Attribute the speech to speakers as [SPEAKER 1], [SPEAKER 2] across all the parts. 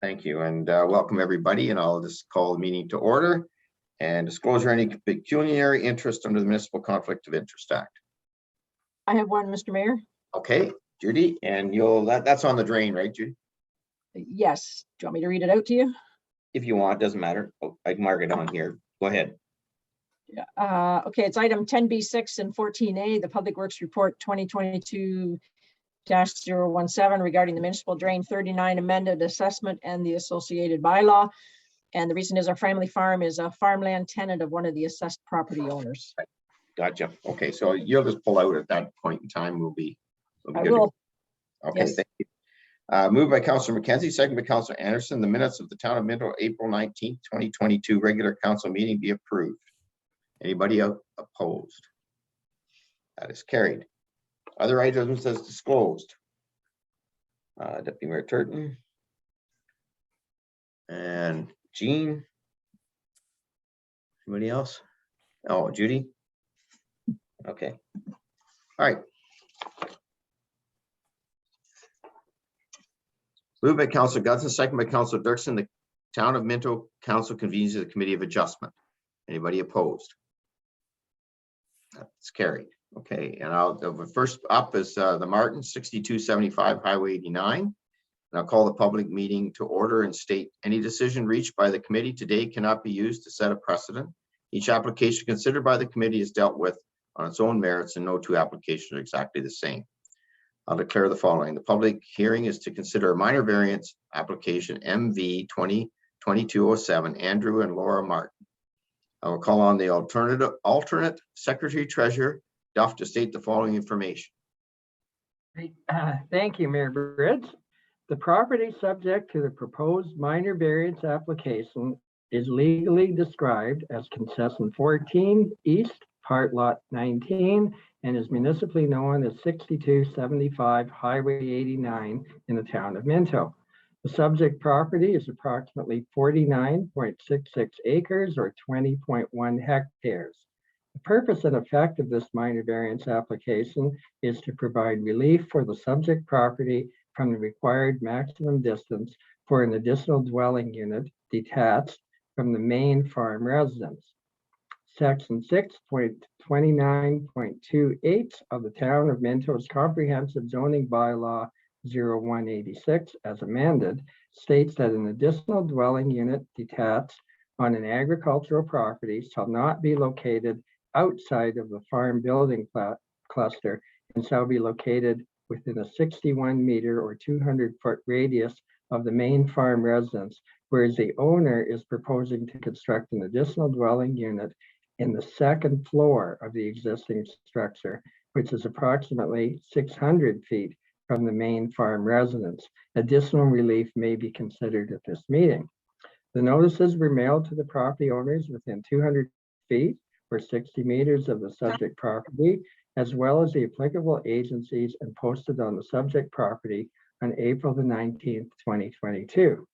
[SPEAKER 1] Thank you, and welcome everybody. And I'll just call the meeting to order. And disclosure any pecuniary interest under the Municipal Conflict of Interest Act.
[SPEAKER 2] I have one, Mr. Mayor.
[SPEAKER 1] Okay, Judy, and that's on the drain, right, Judy?
[SPEAKER 2] Yes. Do you want me to read it out to you?
[SPEAKER 1] If you want, doesn't matter. Oh, I can mark it on here. Go ahead.
[SPEAKER 2] Yeah. Okay, it's item 10B6 and 14A, the Public Works Report 2022-017 regarding the municipal drain 39 amended assessment and the associated bylaw. And the reason is our family farm is a farmland tenant of one of the assessed property owners.
[SPEAKER 1] Gotcha. Okay, so you'll just pull out at that point in time. We'll be
[SPEAKER 2] I
[SPEAKER 1] good.
[SPEAKER 2] will.
[SPEAKER 1] Okay,
[SPEAKER 2] Yes.
[SPEAKER 1] thank you. Moved by Councillor McKenzie, second by Councillor Anderson. The minutes of the Town of Minto, April 19th, 2022 regular council meeting be approved. Anybody opposed? That is carried. Other items as disclosed. Deputy Mayor Turton. And Jean. Anybody else? Oh, Judy. Okay. All right. Moved by Councillor Gutson, second by Councillor Dirksen. The Town of Minto Council convenes the Committee of Adjustment. Anybody opposed? That's carried. Okay, and the first up is the Martin 6275 Highway 89. And I'll call the public meeting to order and state any decision reached by the committee today cannot be used to set a precedent. Each application considered by the committee is dealt with on its own merits, and no two applications are exactly the same. I'll declare the following. The public hearing is to consider a minor variance application MV 202207 Andrew and Laura Martin. I will call on the alternate Secretary Treasurer Duff to state the following information.
[SPEAKER 3] Thank you, Mayor Bridge. The property subject to the proposed minor variance application is legally described as Concession 14 East, Part Lot 19, and is municipally known as 6275 Highway 89 in the Town of Minto. The subject property is approximately 49.66 acres or 20.1 hectares. The purpose and effect of this minor variance application is to provide relief for the subject property from the required maximum distance for an additional dwelling unit detached from the main farm residence. Section 6.29.28 of the Town of Minto's Comprehensive Zoning Bylaw 0186 as amended states that an additional dwelling unit detached on an agricultural property shall not be located outside of the farm building cluster and shall be located within a 61 meter or 200-foot radius of the main farm residence, whereas the owner is proposing to construct an additional dwelling unit in the second floor of the existing structure, which is approximately 600 feet from the main farm residence. Additional relief may be considered at this meeting. The notices were mailed to the property owners within 200 feet or 60 meters of the subject property, as well as the applicable agencies, and posted on the subject property on April the 19th, 2022.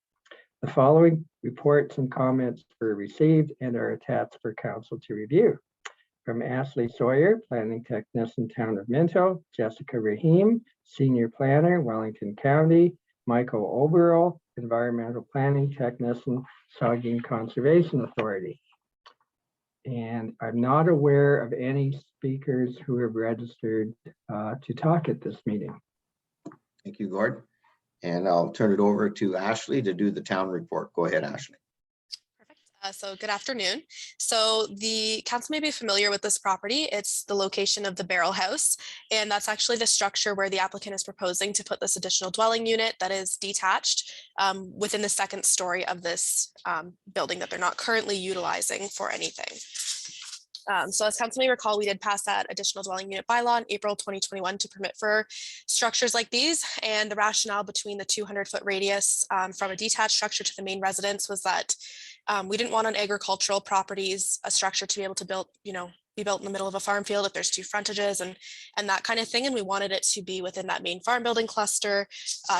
[SPEAKER 3] The following reports and comments were received and are attached for council to review. From Ashley Sawyer, Planning Technician, Town of Minto; Jessica Rahim, Senior Planner, Wellington County; Michael Oberl, Environmental Planning Technician, Saugeen Conservation Authority. And I'm not aware of any speakers who have registered to talk at this meeting.
[SPEAKER 1] Thank you, Gord. And I'll turn it over to Ashley to do the town report. Go ahead, Ashley.
[SPEAKER 4] So good afternoon. So the council may be familiar with this property. It's the location of the barrel house, and that's actually the structure where the applicant is proposing to put this additional dwelling unit that is detached within the second story of this building that they're not currently utilizing for anything. So as council may recall, we did pass that additional dwelling unit bylaw in April 2021 to permit for structures like these. And the rationale between the 200-foot radius from a detached structure to the main residence was that we didn't want on agricultural properties a structure to be able to be built in the middle of a farm field if there's two frontages and that kind of thing. And we wanted it to be within that main farm building cluster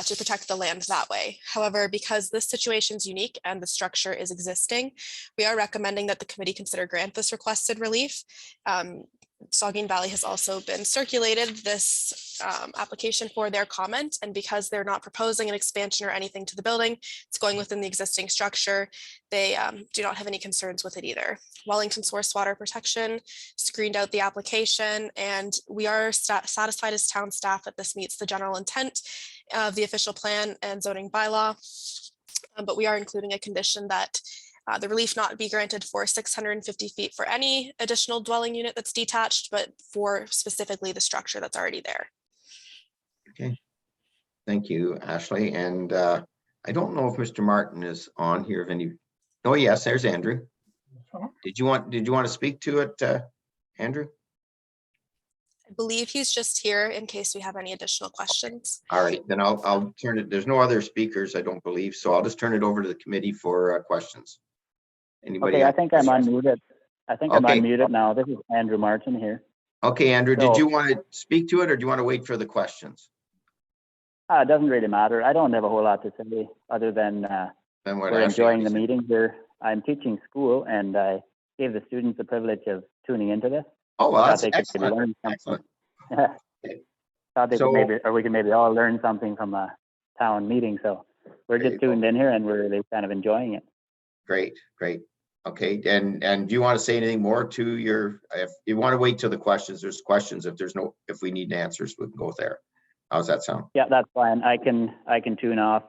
[SPEAKER 4] to protect the land that way. However, because this situation is unique and the structure is existing, we are recommending that the committee consider grant this requested relief. Saugeen Valley has also been circulated this application for their comment, and because they're not proposing an expansion or anything to the building, it's going within the existing structure. They do not have any concerns with it either. Wellington Source Water Protection screened out the application, and we are satisfied as town staff that this meets the general intent of the official plan and zoning bylaw. But we are including a condition that the relief not be granted for 650 feet for any additional dwelling unit that's detached, but for specifically the structure that's already there.
[SPEAKER 1] Okay. Thank you, Ashley. And I don't know if Mr. Martin is on here. If any, oh yes, there's Andrew. Did you want to speak to it, Andrew?
[SPEAKER 4] I believe he's just here in case we have any additional questions.
[SPEAKER 1] All right, then I'll turn it. There's no other speakers, I don't believe, so I'll just turn it over to the committee for questions. Anybody?
[SPEAKER 5] Okay, I
[SPEAKER 1] have
[SPEAKER 5] think I'm
[SPEAKER 1] questions?
[SPEAKER 5] unmuted. I think I'm
[SPEAKER 1] Okay.
[SPEAKER 5] unmuted now. This is Andrew Martin here.
[SPEAKER 1] Okay, Andrew, did
[SPEAKER 5] So-
[SPEAKER 1] you want to speak to it or do you want to wait for the questions?
[SPEAKER 5] It doesn't really matter. I don't have a whole lot to say other than
[SPEAKER 1] Then what
[SPEAKER 5] we're
[SPEAKER 1] Ashley
[SPEAKER 5] enjoying the
[SPEAKER 1] said.
[SPEAKER 5] meeting here. I'm teaching school and I gave the students the privilege of tuning into this.
[SPEAKER 1] Oh, well,
[SPEAKER 5] Thought
[SPEAKER 1] that's
[SPEAKER 5] they could
[SPEAKER 1] excellent.
[SPEAKER 5] learn something.
[SPEAKER 1] Excellent.
[SPEAKER 5] Thought they
[SPEAKER 1] So-
[SPEAKER 5] could maybe, or we could maybe all learn something from a town meeting. So we're
[SPEAKER 1] There you
[SPEAKER 5] just
[SPEAKER 1] go.
[SPEAKER 5] tuned in here and we're really kind of enjoying it.
[SPEAKER 1] Great, great. Okay, and do you want to say anything more to your, if you want to wait till the questions, there's questions. If we need answers, we can go there. How's that sound?
[SPEAKER 5] Yeah, that's fine. I can tune off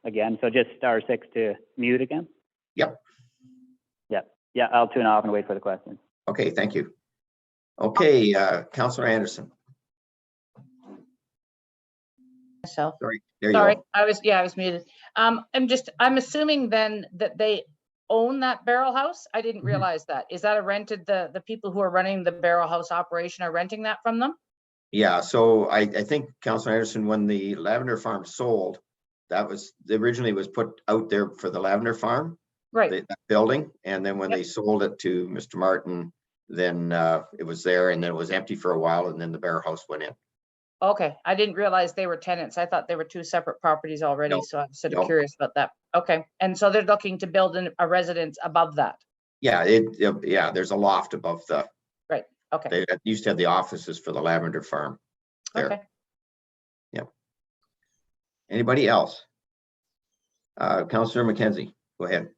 [SPEAKER 5] again. So just *6 to mute again.
[SPEAKER 1] Yep.
[SPEAKER 5] Yeah, I'll tune off and wait for the questions.
[SPEAKER 1] Okay, thank you. Okay, Councillor Anderson.
[SPEAKER 6] Myself.
[SPEAKER 1] Sorry, there you
[SPEAKER 6] Sorry,
[SPEAKER 1] go.
[SPEAKER 6] I was muted. I'm assuming then that they own that barrel house. I didn't realize that. Is that a rented, the people who are running the barrel house operation are renting that from them?
[SPEAKER 1] Yeah, so I think Councillor Anderson, when the Lavender Farm sold, that was originally was put out there for the Lavender Farm,
[SPEAKER 6] Right,
[SPEAKER 1] that building, and then when
[SPEAKER 6] Yep.
[SPEAKER 1] they sold it to Mr. Martin, then it was there, and then it was empty for a while, and then the barrel house went in.
[SPEAKER 6] okay. I didn't realize they were tenants. I thought they were two separate properties already,
[SPEAKER 1] No,
[SPEAKER 6] so I'm sort
[SPEAKER 1] no.
[SPEAKER 6] of curious about that. Okay, and so they're looking to build a residence above that.
[SPEAKER 1] Yeah, yeah, there's a loft above the,
[SPEAKER 6] Okay,
[SPEAKER 1] they used to have the offices for the Lavender Farm there.
[SPEAKER 6] okay.
[SPEAKER 1] Anybody else? Councillor McKenzie, go ahead.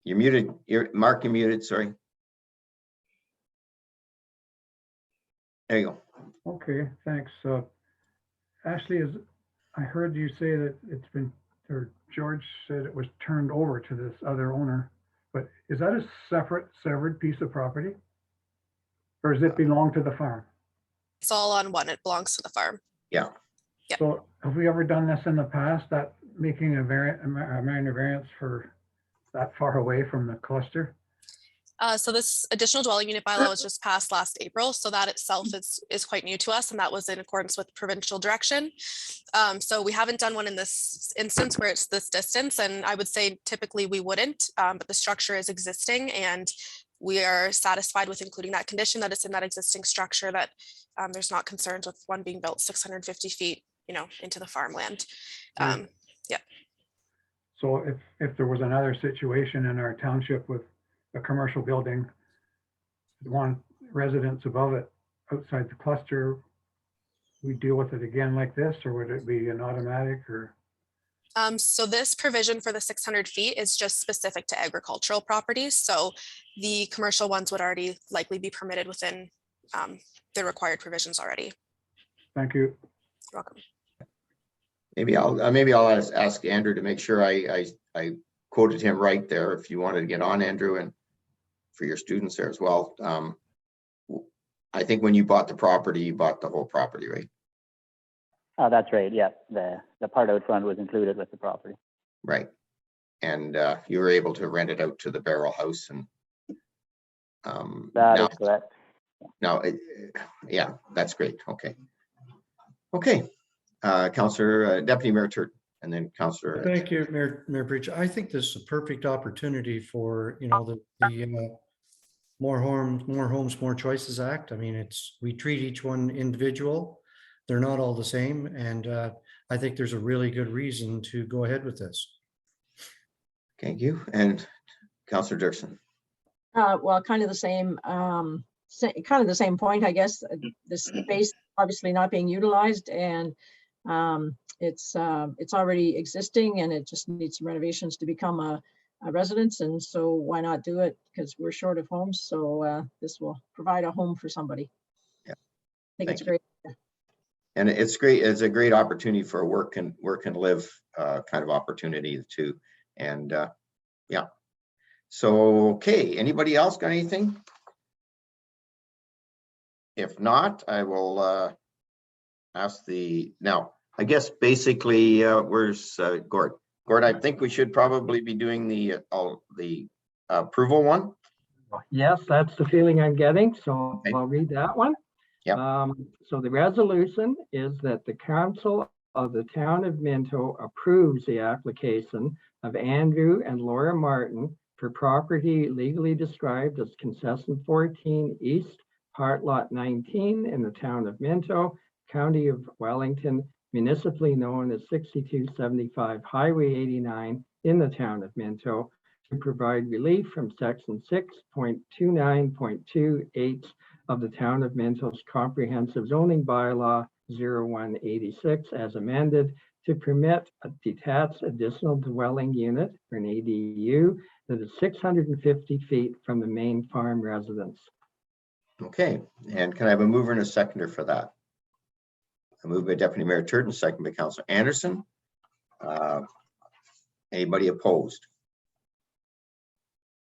[SPEAKER 1] You're muted. Mark, you're muted, sorry. There you go.
[SPEAKER 7] Okay, thanks. Ashley, I heard you say that it's been, or George said it was turned over to this other owner, but is that a severed piece of property? Or does it belong to the farm?
[SPEAKER 4] It's all on one. It belongs to the farm.
[SPEAKER 1] Yeah.
[SPEAKER 4] Yeah.
[SPEAKER 7] So have we ever done this in the past, that making a minor variance for that far away from the cluster?
[SPEAKER 4] So this additional dwelling unit bylaw was just passed last April, so that itself is quite new to us, and that was in accordance with provincial direction. So we haven't done one in this instance where it's this distance, and I would say typically we wouldn't, but the structure is existing, and we are satisfied with including that condition that it's in that existing structure, that there's not concerns with one being built 650 feet, into the farmland.
[SPEAKER 7] Right. So if there was another situation in our township with a commercial building, one residence above it outside the cluster, we deal with it again like this, or would it be an automatic or?
[SPEAKER 4] So this provision for the 600 feet is just specific to agricultural properties. So the commercial ones would already likely be permitted within the required provisions already.
[SPEAKER 7] Thank you.
[SPEAKER 4] You're welcome.
[SPEAKER 1] Maybe I'll ask Andrew to make sure I quoted him right there. If you wanted to get on, Andrew, and for your students there as well. I think when you bought the property, you bought the whole property, right?
[SPEAKER 5] Oh, that's right. Yeah, the part out front was included with the property.
[SPEAKER 1] Right. And you were able to rent it out to the barrel house, and
[SPEAKER 5] That is correct.
[SPEAKER 1] now, yeah, that's great. Okay. Okay. Councillor, Deputy Mayor Turton, and then Councillor.
[SPEAKER 8] Thank you, Mayor Breach. I think this is a perfect opportunity for, the More Homes, More Choices Act. I mean, we treat each one individual. They're not all the same. And I think there's a really good reason to go ahead with this.
[SPEAKER 1] Thank you. And Councillor Dirksen.
[SPEAKER 2] Well, kind of the same, kind of the same point, I guess. The space obviously not being utilized, and it's already existing, and it just needs some renovations to become a residence. And so why not do it? Because we're short of homes. So this will provide a home for somebody.
[SPEAKER 1] Yeah.
[SPEAKER 2] I think it's
[SPEAKER 1] Thank you.
[SPEAKER 2] great.
[SPEAKER 1] And it's great. It's a great opportunity for a work and live kind of opportunity too. And yeah. So, okay, anybody else got anything? If not, I will ask now, I guess basically, where's Gord? Gord, I think we should probably be doing the approval one.
[SPEAKER 3] Yes, that's the feeling I'm getting, so
[SPEAKER 1] Okay.
[SPEAKER 3] I'll read that one.
[SPEAKER 1] Yep.
[SPEAKER 3] So the resolution is that the council of the town of Minto approves the application of Andrew and Laura Martin for property legally described as concession 14 East, Part Lot 19 in the town of Minto, County of Wellington, municipally known as 6275 Highway 89 in the town of Minto, to provide relief from section 6.29.28 of the town of Minto's comprehensive zoning bylaw 0186 as amended to permit a detached additional dwelling unit or an ADU that is 650 feet from the main farm residence.
[SPEAKER 1] Okay, and can I have a mover and a seconder for that? A move by Deputy Mayor Turton, second by Councillor Anderson. Anybody opposed?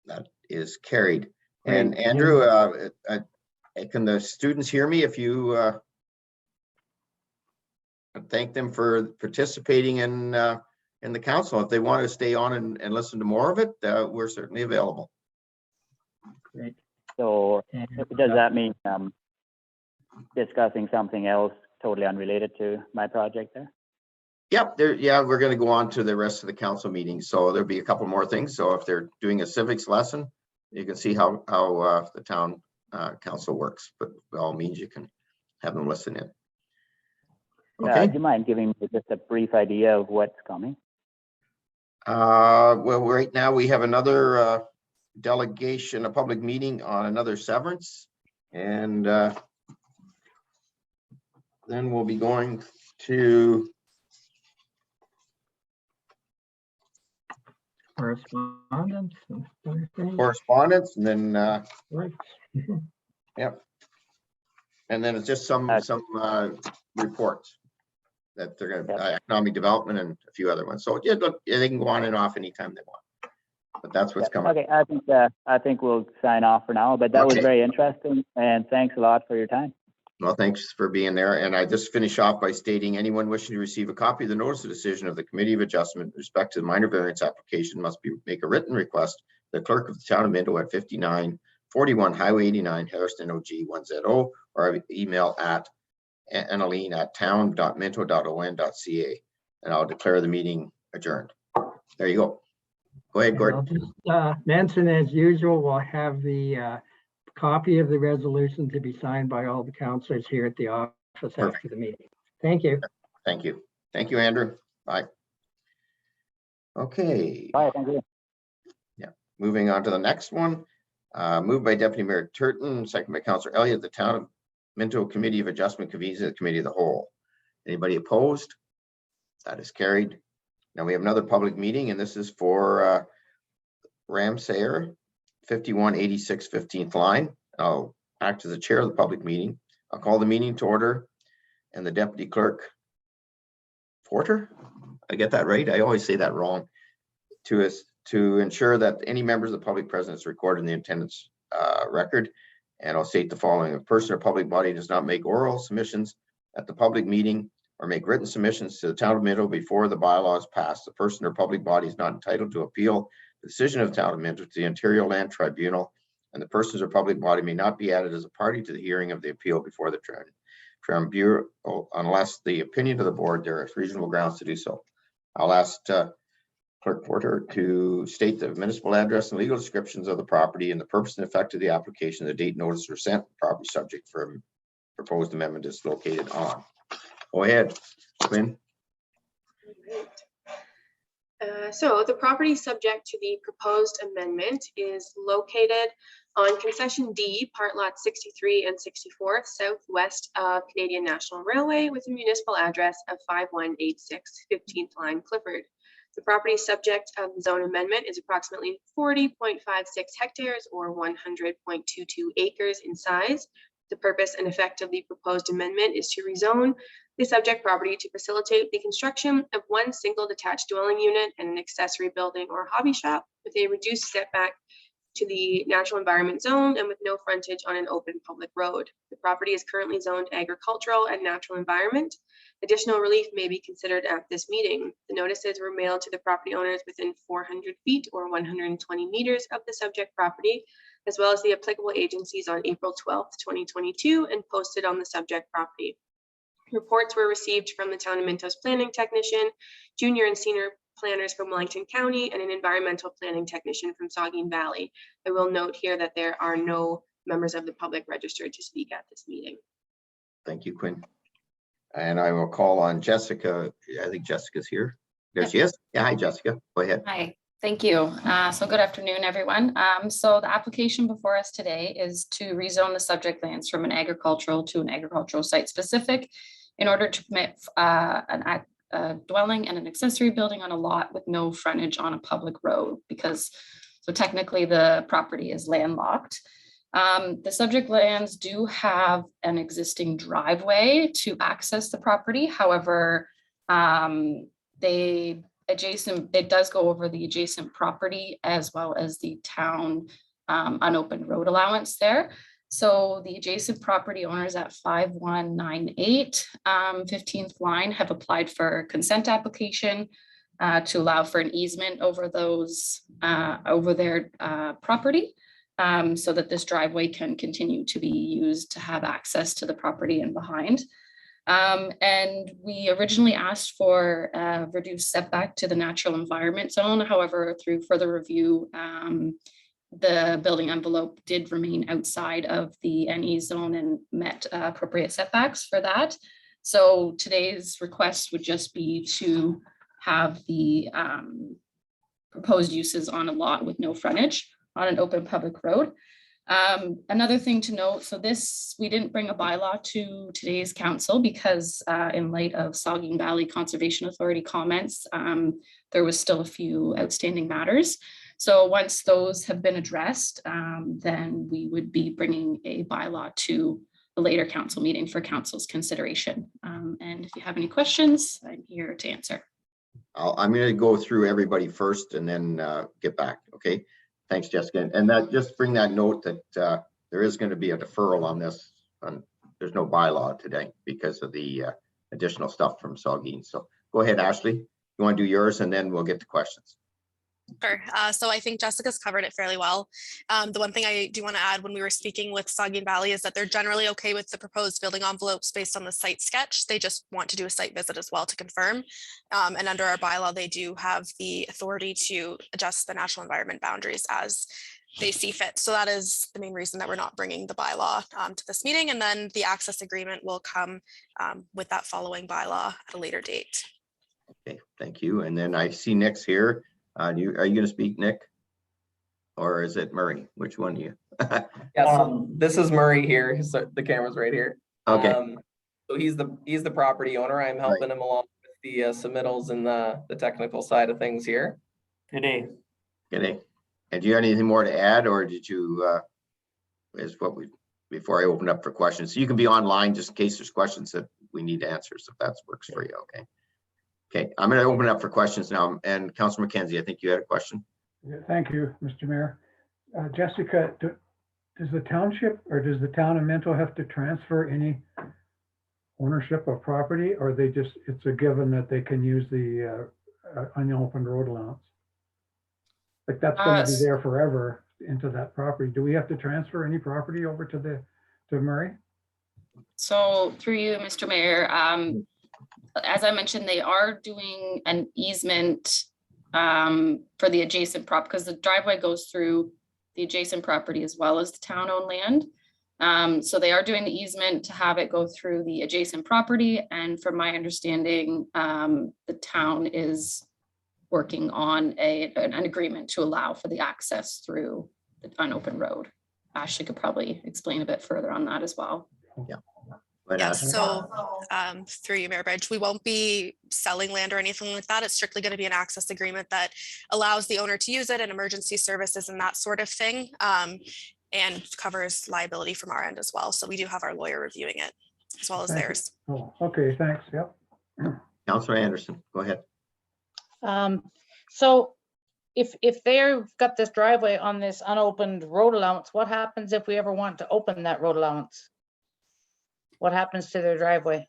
[SPEAKER 1] That is carried. And
[SPEAKER 3] Great.
[SPEAKER 1] Andrew, can the students hear me if you thank them for participating in the council? If they want to stay on and listen to more of it, we're certainly available.
[SPEAKER 3] Great.
[SPEAKER 5] So
[SPEAKER 3] And,
[SPEAKER 5] does that mean discussing something else totally unrelated to my project there?
[SPEAKER 1] Yep, yeah, we're going to go on to the rest of the council meetings. So there'll be a couple more things. So if they're doing a civics lesson, you can see how the town council works. But by all means, you can have them listen in. Okay.
[SPEAKER 5] Do you mind giving me just a brief idea of what's coming?
[SPEAKER 1] Well, right now we have another delegation, a public meeting on another severance, and then we'll be going to
[SPEAKER 3] correspondence. And other things.
[SPEAKER 1] correspondence, and then
[SPEAKER 3] Right.
[SPEAKER 1] yep, and then it's just some reports that they're going to economic development and a few other ones. So yeah, look, they can go on and off anytime they want. But that's what's coming.
[SPEAKER 5] Okay, I think we'll sign off for now, but that was very interesting, and thanks a lot for your time.
[SPEAKER 1] Well, thanks for being there. And I just finish off by stating anyone wishing to receive a copy of the notice of decision of the Committee of Adjustment with respect to the minor variance application must make a written request to the clerk of the town of Minto at 5941 Highway 89, Harrison OG 1ZO, or email at town.minto.on.ca, and I'll declare the meeting adjourned. There you go. Go ahead, Gordon.
[SPEAKER 3] I'll just mention, as usual, we'll have the copy of the resolution to be signed by all the councillors here at the office after the meeting. Thank you.
[SPEAKER 1] Thank you. Thank you, Andrew. Bye. Okay.
[SPEAKER 5] Bye, thank you.
[SPEAKER 1] Yeah. Moving on to the next one. Moved by Deputy Mayor Turton, second by Councillor Elliott, the Town of Minto Committee of Adjustment convenes the Committee of the Whole. Anybody opposed? That is carried. Now we have another public meeting, and this is for Ramsayer, 5186 15th line. I'll act as the chair of the public meeting. I'll call the meeting to order, and the deputy clerk, Porter, I get that right? I always say that wrong. To ensure that any members of the public present is recorded in the attendance record. And I'll state the following: a person or public body does not make oral submissions at the public meeting or make written submissions to the town of Minto before the bylaws passed. The person or public body is not entitled to appeal the decision of the town of Minto to the Ontario Land Tribunal, and the persons or public body may not be added as a party to the hearing of the appeal before the tribunal unless the opinion of the board there is reasonable grounds to do so. I'll ask Clerk Porter to state the municipal address and legal descriptions of the property and the purpose and effect of the application, the date notice were sent, property subject for proposed amendment is located on. Go ahead, Quinn.
[SPEAKER 9] So the property subject to the proposed amendment is located on concession D, part lot 63 and 64, southwest of Canadian National Railway, with a municipal address of 5186 15th line Clifford. The property subject of the zone amendment is approximately 40.56 hectares or 100.22 acres in size. The purpose and effect of the proposed amendment is to rezone the subject property to facilitate the construction of one single detached dwelling unit and an accessory building or hobby shop with a reduced setback to the natural environment zone and with no frontage on an open public road. The property is currently zoned agricultural and natural environment. Additional relief may be considered at this meeting. The notices were mailed to the property owners within 400 feet or 120 meters of the subject property, as well as the applicable agencies on April 12th, 2022, and posted on the subject property. Reports were received from the town of Minto's planning technician, junior and senior planners from Wellington County, and an environmental planning technician from Saugeen Valley. I will note here that there are no members of the public registered to speak at this meeting.
[SPEAKER 1] Thank you, Quinn. And I will call on Jessica. I think Jessica's here. There she is. Yeah, hi, Jessica. Go ahead.
[SPEAKER 10] Hi, thank you. So good afternoon, everyone. So the application before us today is to rezone the subject lands from an agricultural to an agricultural site specific in order to permit a dwelling and an accessory building on a lot with no frontage on a public road, because so technically the property is landlocked. The subject lands do have an existing driveway to access the property. However, it does go over the adjacent property as well as the town unopened road allowance there. So the adjacent property owners at 5198 15th line have applied for a consent application to allow for an easement over those over their property, so that this driveway can continue to be used to have access to the property and behind. And we originally asked for a reduced setback to the natural environment zone. However, through further review, the building envelope did remain outside of the NE zone and met appropriate setbacks for that. So today's request would just be to have the proposed uses on a lot with no frontage on an open public road. Another thing to note, so we didn't bring a bylaw to today's council because in light of Saugeen Valley Conservation Authority comments, there was still a few outstanding matters. So once those have been addressed, then we would be bringing a bylaw to the later council meeting for council's consideration. And if you have any questions, I'm here to answer.
[SPEAKER 1] I'm going to go through everybody first and then get back. Okay. Thanks, Jessica. And that just bring that note that there is going to be a deferral on this. There's no bylaw today because of the additional stuff from Saugeen. So go ahead, Ashley. You want to do yours and then we'll get to questions.
[SPEAKER 4] Sure. So I think Jessica's covered it fairly well. The one thing I do want to add when we were speaking with Saugeen Valley is that they're generally okay with the proposed building envelopes based on the site sketch. They just want to do a site visit as well to confirm. And under our bylaw, they do have the authority to adjust the natural environment boundaries as they see fit. So that is the main reason that we're not bringing the bylaw to this meeting. And then the access agreement will come with that following bylaw at a later date.
[SPEAKER 1] Okay, thank you. And then I see Nick's here. Are you going to speak, Nick? Or is it Murray? Which one are you?
[SPEAKER 11] Yeah, this is Murray here. So the camera's right here.
[SPEAKER 1] Okay.
[SPEAKER 11] So he's the property owner. I'm helping him along with the submittals and the technical side of things here.
[SPEAKER 5] Good day.
[SPEAKER 1] Good day. And do you have anything more to add, or did you? Before I open up for questions, so you can be online just in case there's questions that we need to answer. So if that works for you, okay. Okay, I'm going to open it up for questions now. And Councilor McKenzie, I think you had a question.
[SPEAKER 7] Yeah, thank you, Mr. Mayor. Jessica, does the township or does the town of Minto have to transfer any ownership of property, or it's a given that they can use the unopened road allowance? Like that's going to be there forever into that property. Do we have to transfer any property over to Murray?
[SPEAKER 10] So through you, Mr. Mayor, as I mentioned, they are doing an easement for the adjacent prop because the driveway goes through the adjacent property as well as the town-owned land. So they are doing the easement to have it go through the adjacent property. And from my understanding, the town is working on an agreement to allow for the access through the unopened road. Ashley could probably explain a bit further on that as well.
[SPEAKER 1] But,
[SPEAKER 4] Yeah, so through you, Mayor Bridge, we won't be selling land or anything like that. It's strictly going to be an access agreement that allows the owner to use it and emergency services and that sort of thing, and covers liability from our end as well. So we do have our lawyer reviewing it as well as
[SPEAKER 7] Thank you.
[SPEAKER 4] theirs.
[SPEAKER 7] Oh, okay, thanks. Yep.
[SPEAKER 1] Councillor Anderson, go ahead.
[SPEAKER 6] So if they've got this driveway on this unopened road allowance, what happens if we ever want to open that road allowance? What happens to their driveway?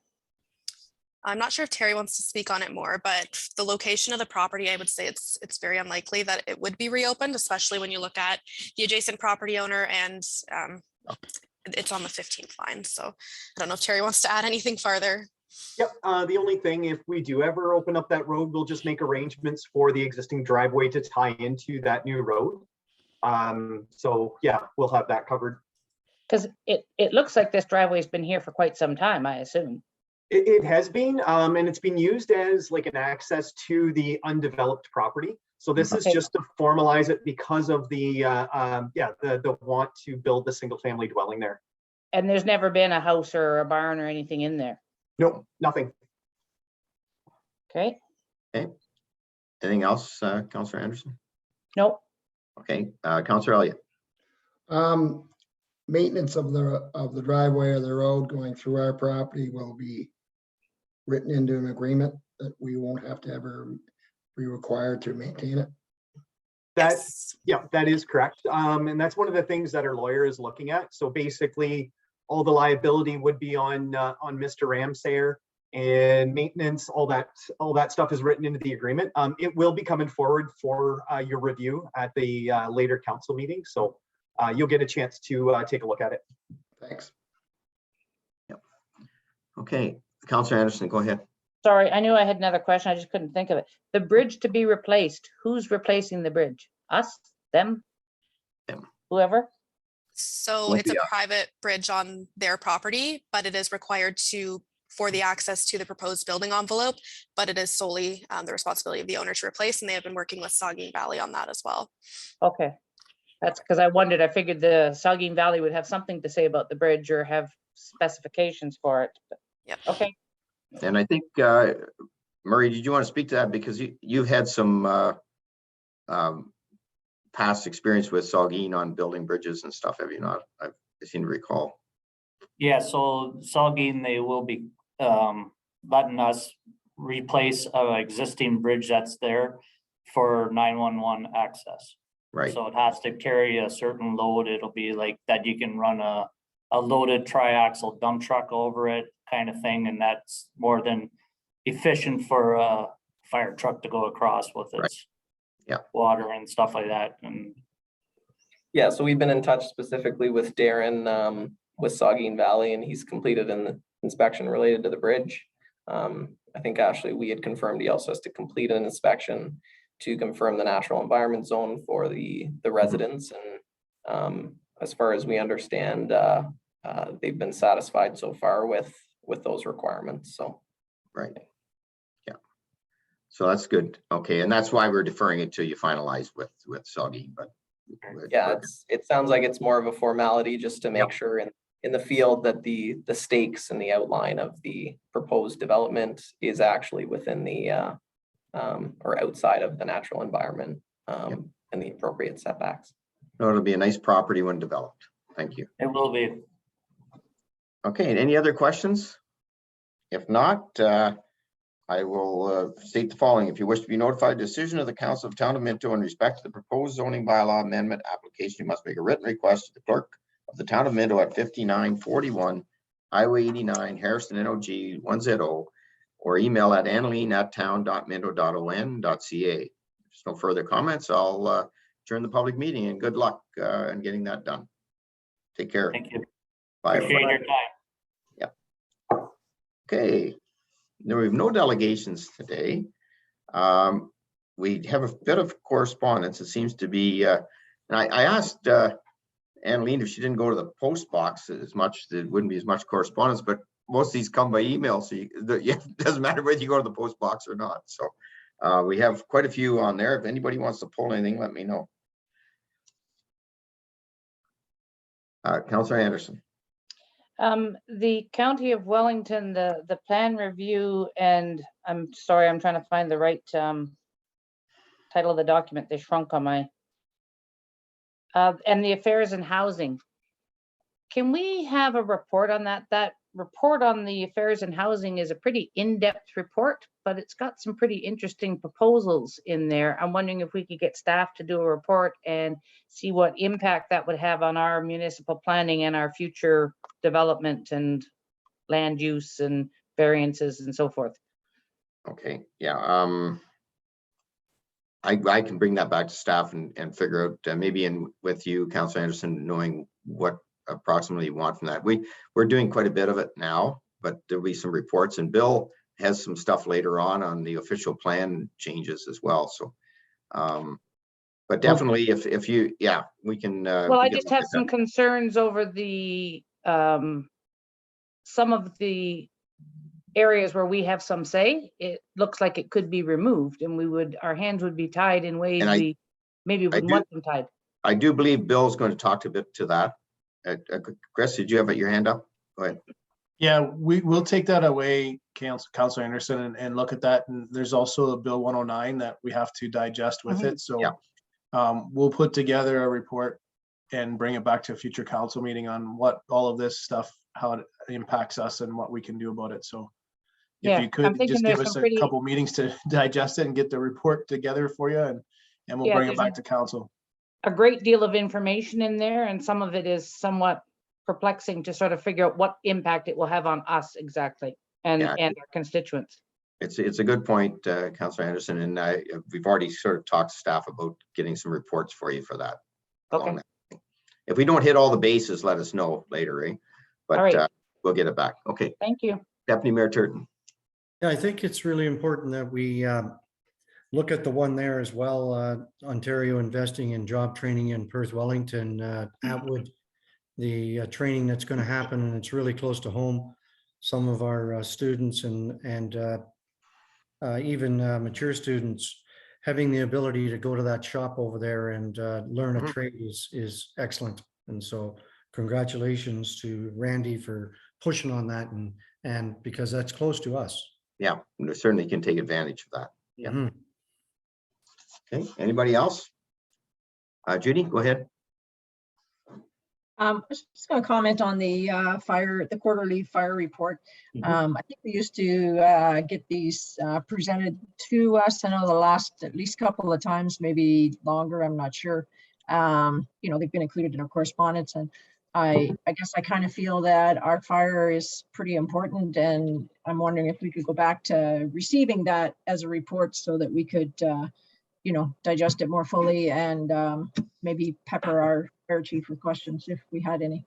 [SPEAKER 4] I'm not sure if Terry wants to speak on it more, but the location of the property, I would say it's very unlikely that it would be reopened, especially when you look at the adjacent property owner and it's on the 15th line. So I don't know if Terry wants to add anything farther.
[SPEAKER 12] Yep, the only thing, if we do ever open up that road, we'll just make arrangements for the existing driveway to tie into that new road. So yeah, we'll have that covered.
[SPEAKER 6] Because it looks like this driveway's been here for quite some time, I assume.
[SPEAKER 12] It has been, and it's been used as like an access to the undeveloped property. So this is just to formalize it because of the the want to build the single family dwelling there.
[SPEAKER 6] And there's never been a house or a barn or anything in there.
[SPEAKER 12] Nope, nothing.
[SPEAKER 6] Okay.
[SPEAKER 1] Okay. Anything else, Councillor Anderson?
[SPEAKER 6] Nope.
[SPEAKER 1] Okay, Councillor Elliott.
[SPEAKER 13] Maintenance of the driveway or the road going through our property will be written into an agreement that we won't have to ever be required to maintain it.
[SPEAKER 12] That's, yeah, that is correct. And that's one of the things that our lawyer is looking at. So basically, all the liability would be on Mr. Ramsayer, and maintenance, all that stuff is written into the agreement. It will be coming forward for your review at the later council meeting. So you'll get a chance to take a look at it.
[SPEAKER 13] Thanks.
[SPEAKER 1] Yep. Okay, Councillor Anderson, go ahead.
[SPEAKER 6] Sorry, I knew I had another question. I just couldn't think of it. The bridge to be replaced. Who's replacing the bridge? Us? Them?
[SPEAKER 1] Them.
[SPEAKER 6] Whoever?
[SPEAKER 4] So
[SPEAKER 1] Won't
[SPEAKER 4] it's a
[SPEAKER 1] be us.
[SPEAKER 4] private bridge on their property, but it is required for the access to the proposed building envelope, but it is solely the responsibility of the owner to replace, and they have been working with Saugeen Valley on that as well.
[SPEAKER 6] Okay. That's because I wondered, I figured the Saugeen Valley would have something to say about the bridge or have specifications for it. But
[SPEAKER 4] yep.
[SPEAKER 6] Okay.
[SPEAKER 1] And I think, Murray, did you want to speak to that? Because you've had some past experience with Saugeen on building bridges and stuff, have you not? I seem to recall.
[SPEAKER 14] Yeah, so Saugeen, they will be letting us replace an existing bridge that's there for 911 access.
[SPEAKER 1] Right.
[SPEAKER 14] So it has to carry a certain load. It'll be like that you can run a loaded triaxle dump truck over it kind of thing. And that's more than efficient for a fire truck to go across with its water and stuff like that. And
[SPEAKER 11] yeah, so we've been in touch specifically with Darren with Saugeen Valley, and he's completed an inspection related to the bridge. I think Ashley, we had confirmed he also has to complete an inspection to confirm the natural environment zone for the residents. And as far as we understand, they've been satisfied so far with those requirements. So
[SPEAKER 1] right. Yeah. So that's good. Okay, and that's why we're deferring it till you finalize with Saugeen. But
[SPEAKER 11] yeah, it sounds like it's more of a formality just to make sure in the field that the stakes and the outline of the proposed development is actually within the or outside of the natural environment and the appropriate setbacks.
[SPEAKER 1] No, it'll be a nice property when developed. Thank you.
[SPEAKER 14] it will be.
[SPEAKER 1] Okay, and any other questions? If not, I will state the following. If you wish to be notified decision of the Council of Town of Minto in respect to the proposed zoning bylaw amendment application, you must make a written request to the clerk of the Town of Minto at 5941 Highway 89, Harrison, NOG 1ZO, or email at anneleen@town.minto.on.ca. If there's no further comments, I'll adjourn the public meeting, and good luck in getting that done. Take care.
[SPEAKER 14] Thank you.
[SPEAKER 1] Bye.
[SPEAKER 14] Appreciate your time.
[SPEAKER 1] Yeah. Okay. There we have no delegations today. We have a bit of correspondence. It seems to be, and I asked Anneleen if she didn't go to the post box as much, there wouldn't be as much correspondence, but most of these come by email. So it doesn't matter whether you go to the post box or not. So We have quite a few on there. If anybody wants to pull anything, let me know. Councillor Anderson.
[SPEAKER 6] The County of Wellington, the plan review, and I'm sorry, I'm trying to find the right title of the document. They shrunk on my and the affairs and housing. Can we have a report on that? That report on the affairs and housing is a pretty in-depth report, but it's got some pretty interesting proposals in there. I'm wondering if we could get staff to do a report and see what impact that would have on our municipal planning and our future development and land use and variances and so forth.
[SPEAKER 1] Okay, yeah. I can bring that back to staff and figure out maybe with you, Councillor Anderson, knowing what approximately you want from that. We're doing quite a bit of it now, but there'll be some reports, and Bill has some stuff later on the official plan changes as well. So, but definitely if you, yeah, we can.
[SPEAKER 6] Well, I just have some concerns over the some of the areas where we have some say. It looks like it could be removed, and our hands would be tied in ways we maybe wouldn't want them tied.
[SPEAKER 1] I do believe Bill's going to talk a bit to that. Chris, did you have your hand up? Go ahead.
[SPEAKER 15] Yeah, we'll take that away, Councillor Anderson, and look at that. And there's also a Bill 109 that we have to digest with it. So we'll put together a report and bring it back to a future council meeting on what all of this stuff, how it impacts us and what we can do about it. So if you could just give us a couple meetings to digest it and get the report together for you, and we'll bring it back to council.
[SPEAKER 6] A great deal of information in there, and some of it is somewhat perplexing to sort of figure out what impact it will have on us exactly and our constituents.
[SPEAKER 1] It's a good point, Councillor Anderson, and we've already sort of talked to staff about getting some reports for you for that.
[SPEAKER 6] Okay.
[SPEAKER 1] If we don't hit all the bases, let us know later, eh? But we'll get it back. Okay.
[SPEAKER 6] Thank you.
[SPEAKER 1] Deputy Mayor Turton.
[SPEAKER 8] Yeah, I think it's really important that we look at the one there as well. Ontario investing in job training in Perth, Wellington, Atwood, the training that's going to happen, and it's really close to home. Some of our students and even mature students having the ability to go to that shop over there and learn a trade is excellent. And so congratulations to Randy for pushing on that, and because that's close to us.
[SPEAKER 1] Yeah, we certainly can take advantage of that. Yeah. Okay, anybody else? Judy, go ahead.
[SPEAKER 2] I was just going to comment on the the quarterly fire report. I think we used to get these presented to us. I know the last at least couple of times, maybe longer, I'm not sure. You know, they've been included in our correspondence, and I guess I kind of feel that our fire is pretty important, and I'm wondering if we could go back to receiving that as a report so that we could you know, digest it more fully and maybe pepper our fire chief with questions if we had any.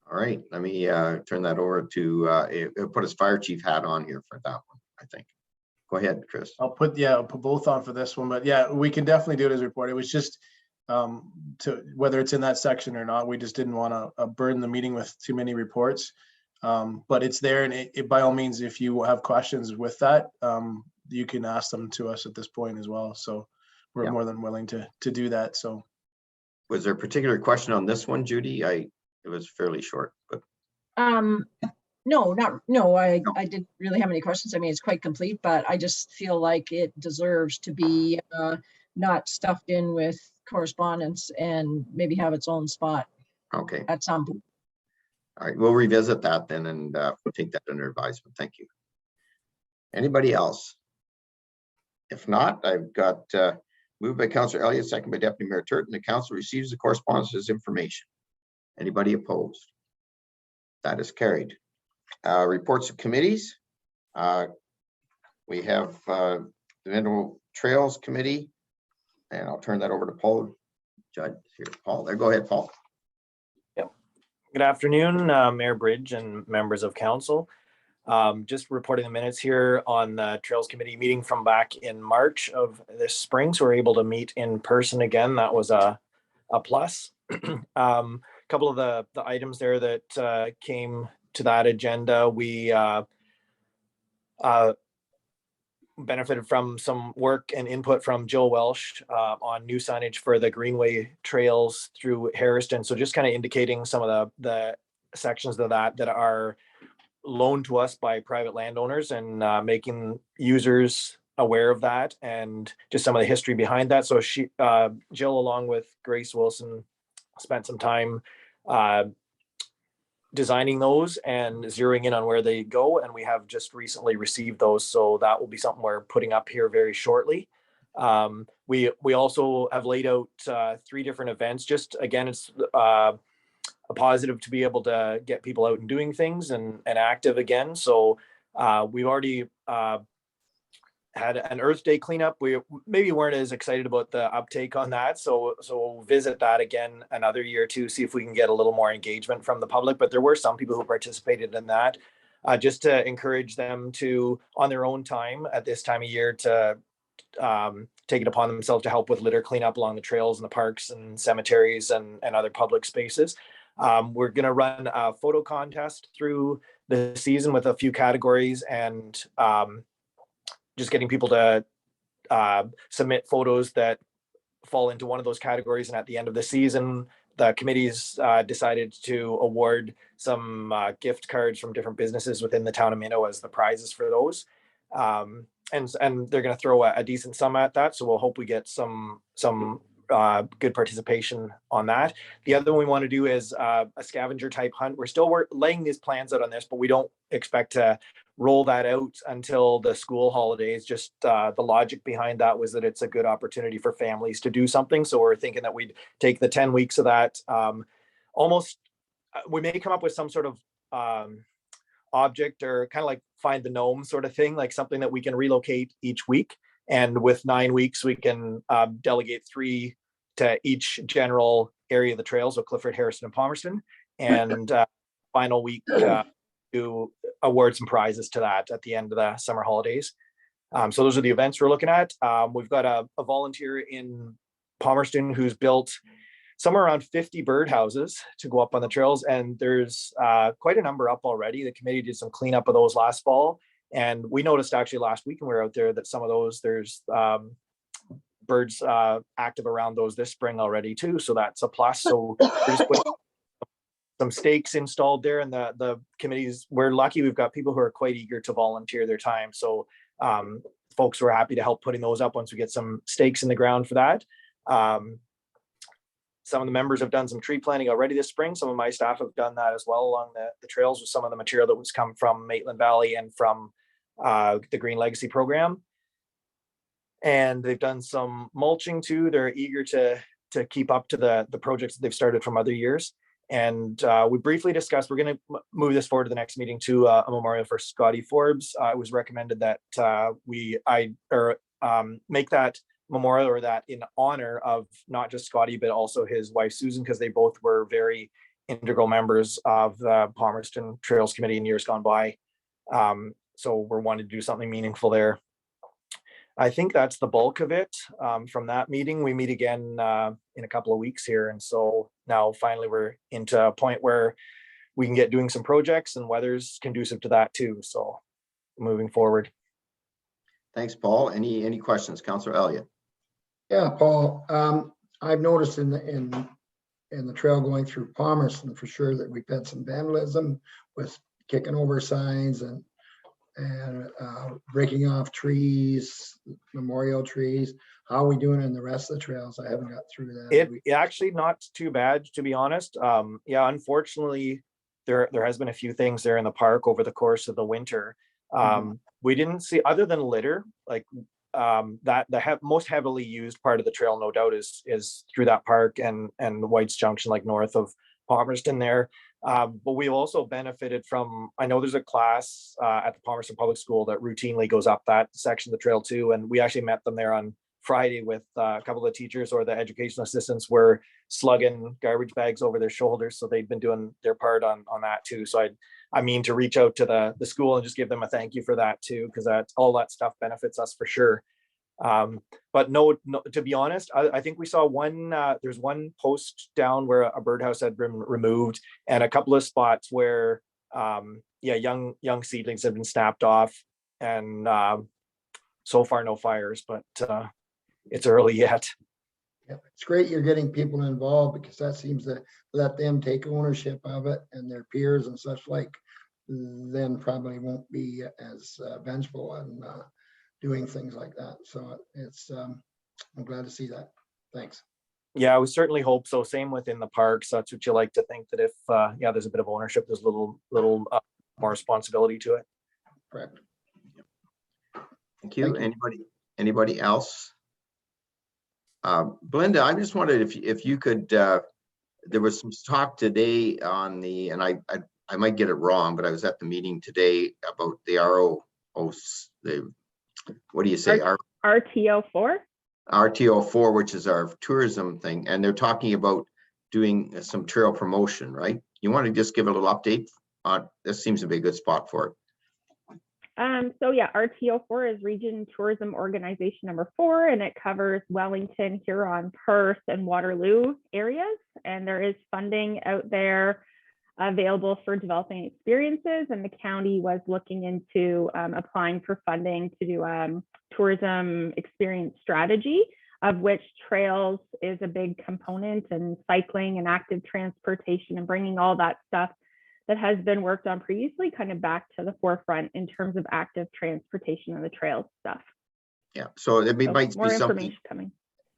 [SPEAKER 1] All right, let me turn that over to put his fire chief hat on here for that one, I think. Go ahead, Chris.
[SPEAKER 15] I'll put both on for this one, but yeah, we can definitely do it as a report. It was just to whether it's in that section or not, we just didn't want to burden the meeting with too many reports. But it's there, and it by all means, if you have questions with that, you can ask them to us at this point as well. So we're more than willing to do that. So
[SPEAKER 1] was there a particular question on this one, Judy? It was fairly short, but
[SPEAKER 2] no, I didn't really have any questions. I mean, it's quite complete, but I just feel like it deserves to be not stuffed in with correspondence and maybe have its own spot.
[SPEAKER 1] Okay.
[SPEAKER 2] At some point.
[SPEAKER 1] All right, we'll revisit that then, and we'll take that under advisement. Thank you. Anybody else? If not, I've got moved by Councillor Elliott, second by Deputy Mayor Turton. The council receives the correspondence as information. Anybody opposed? That is carried. Reports of committees. We have the Mineral Trails Committee, and I'll turn that over to Paul. Judge here, Paul. There, go ahead, Paul.
[SPEAKER 16] Yep. Good afternoon, Mayor Bridge and members of council. Just reporting the minutes here on the Trails Committee meeting from back in March of this spring. So we're able to meet in person again. That was a plus. Couple of the items there that came to that agenda. We benefited from some work and input from Jill Welsh on new signage for the Greenway trails through Harriston. So just kind of indicating some of the sections of that are loaned to us by private landowners, and making users aware of that and just some of the history behind that. So Jill, along with Grace Wilson, spent some time designing those and zeroing in on where they go, and we have just recently received those, so that will be something we're putting up here very shortly. We also have laid out 3 different events. Just again, it's a positive to be able to get people out and doing things and active again. So we've already had an Earth Day cleanup. We maybe weren't as excited about the uptake on that. So we'll visit that again another year to see if we can get a little more engagement from the public. But there were some people who participated in that, just to encourage them to, on their own time at this time of year, to take it upon themselves to help with litter cleanup along the trails and the parks and cemeteries and other public spaces. We're going to run a photo contest through the season with a few categories, and just getting people to submit photos that fall into one of those categories. And at the end of the season, the committees decided to award some gift cards from different businesses within the town of Minto as the prizes for those. And they're going to throw a decent sum at that. So we'll hope we get some good participation on that. The other one we want to do is a scavenger type hunt. We're still laying these plans out on this, but we don't expect to roll that out until the school holidays. Just the logic behind that was that it's a good opportunity for families to do something. So we're thinking that we'd take the 10 weeks of that. We may come up with some sort of object, or kind of like find the gnome sort of thing, like something that we can relocate each week. And with 9 weeks, we can delegate 3 to each general area of the trails, so Clifford, Harrison, and Palmerston. And final week to award some prizes to that at the end of the summer holidays. So those are the events we're looking at. We've got a volunteer in Palmerston who's built somewhere around 50 birdhouses to go up on the trails. And there's quite a number up already. The committee did some cleanup of those last fall. And we noticed actually last week when we were out there that some of those, there's birds active around those this spring already too. So that's a plus. So we're just putting some stakes installed there, and the committees, we're lucky we've got people who are quite eager to volunteer their time. So folks were happy to help putting those up once we get some stakes in the ground for that. Some of the members have done some tree planting already this spring. Some of my staff have done that as well along the trails with some of the material that was come from Maitland Valley and from the Green Legacy program. And they've done some mulching too. They're eager to keep up to the projects that they've started from other years. And we briefly discussed, we're going to move this forward to the next meeting to a memorial for Scotty Forbes. It was recommended that I make that memorial, or that in honor of not just Scotty, but also his wife, Susan, because they both were very integral members of the Palmerston Trails Committee in years gone by. So we're wanting to do something meaningful there. I think that's the bulk of it from that meeting. We meet again in a couple of weeks here. And so now finally we're into a point where we can get doing some projects, and weather's conducive to that too. So moving forward.
[SPEAKER 1] Thanks, Paul. Any questions? Councillor Elliott.
[SPEAKER 13] Yeah, Paul, I've noticed in the trail going through Palmerston for sure that we've had some vandalism with kicking over signs and breaking off trees, memorial trees. How are we doing in the rest of the trails? I haven't got through that.
[SPEAKER 16] It actually not too bad, to be honest. Yeah, unfortunately, there has been a few things there in the park over the course of the winter. We didn't see, other than litter, like that the most heavily used part of the trail, no doubt, is through that park and White's Junction, like north of Palmerston there. But we've also benefited from, I know there's a class at the Palmerston Public School that routinely goes up that section of the trail too. And we actually met them there on Friday with a couple of the teachers, or the educational assistants were slugging garbage bags over their shoulders. So they've been doing their part on that too. So I mean to reach out to the school and just give them a thank you for that too, because all that stuff benefits us for sure. But no, to be honest, I think we saw there's one post down where a birdhouse had been removed, and a couple of spots where young seedlings have been snapped off, and so far no fires, but it's early yet.
[SPEAKER 13] Yeah, it's great you're getting people involved because that seems to let them take ownership of it, and their peers and such like then probably won't be as vengeful and doing things like that. So it's I'm glad to see that. Thanks.
[SPEAKER 16] Yeah, we certainly hope so. Same within the parks. That's what you like to think, that if yeah, there's a bit of ownership, there's a little more responsibility to it.
[SPEAKER 13] Correct.
[SPEAKER 1] Thank you. Anybody else? Belinda, I just wondered if you could, there was some talk today on the, and I might get it wrong, but I was at the meeting today about the what do you say?
[SPEAKER 17] RTO4?
[SPEAKER 1] RTO4, which is our tourism thing. And they're talking about doing some trail promotion, right? You want to just give a little update on, this seems to be a good spot for it.
[SPEAKER 17] So yeah, RTO4 is Region Tourism Organization number 4, and it covers Wellington, Huron, Perth, and Waterloo areas. And there is funding out there available for developing experiences. And the county was looking into applying for funding to do tourism experience strategy, of which trails is a big component, and cycling and active transportation and bringing all that stuff that has been worked on previously kind of back to the forefront in terms of active transportation and the trails stuff.
[SPEAKER 1] Yeah, so it might
[SPEAKER 17] more
[SPEAKER 1] be something
[SPEAKER 17] information coming.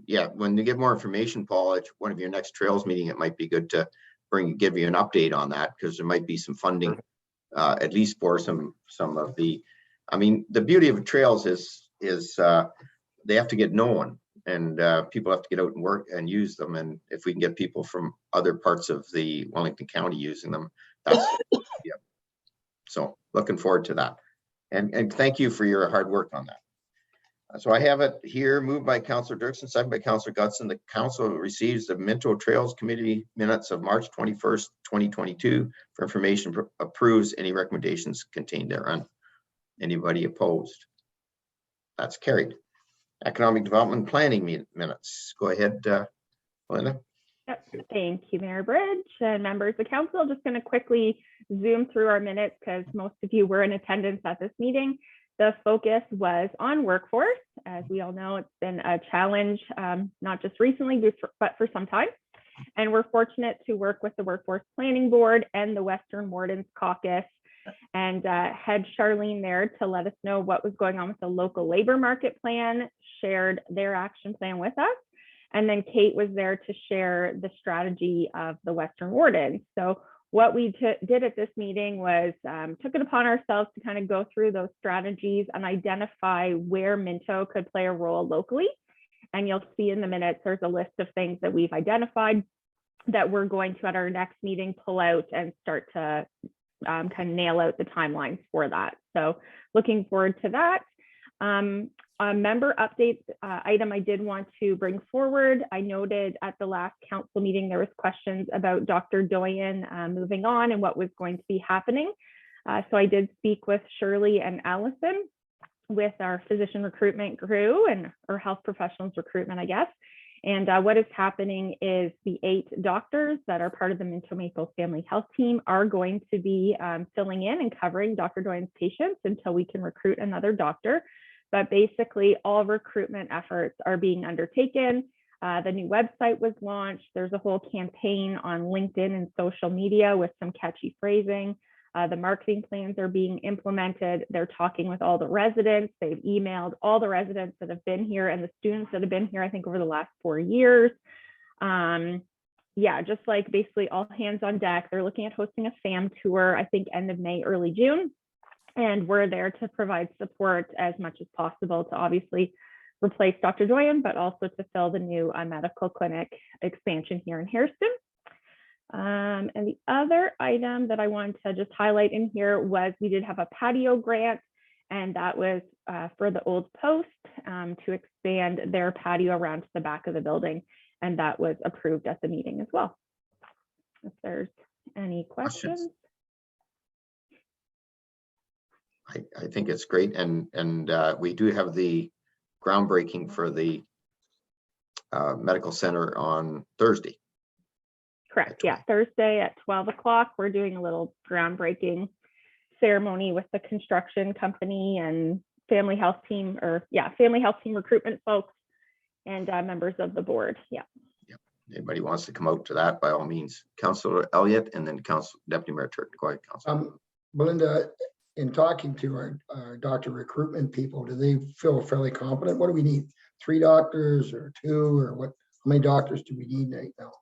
[SPEAKER 1] Yeah, when you get more information, Paul, at one of your next trails meeting, it might be good to give you an update on that, because there might be some funding, at least for some of the, I mean, the beauty of trails is they have to get known, and people have to get out and work and use them. And if we can get people from other parts of the Wellington County using them, that's yeah. So looking forward to that. And thank you for your hard work on that. So I have it here, moved by Councillor Dirksen, second by Councillor Gutson. The council receives the Minto Trails Committee minutes of March 21st, 2022 for information, approves any recommendations contained therein. Anybody opposed? That's carried. Economic Development Planning minutes. Go ahead, Linda.
[SPEAKER 17] Yep. Thank you, Mayor Bridge and members of council. Just going to quickly zoom through our minutes because most of you were in attendance at this meeting. The focus was on workforce. As we all know, it's been a challenge, not just recently, but for some time. And we're fortunate to work with the Workforce Planning Board and the Western Wardens Caucus, and had Charlene there to let us know what was going on with the local labor market plan, shared their action plan with us. And then Kate was there to share the strategy of the Western Wardens. So what we did at this meeting was took it upon ourselves to kind of go through those strategies and identify where Minto could play a role locally. And you'll see in the minutes, there's a list of things that we've identified that we're going to, at our next meeting, pull out and start to kind of nail out the timelines for that. So looking forward to that. A member update item I did want to bring forward. I noted at the last council meeting, there was questions about Dr. Doyen moving on and what was going to be happening. So I did speak with Shirley and Allison with our physician recruitment crew and or health professionals recruitment, I guess. And what is happening is the 8 doctors that are part of the Minto Maple Family Health Team are going to be filling in and covering Dr. Doyen's patients until we can recruit another doctor. But basically all recruitment efforts are being undertaken. The new website was launched. There's a whole campaign on LinkedIn and social media with some catchy phrasing. The marketing plans are being implemented. They're talking with all the residents. They've emailed all the residents that have been here and the students that have been here, I think, over the last 4 years. Yeah, just like basically all hands on deck. They're looking at hosting a FAM tour, I think end of May, early June. And we're there to provide support as much as possible to obviously replace Dr. Doyen, but also to fill the new medical clinic expansion here in Hairston. And the other item that I wanted to just highlight in here was we did have a patio grant, and that was for the Old Post to expand their patio around to the back of the building. And that was approved at the meeting as well. If there's any questions.
[SPEAKER 1] I think it's great, and we do have the groundbreaking for the medical center on Thursday.
[SPEAKER 17] Correct. Yeah, Thursday at 12 o'clock. We're doing a little groundbreaking ceremony with the construction company and family health team, or family health team recruitment folks and members of the board. Yeah.
[SPEAKER 1] Anybody wants to come out to that, by all means. Councillor Elliott and then Deputy Mayor Turton. Go ahead, Councillor.
[SPEAKER 13] Belinda, in talking to our doctor recruitment people, do they feel fairly confident? What do we need? 3 doctors or 2 or what? How many doctors do we need right now?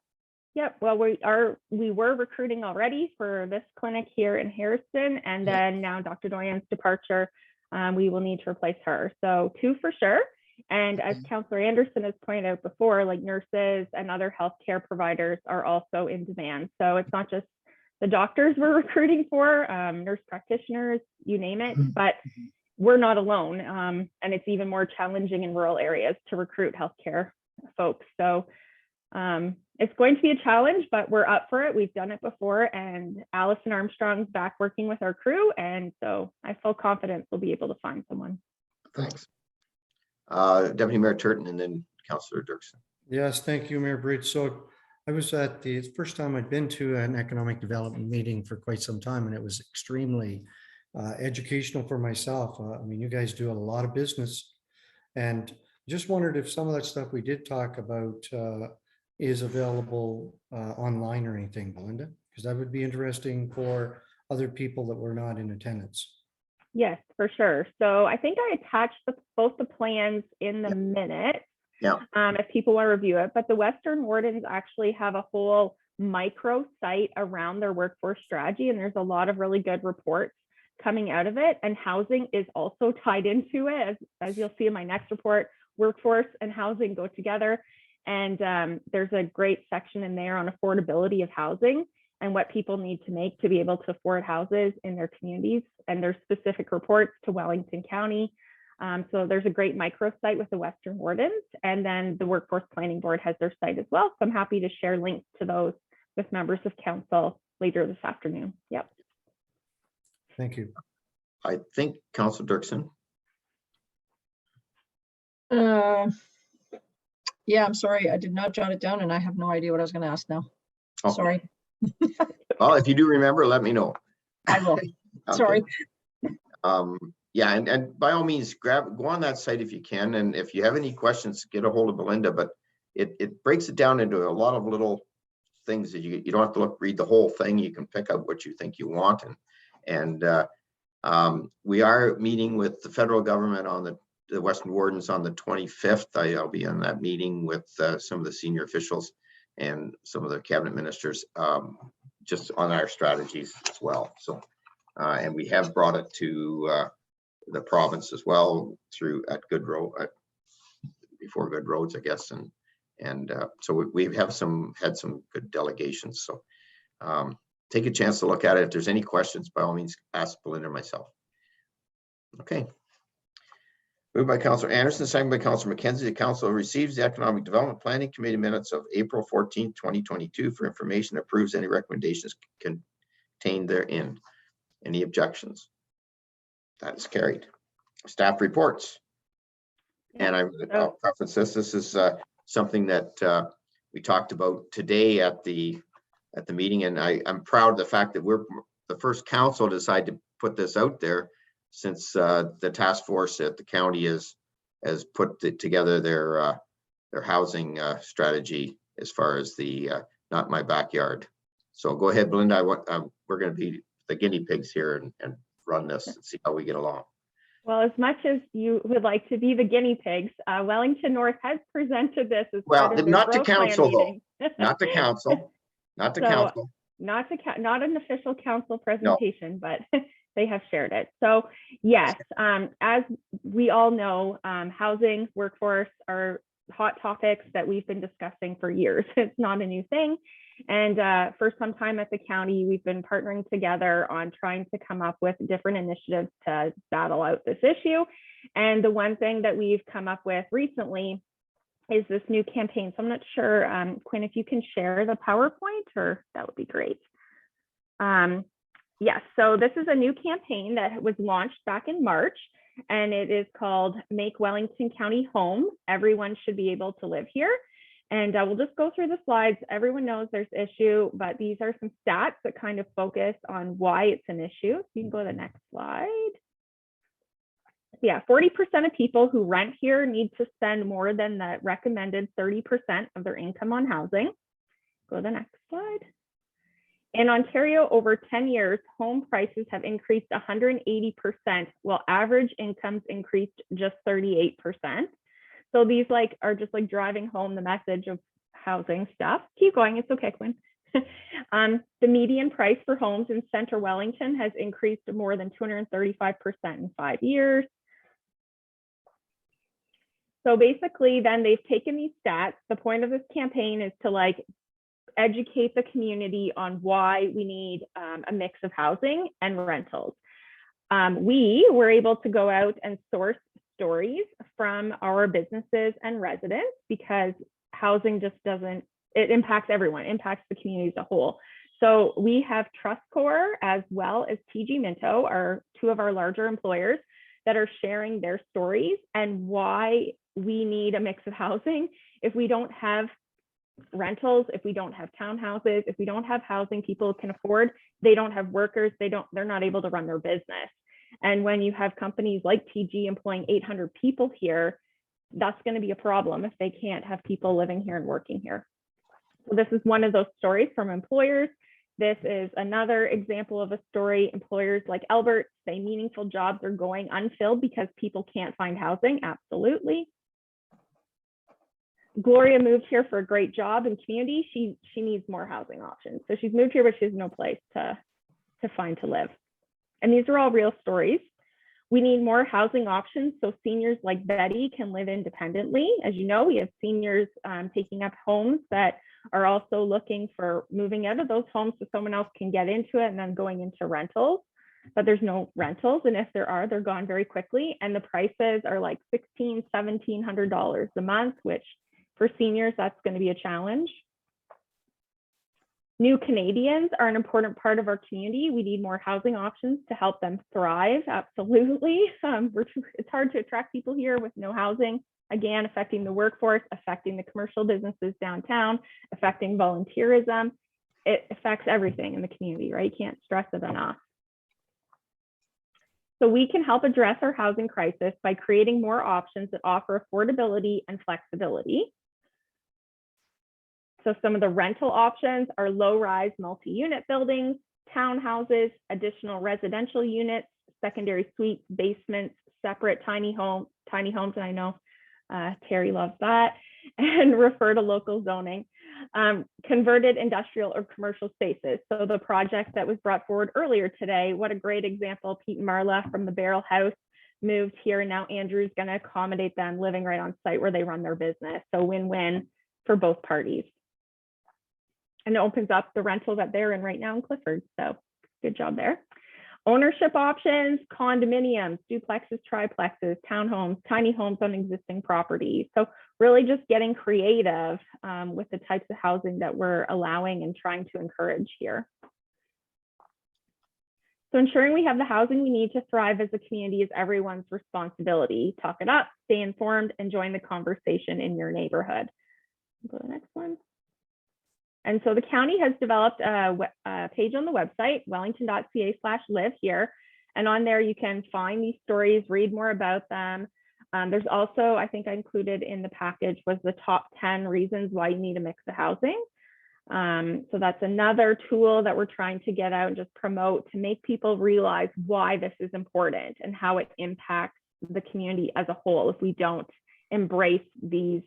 [SPEAKER 17] Yep. Well, we were recruiting already for this clinic here in Harrison, and then now Dr. Doyen's departure, we will need to replace her. So 2 for sure. And as Councillor Anderson has pointed out before, like nurses and other healthcare providers are also in demand. So it's not just the doctors we're recruiting for, nurse practitioners, you name it, but we're not alone. And it's even more challenging in rural areas to recruit healthcare folks. So it's going to be a challenge, but we're up for it. We've done it before, and Allison Armstrong's back working with our crew. And so I feel confident we'll be able to find someone.
[SPEAKER 13] Thanks.
[SPEAKER 1] Deputy Mayor Turton and then Councillor Dirksen.
[SPEAKER 8] Yes, thank you, Mayor Bridge. So I was at the first time I'd been to an economic development meeting for quite some time, and it was extremely educational for myself. I mean, you guys do a lot of business, and just wondered if some of that stuff we did talk about is available online or anything, Belinda, because that would be interesting for other people that were not in attendance.
[SPEAKER 17] Yes, for sure. So I think I attached both the plans in the minute.
[SPEAKER 1] Yeah.
[SPEAKER 17] If people want to review it, but the Western Wardens actually have a whole micro site around their workforce strategy, and there's a lot of really good reports coming out of it. And housing is also tied into it, as you'll see in my next report. Workforce and housing go together, and there's a great section in there on affordability of housing and what people need to make to be able to afford houses in their communities. And there's specific reports to Wellington County. So there's a great microsite with the Western Wardens, and then the Workforce Planning Board has their site as well. So I'm happy to share links to those with members of council later this afternoon. Yep.
[SPEAKER 8] Thank you.
[SPEAKER 1] I think Councillor Dirksen.
[SPEAKER 2] Yeah, I'm sorry. I did not jot it down and I have no idea what I was going to ask now.
[SPEAKER 1] Okay.
[SPEAKER 2] Sorry.
[SPEAKER 1] Well, if you do remember, let me know.
[SPEAKER 2] I will. Sorry.
[SPEAKER 1] Yeah, and by all means, go on that site if you can. And if you have any questions, get a hold of Belinda, but it breaks it down into a lot of little things that you don't have to read the whole thing. You can pick up what you think you want. And we are meeting with the federal government on the Western Wardens on the 25th. I'll be on that meeting with some of the senior officials and some of the cabinet ministers, just on our strategies as well. So, and we have brought it to the province as well through at Good Road, before Good Roads, I guess, and so we have had some good delegations. So take a chance to look at it. If there's any questions, by all means, ask Belinda or myself. Okay. Moved by Councillor Anderson, second by Councillor McKenzie. The council receives the Economic Development Planning Committee minutes of April 14, 2022 for information, approves any recommendations contained therein. Any objections? That is carried. Staff reports. And I'll preface this. This is something that we talked about today at the meeting, and I'm proud of the fact that we're the first council to decide to put this out there, since the task force at the county has put together their housing strategy as far as the not my backyard. So go ahead, Belinda. We're going to be the guinea pigs here and run this and see how we get along.
[SPEAKER 17] Well, as much as you would like to be the guinea pigs, Wellington North has presented this as part of their
[SPEAKER 1] not to
[SPEAKER 17] growth plan
[SPEAKER 1] council though.
[SPEAKER 17] meeting.
[SPEAKER 1] Not to council. Not to council.
[SPEAKER 17] Not an official council presentation, no. But they have shared it. So yes, as we all know, housing, workforce are hot topics that we've been discussing for years. It's not a new thing. And for some time at the county, we've been partnering together on trying to come up with different initiatives to battle out this issue. And the one thing that we've come up with recently is this new campaign. So I'm not sure, Quinn, if you can share the PowerPoint, or that would be great. Yes, so this is a new campaign that was launched back in March, and it is called Make Wellington County Home. Everyone should be able to live here. And we'll just go through the slides. Everyone knows there's issue, but these are some stats that kind of focus on why it's an issue. So you can go to the next slide. Yeah, 40% of people who rent here need to spend more than the recommended 30% of their income on housing. Go to the next slide. In Ontario, over 10 years, home prices have increased 180%, while average incomes increased just 38%. So these are just driving home the message of housing stuff. Keep going, it's okay, Quinn. The median price for homes in Central Wellington has increased more than 235% in 5 years. So basically, then they've taken these stats. The point of this campaign is to educate the community on why we need a mix of housing and rentals. We were able to go out and source stories from our businesses and residents, because housing just doesn't, it impacts everyone, impacts the community as a whole. So we have TrustCore as well as TG Minto, are two of our larger employers that are sharing their stories and why we need a mix of housing. If we don't have rentals, if we don't have townhouses, if we don't have housing people can afford, they don't have workers, they're not able to run their business. And when you have companies like TG employing 800 people here, that's going to be a problem if they can't have people living here and working here. So this is one of those stories from employers. This is another example of a story. Employers like Albert say meaningful jobs are going unfilled because people can't find housing. Absolutely. Gloria moved here for a great job and community. She needs more housing options. So she's moved here, but she has no place to find to live. And these are all real stories. We need more housing options so seniors like Betty can live independently. As you know, we have seniors taking up homes that are also looking for moving out of those homes so someone else can get into it and then going into rentals. But there's no rentals, and if there are, they're gone very quickly. And the prices are like $1,600, $1,700 a month, which for seniors, that's going to be a challenge. New Canadians are an important part of our community. We need more housing options to help them thrive. Absolutely. It's hard to attract people here with no housing. Again, affecting the workforce, affecting the commercial businesses downtown, affecting volunteerism. It affects everything in the community, right? Can't stress it enough. So we can help address our housing crisis by creating more options that offer affordability and flexibility. So some of the rental options are low-rise multi-unit buildings, townhouses, additional residential units, secondary suites, basements, separate tiny homes, and I know Terry loves that, and refer to local zoning. Converted industrial or commercial spaces. So the project that was brought forward earlier today, what a great example. Pete and Marla from the Barrel House moved here, and now Andrew's going to accommodate them living right on site where they run their business. So win-win for both parties. And it opens up the rental that they're in right now in Clifford. So good job there. Ownership options, condominiums, duplexes, triplexes, townhomes, tiny homes on existing properties. So really just getting creative with the types of housing that we're allowing and trying to encourage here. So ensuring we have the housing we need to thrive as a community is everyone's responsibility. Talk it up, stay informed, and join the conversation in your neighborhood. Go to the next one. And so the county has developed a page on the website, wellington.ca/live here. And on there, you can find these stories, read more about them. There's also, I think I included in the package, was the top 10 reasons why you need a mix of housing. So that's another tool that we're trying to get out and just promote to make people realize why this is important and how it impacts the community as a whole if we don't embrace these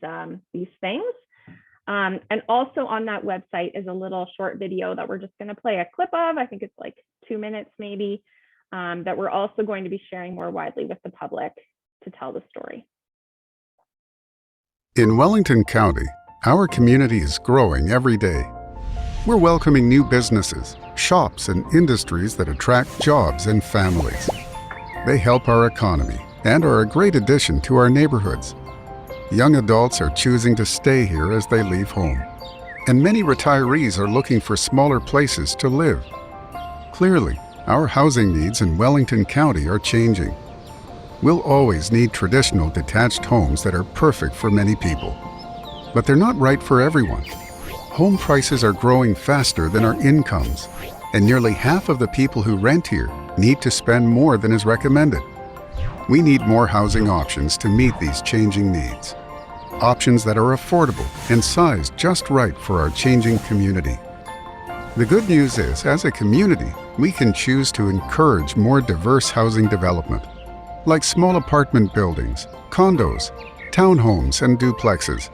[SPEAKER 17] things. And also on that website is a little short video that we're just going to play a clip of. I think it's like 2 minutes maybe, that we're also going to be sharing more widely with the public to tell the story.
[SPEAKER 18] In Wellington County, our community is growing every day. We're welcoming new businesses, shops, and industries that attract jobs and families. They help our economy and are a great addition to our neighborhoods. Young adults are choosing to stay here as they leave home, and many retirees are looking for smaller places to live. Clearly, our housing needs in Wellington County are changing. We'll always need traditional detached homes that are perfect for many people, but they're not right for everyone. Home prices are growing faster than our incomes, and nearly half of the people who rent here need to spend more than is recommended. We need more housing options to meet these changing needs. Options that are affordable and sized just right for our changing community. The good news is, as a community, we can choose to encourage more diverse housing development, like small apartment buildings, condos, townhomes, and duplexes.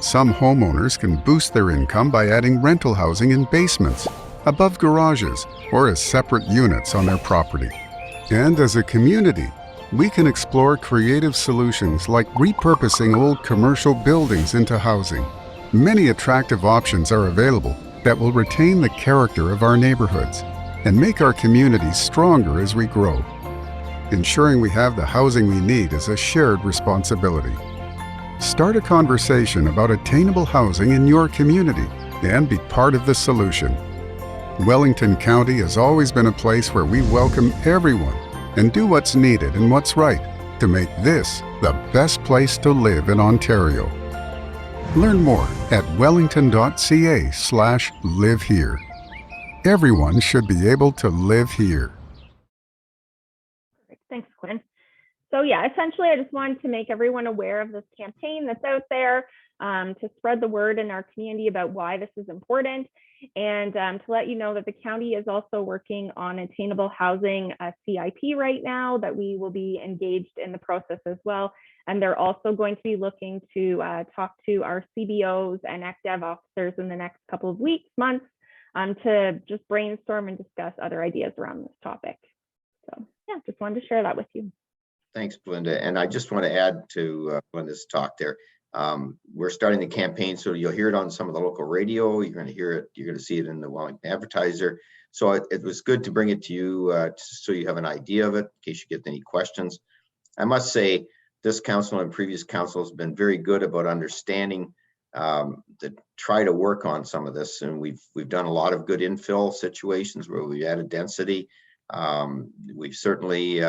[SPEAKER 18] Some homeowners can boost their income by adding rental housing in basements, above garages, or as separate units on their property. And as a community, we can explore creative solutions like repurposing old commercial buildings into housing. Many attractive options are available that will retain the character of our neighborhoods and make our communities stronger as we grow. Ensuring we have the housing we need is a shared responsibility. Start a conversation about attainable housing in your community and be part of the solution. Wellington County has always been a place where we welcome everyone and do what's needed and what's right to make this the best place to live in Ontario. Learn more at wellington.ca/live here. Everyone should be able to live here.
[SPEAKER 17] Thanks, Quinn. So yeah, essentially, I just wanted to make everyone aware of this campaign that's out there, to spread the word in our community about why this is important, and to let you know that the county is also working on attainable housing CIP right now, that we will be engaged in the process as well. And they're also going to be looking to talk to our CBOs and ECDEV officers in the next couple of weeks, months, to just brainstorm and discuss other ideas around this topic. So yeah, just wanted to share that with you.
[SPEAKER 1] Thanks, Belinda. And I just want to add to Belinda's talk there. We're starting the campaign, so you'll hear it on some of the local radio. You're going to hear it. You're going to see it in the Wellington Advertiser. So it was good to bring it to you so you have an idea of it in case you get any questions. I must say this council and previous council has been very good about understanding to try to work on some of this. And we've done a lot of good infill situations where we added density. We've certainly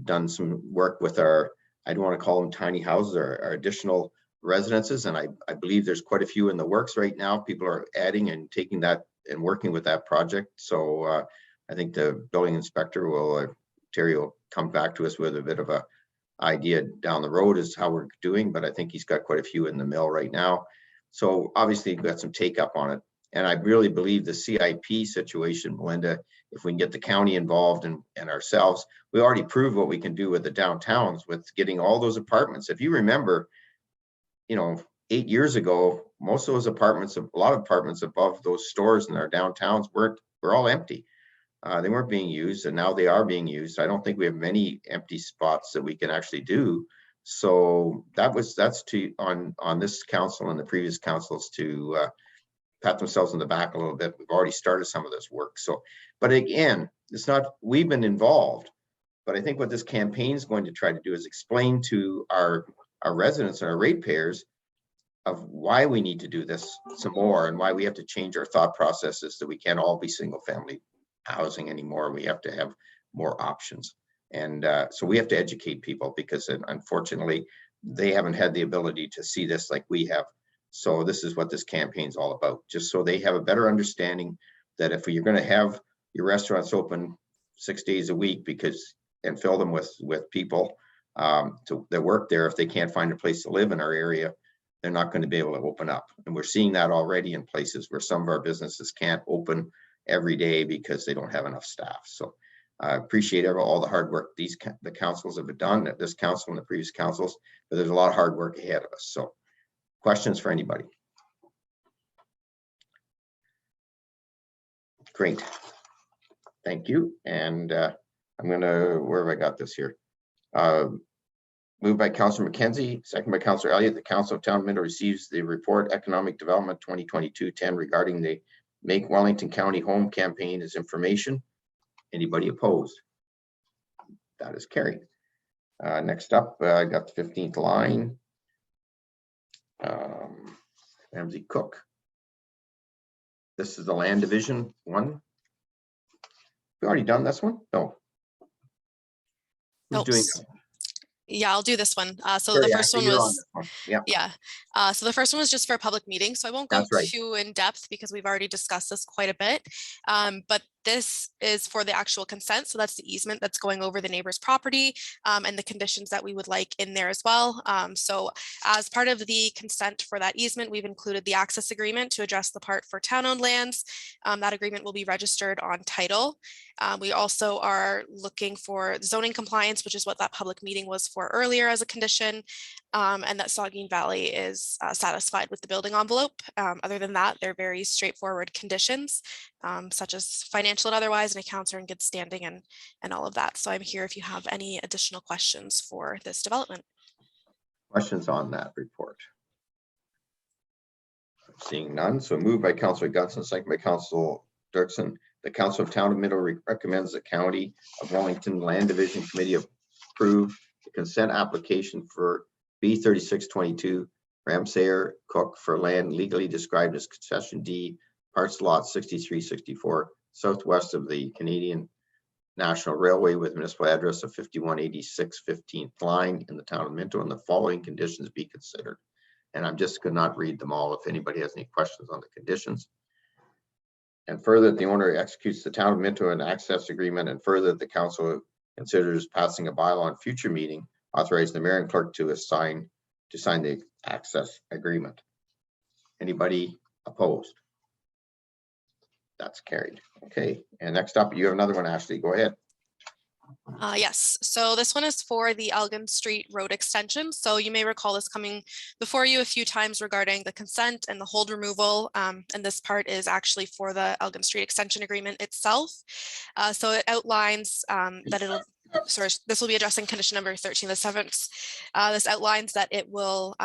[SPEAKER 1] done some work with our, I don't want to call them tiny houses, our additional residences. And I believe there's quite a few in the works right now. People are adding and taking that and working with that project. So I think the building inspector will, Terry will come back to us with a bit of a idea down the road as how we're doing, but I think he's got quite a few in the mill right now. So obviously we've got some take up on it. And I really believe the CIP situation, Belinda, if we can get the county involved and ourselves, we already proved what we can do with the downtowns with getting all those apartments. If you remember, 8 years ago, most of those apartments, a lot of apartments above those stores in our downtowns were all empty. They weren't being used, and now they are being used. I don't think we have many empty spots that we can actually do. So that's on this council and the previous councils to pat themselves on the back a little bit. We've already started some of this work. So, but again, we've been involved, but I think what this campaign is going to try to do is explain to our residents and our ratepayers of why we need to do this some more and why we have to change our thought processes, that we can't all be single family housing anymore. We have to have more options. And so we have to educate people, because unfortunately they haven't had the ability to see this like we have. So this is what this campaign is all about, just so they have a better understanding that if you're going to have your restaurants open 6 days a week and fill them with people that work there, if they can't find a place to live in our area, they're not going to be able to open up. And we're seeing that already in places where some of our businesses can't open every day because they don't have enough staff. So I appreciate all the hard work the councils have done, this council and the previous councils, but there's a lot of hard work ahead of us. So questions for anybody? Great. Thank you. And I'm gonna, where have I got this here? Moved by Councillor McKenzie, second by Councillor Elliott. The Council of Town Minto receives the report Economic Development 2022-10 regarding the Make Wellington County Home campaign as information. Anybody opposed? That is carried. Next up, I got the 15th line. Ramsey Cook. This is the land division one. We already done this one? No. Who's doing that?
[SPEAKER 4] Yeah, I'll do this one. So
[SPEAKER 1] Sure,
[SPEAKER 4] the first one was,
[SPEAKER 1] yeah.
[SPEAKER 4] So the first one was just for a public meeting. So I won't go too in depth because we've already discussed this quite a bit. But This is for the actual consent. So that's the easement that's going over the neighbor's property and the conditions that we would like in there as well. So as part of the consent for that easement, we've included the access agreement to address the part for town-owned lands. That agreement will be registered on title. We also are looking for zoning compliance, which is what that public meeting was for earlier as a condition, and that Saugeen Valley is satisfied with the building envelope. Other than that, they're very straightforward conditions, such as financial and otherwise, and accounts are in good standing and all of that. So I'm here if you have any additional questions for this development.
[SPEAKER 1] Questions on that report? Seeing none, so moved by Councillor Gutson, second by Councillor Dirksen. The Council of Town of Minto recommends the County of Wellington Land Division Committee approve the consent application for B3622 Ramsayer Cook for land legally described as concession D, parts lot 6364, southwest of the Canadian National Railway with municipal address of 5186 15th line in the town of Minto, and the following conditions be considered. And I'm just going to not read them all if anybody has any questions on the conditions. And further, the owner executes the town of Minto an access agreement, and further, the council considers passing a bylaw on future meeting, authorize the mayor and clerk to sign the access agreement. Anybody opposed? That's carried. Okay, and next up, you have another one, Ashley. Go ahead.
[SPEAKER 4] Yes, so this one is for the Elgin Street Road extension. So you may recall this coming before you a few times regarding the consent and the hold removal. And this part is actually for the Elgin Street extension agreement itself. So it outlines that it'll, sorry, this will be addressing condition number 13 of the 7th. This outlines that it will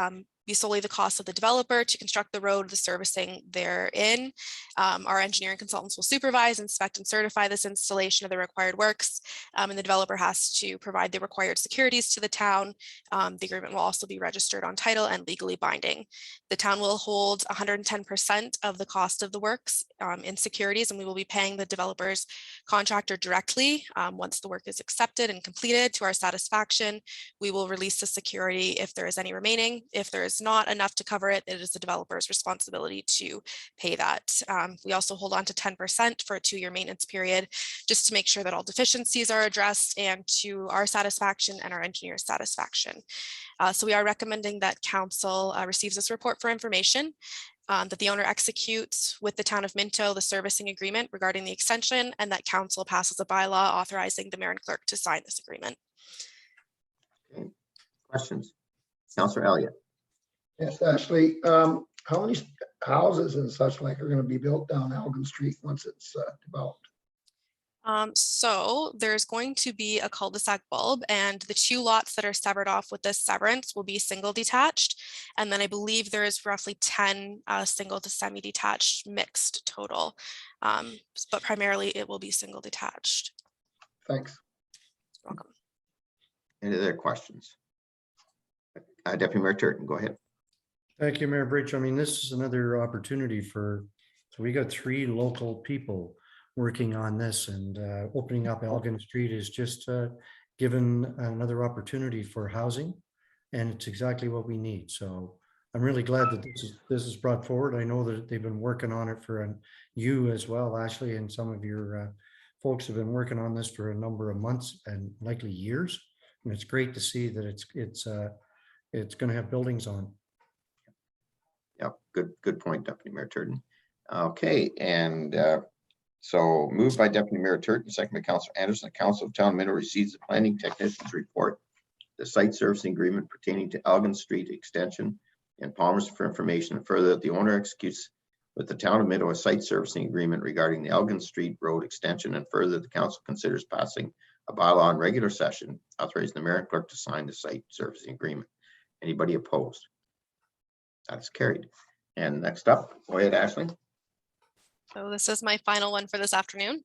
[SPEAKER 4] be solely the cost of the developer to construct the road, the servicing therein. Our engineering consultants will supervise, inspect, and certify this installation of the required works, and the developer has to provide the required securities to the town. The agreement will also be registered on title and legally binding. The town will hold 110% of the cost of the works in securities, and we will be paying the developer's contractor directly once the work is accepted and completed to our satisfaction. We will release the security if there is any remaining. If there is not enough to cover it, it is the developer's responsibility to pay that. We also hold on to 10% for a 2-year maintenance period, just to make sure that all deficiencies are addressed and to our satisfaction and our engineer's satisfaction. So we are recommending that council receives this report for information, that the owner executes with the town of Minto the servicing agreement regarding the extension, and that council passes a bylaw authorizing the mayor and clerk to sign this agreement.
[SPEAKER 1] Okay. Questions? Councillor Elliott.
[SPEAKER 13] Yes, Ashley, how many houses and such like are going to be built down Elgin Street once it's developed?
[SPEAKER 4] So there's going to be a cul-de-sac bulb, and the 2 lots that are severed off with this severance will be single detached. And then I believe there is roughly 10 single to semi-detached mixed total, but primarily it will be single detached.
[SPEAKER 13] Thanks.
[SPEAKER 4] You're welcome.
[SPEAKER 1] Any other questions? Deputy Mayor Turton, go ahead.
[SPEAKER 8] Thank you, Mayor Bridge. I mean, this is another opportunity so we got 3 local people working on this, and opening up Elgin Street is just given another opportunity for housing, and it's exactly what we need. So I'm really glad that this is brought forward. I know that they've been working on it for you as well, Ashley, and some of your folks have been working on this for a number of months and likely years. And it's great to see that it's going to have buildings on.
[SPEAKER 1] Yep, good point, Deputy Mayor Turton. Okay, and so moved by Deputy Mayor Turton, second by Councillor Anderson. The Council of Town Minto receives the planning technician's report, the site servicing agreement pertaining to Elgin Street extension and Palmer's for information. And further, that the owner executes with the town of Minto a site servicing agreement regarding the Elgin Street Road extension. And further, the council considers passing a bylaw in regular session, authorizing the mayor and clerk to sign the site servicing agreement. Anybody opposed? That's carried. And next up, go ahead, Ashley.
[SPEAKER 4] So this is my final one for this afternoon.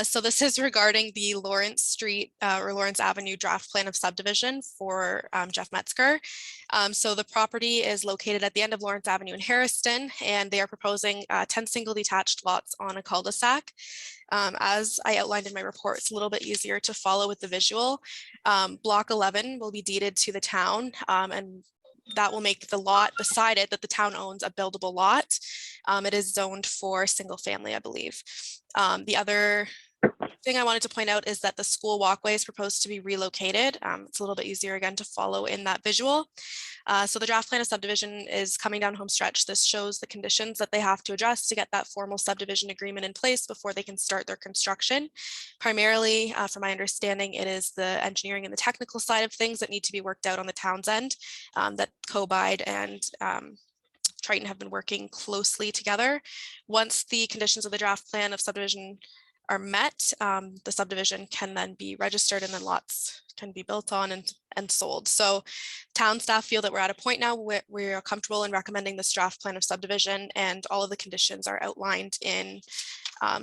[SPEAKER 4] So this is regarding the Lawrence Street or Lawrence Avenue draft plan of subdivision for Jeff Metzger. So the property is located at the end of Lawrence Avenue in Harriston, and they are proposing 10 single detached lots on a cul-de-sac. As I outlined in my report, it's a little bit easier to follow with the visual. Block 11 will be deeded to the town, and that will make the lot beside it that the town owns a buildable lot. It is zoned for single family, I believe. The other thing I wanted to point out is that the school walkway is proposed to be relocated. It's a little bit easier again to follow in that visual. So the draft plan of subdivision is coming down home stretch. This shows the conditions that they have to address to get that formal subdivision agreement in place before they can start their construction. Primarily, from my understanding, it is the engineering and the technical side of things that need to be worked out on the town's end, that COBIDE and Triton have been working closely together. Once the conditions of the draft plan of subdivision are met, the subdivision can then be registered and then lots can be built on and sold. So town staff feel that we're at a point now where we're comfortable in recommending this draft plan of subdivision, and all of the conditions are outlined in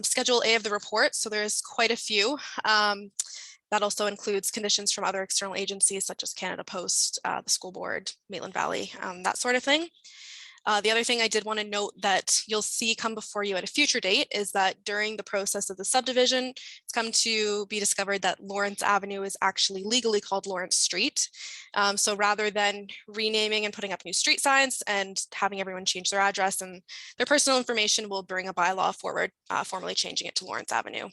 [SPEAKER 4] Schedule A of the report. So there's quite a few. That also includes conditions from other external agencies such as Canada Post, the school board, Maitland Valley, that sort of thing. The other thing I did want to note that you'll see come before you at a future date is that during the process of the subdivision, it's come to be discovered that Lawrence Avenue is actually legally called Lawrence Street. So rather than renaming and putting up new street signs and having everyone change their address and their personal information, we'll bring a bylaw forward, formally changing it to Lawrence Avenue.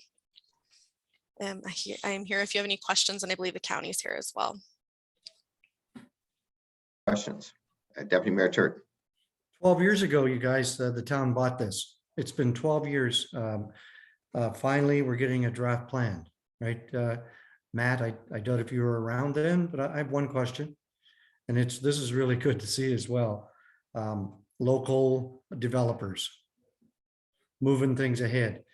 [SPEAKER 4] I am here if you have any questions, and I believe the county is here as well.
[SPEAKER 1] Questions? Deputy Mayor Turk.
[SPEAKER 8] 12 years ago, you guys, the town bought this. It's been 12 years. Finally, we're getting a draft plan, right? Matt, I doubt if you were around then, but I have one question. And this is really good to see as well. Local developers moving things ahead.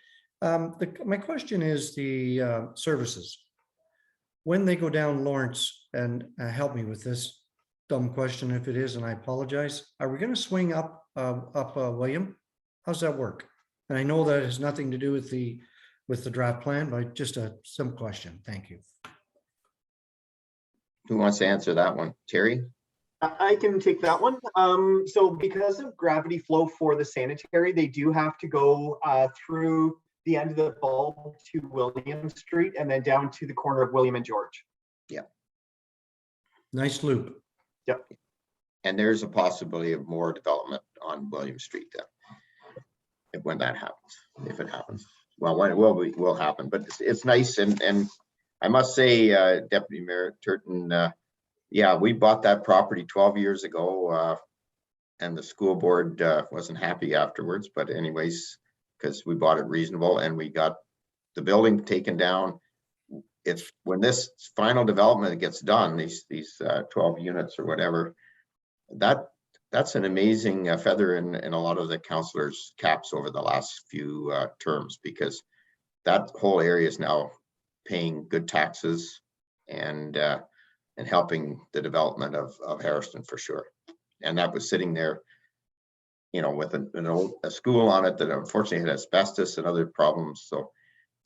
[SPEAKER 8] My question is the services. When they go down Lawrence, and help me with this, dumb question if it is, and I apologize. Are we going to swing up William? How's that work? And I know that has nothing to do with the draft plan, but just a simple question. Thank you.
[SPEAKER 1] Who wants to answer that one? Terry?
[SPEAKER 12] I can take that one. So because of gravity flow for the sanitary, they do have to go through the end of the bulb to William Street and then down to the corner of William and George.
[SPEAKER 1] Yeah.
[SPEAKER 8] Nice loop.
[SPEAKER 12] Yep.
[SPEAKER 1] And there's a possibility of more development on William Street then, when that happens, if it happens. Well, when it will happen, but it's nice. And I must say, Deputy Mayor Turton, yeah, we bought that property 12 years ago, and the school board wasn't happy afterwards. But anyways, because we bought it reasonable and we got the building taken down. It's when this final development gets done, these 12 units or whatever, that's an amazing feather in a lot of the councillors' caps over the last few terms, because that whole area is now paying good taxes and helping the development of Harriston for sure. And that was sitting there, you know, with a school on it that unfortunately had asbestos and other problems. So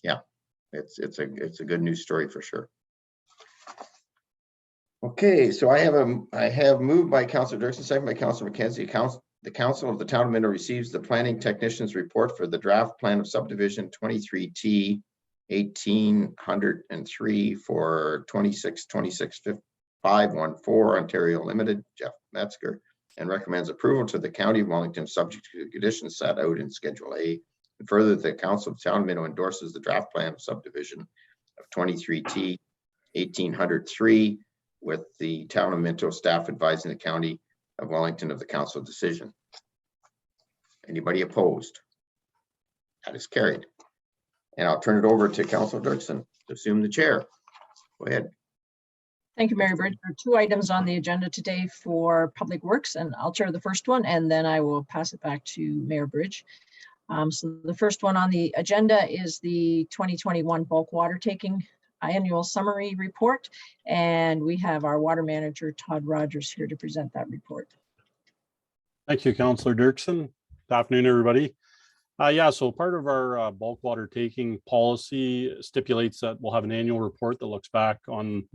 [SPEAKER 1] yeah. It's a good news story for sure. Okay, so I have moved by Councillor Dirksen, second by Councillor McKenzie. The Council of the Town of Minto receives the planning technician's report for the draft plan of subdivision 23T 1803 for 2626-514 Ontario Limited, Jeff Metzger, and recommends approval to the County of Wellington subject to the conditions set out in Schedule A. And further, the Council of Town of Minto endorses the draft plan of subdivision of 23T 1803 with the Town of Minto staff advising the County of Wellington of the council decision. Anybody opposed? That is carried. And I'll turn it over to Councillor Dirksen to assume the chair. Go ahead.
[SPEAKER 2] Thank you, Mary Bridge. There are two items on the agenda today for Public Works, and I'll chair the first one, and then I will pass it back to Mayor Bridge. So the first one on the agenda is the 2021 bulk water taking annual summary report. And we have our water manager, Todd Rogers, here to present that report.
[SPEAKER 19] Thank you, Councillor Dirksen. Good afternoon, everybody. Yeah, so part of our bulk water taking policy stipulates that we'll have an annual report that looks back on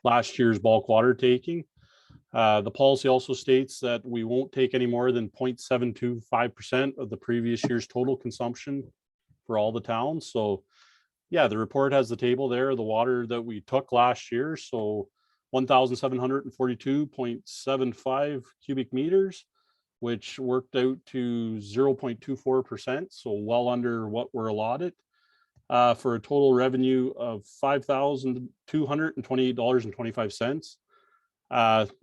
[SPEAKER 19] last year's bulk water taking. The policy also states that we won't take any more than 0.725% of the previous year's total consumption for all the towns. So yeah, the report has the table there, the water that we took last year. So 1,742.75 cubic meters, which worked out to 0.24%, so well under what we're allotted, for a total revenue of $5,228.25.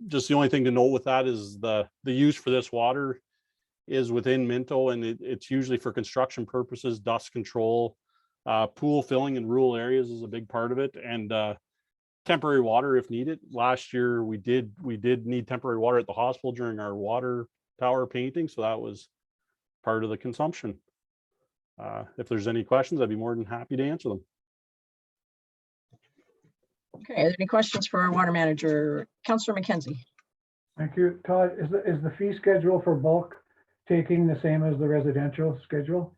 [SPEAKER 19] Just the only thing to note with that is the use for this water is within Minto, and it's usually for construction purposes, dust control, pool filling in rural areas is a big part of it, and temporary water if needed. Last year we did need temporary water at the hospital during our water tower painting, so that was part of the consumption. If there's any questions, I'd be more than happy to answer them.
[SPEAKER 2] Okay, are there any questions for our water manager? Councillor McKenzie.
[SPEAKER 7] Thank you. Todd, is the fee schedule for bulk taking the same as the residential schedule?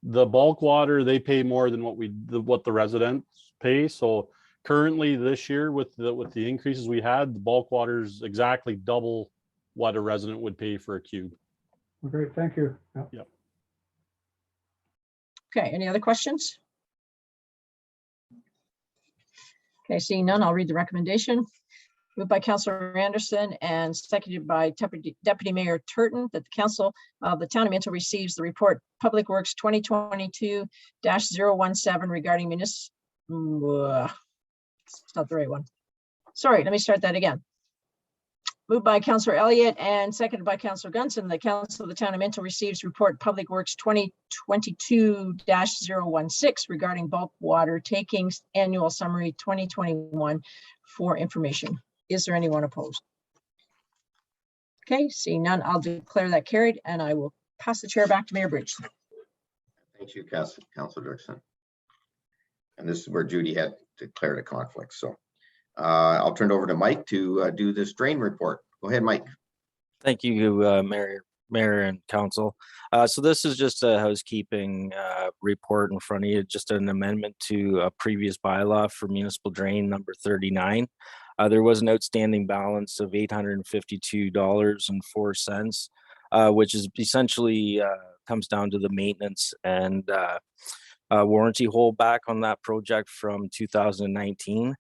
[SPEAKER 19] The bulk water, they pay more than what the residents pay. So currently this year with the increases we had, the bulk water is exactly double what a resident would pay for a cube.
[SPEAKER 7] Great, thank you.
[SPEAKER 19] Yep.
[SPEAKER 2] Okay, any other questions? Okay, seeing none, I'll read the recommendation. Moved by Councillor Anderson and seconded by Deputy Mayor Turton that the Council of the Town of Minto receives the report Public Works 2022-017 regarding municipal. It's not the right one. Sorry, let me start that again. Moved by Councillor Elliott and seconded by Councillor Gunson, the Council of the Town of Minto receives report Public Works 2022-016 regarding bulk water takings annual summary 2021 for information. Is there anyone opposed? Okay, seeing none, I'll declare that carried and I will pass the chair back to Mayor Bridge.
[SPEAKER 1] Thank you, Councillor Dirksen. And this is where Judy had declared a conflict. So I'll turn it over to Mike to do this drain report. Go ahead, Mike.
[SPEAKER 20] Thank you, Mayor and Council. So this is just a housekeeping report in front of you, just an amendment to a previous bylaw for municipal drain number 39. There was an outstanding balance of $852.04, which is essentially comes down to the maintenance and warranty holdback on that project from 2019.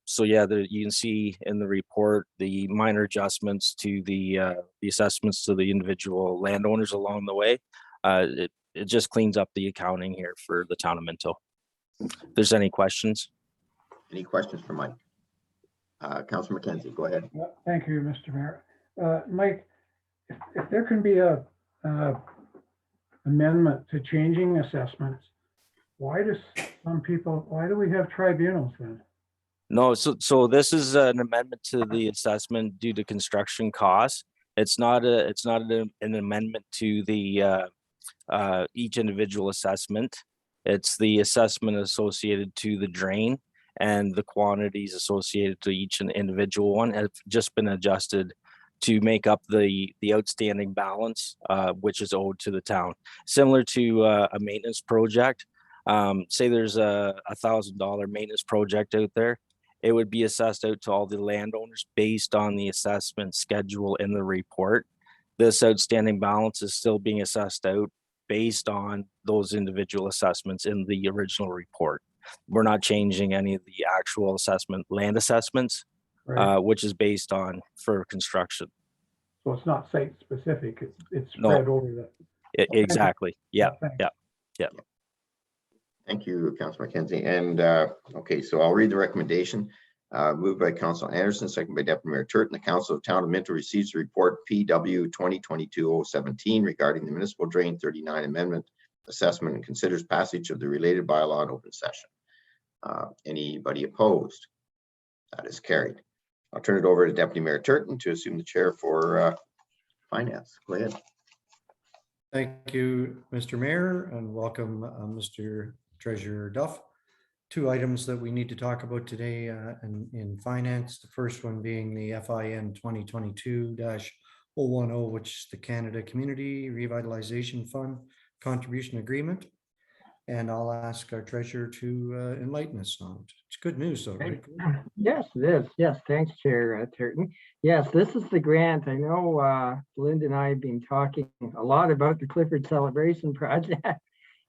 [SPEAKER 20] So yeah, you can see in the report the minor adjustments to the assessments to the individual landowners along the way. It just cleans up the accounting here for the town of Minto. If there's any questions.
[SPEAKER 1] Any questions for Mike? Councillor McKenzie, go ahead.
[SPEAKER 7] Thank you, Mr. Mayor. Mike, if there can be a amendment to changing assessments, why do we have tribunals then?
[SPEAKER 20] No, so this is an amendment to the assessment due to construction costs. It's not an amendment to the each individual assessment. It's the assessment associated to the drain and the quantities associated to each individual one have just been adjusted to make up the outstanding balance, which is owed to the town. Similar to a maintenance project, say there's a $1,000 maintenance project out there, it would be assessed out to all the landowners based on the assessment schedule in the report. This outstanding balance is still being assessed out based on those individual assessments in the original report. We're not changing any of the actual land assessments, right, which is based on for construction.
[SPEAKER 7] So it's not site specific, it's spread over the.
[SPEAKER 20] Exactly. Yeah.
[SPEAKER 1] Thank you, Councillor McKenzie. And okay, so I'll read the recommendation. Moved by Councillor Anderson, second by Deputy Mayor Turton. The Council of Town of Minto receives the report PW 2022-017 regarding the Municipal Drain 39 Amendment Assessment and considers passage of the related bylaw in open session. Anybody opposed? That is carried. I'll turn it over to Deputy Mayor Turton to assume the chair for Finance. Go ahead.
[SPEAKER 8] Thank you, Mr. Mayor, and welcome, Mr. Treasurer Duff. Two items that we need to talk about today in finance. The first one being the FIN 2022-010, which is the Canada Community Revitalization Fund contribution agreement. And I'll ask our treasurer to enlighten us on it. It's good news, though, right?
[SPEAKER 3] Yes, it is. Yes, thanks, Chair Turton. Yes, this is the grant. I know Linda and I have been talking a lot about the Clifford Celebration Project,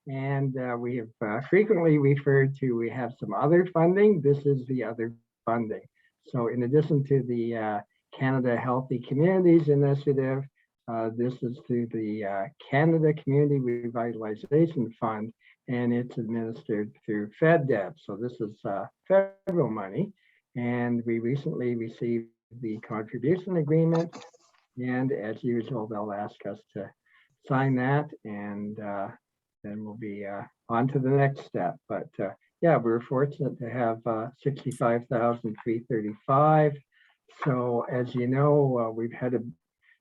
[SPEAKER 3] and we have frequently referred to, we have some other funding. This is the other funding. So in addition to the Canada Healthy Communities Initiative, this is through the Canada Community Revitalization Fund, and it's administered through FedDev. So this is federal money, and we recently received the contribution agreement, and as usual, they'll ask us to sign that, and then we'll be on to the next step. But yeah, we're fortunate to have 65,335. So as you know, we've had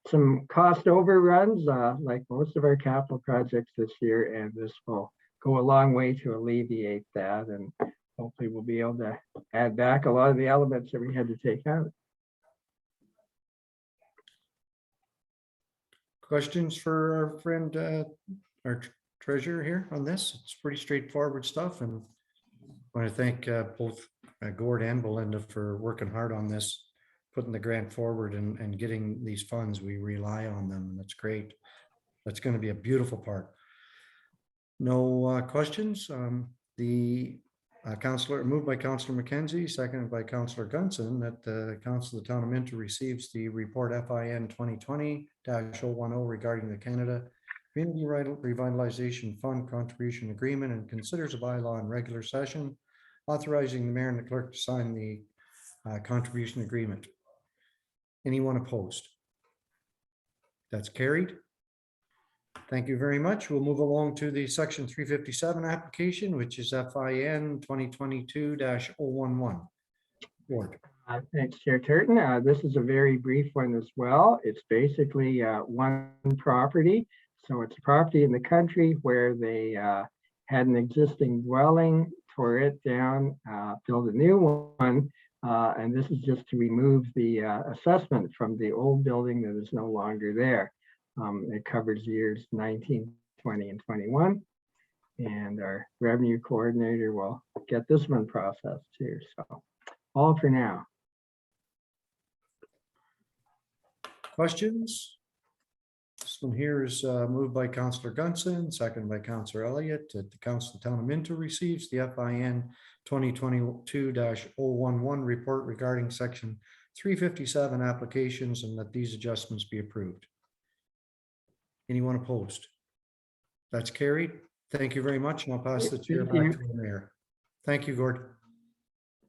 [SPEAKER 3] some cost overruns, like most of our capital projects this year, and this will go a long way to alleviate that. And hopefully we'll be able to add back a lot of the elements that we had to take out.
[SPEAKER 8] Questions for our friend, our treasurer here on this? It's pretty straightforward stuff, and I want to thank both Gord and Belinda for working hard on this, putting the grant forward and getting these funds. We rely on them, and that's great. That's going to be a beautiful park. No questions. The councillor, moved by Councillor McKenzie, seconded by Councillor Gunson, that the Council of the Town of Minto receives the report FIN 2020-010 regarding the Canada Community Revitalization Fund Contribution Agreement, and considers a bylaw in regular session authorizing the mayor and the clerk to sign the contribution agreement. Anyone opposed? That's carried. Thank you very much. We'll move along to the section 357 application, which is FIN 2022-011. Ward.
[SPEAKER 3] Thanks, Chair Turton. This is a very brief one as well. It's basically one property. So it's a property in the country where they had an existing dwelling, tore it down, built a new one. And this is just to remove the assessment from the old building that is no longer there. It covers years 19, 20, and 21. And our revenue coordinator will get this one processed too. So all for now.
[SPEAKER 8] Questions? This one here is moved by Councillor Gunson, seconded by Councillor Elliott, that the Council of the Town of Minto receives the FIN 2022-011 report regarding section 357 applications, and that these adjustments be approved. Anyone opposed? That's carried. Thank you very much, and I'll pass the chair back to the mayor. Thank you, Gord.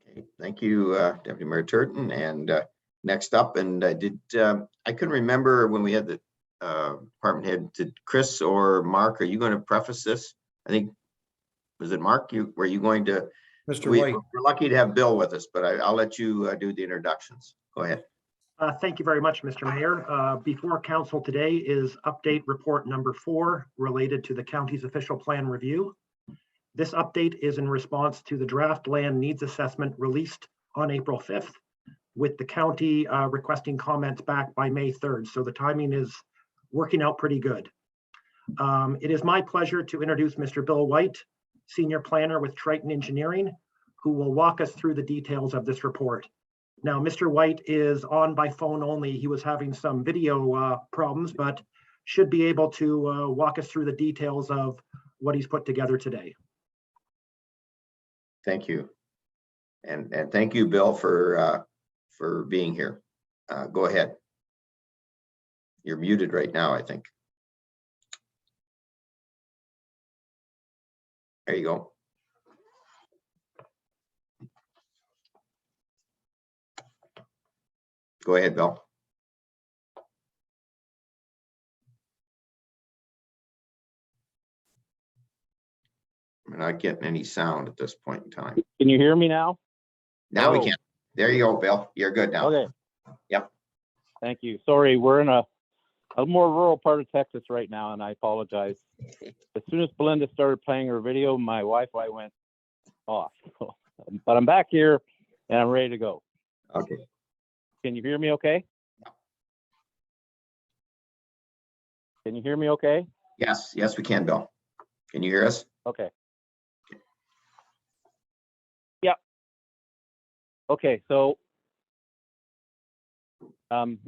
[SPEAKER 1] Okay, thank you, Deputy Mayor Turton. And next up, and I couldn't remember when we had the department head, did Chris or Mark, are you going to preface this? I think, was it Mark? Were you going to?
[SPEAKER 8] Mr. White.
[SPEAKER 1] We're lucky to have Bill with us, but I'll let you do the introductions. Go ahead.
[SPEAKER 21] Thank you very much, Mr. Mayor. Before council today is update report number 4 related to the county's official plan review. This update is in response to the draft land needs assessment released on April 5th, with the county requesting comments back by May 3rd. So the timing is working out pretty good. It is my pleasure to introduce Mr. Bill White, Senior Planner with Triton Engineering, who will walk us through the details of this report. Now, Mr. White is on by phone only. He was having some video problems, but should be able to walk us through the details of what he's put together today.
[SPEAKER 1] Thank you. And thank you, Bill, for being here. Go ahead. You're muted right now, I think. There you go. Go ahead, Bill. We're not getting any sound at this point in time.
[SPEAKER 22] Can you hear me now?
[SPEAKER 1] Now we can. There you go, Bill. You're good now.
[SPEAKER 22] Okay.
[SPEAKER 1] Yep.
[SPEAKER 22] Thank you. Sorry, we're in a more rural part of Texas right now, and I apologize. As soon as Belinda started playing her video, my Wi-Fi went off. But I'm back here, and I'm ready to go.
[SPEAKER 1] Okay.
[SPEAKER 22] Can you hear me okay? Can you hear me okay?
[SPEAKER 1] Yes, yes, we can, Bill. Can you hear us?
[SPEAKER 22] Okay. Yeah. Okay, so one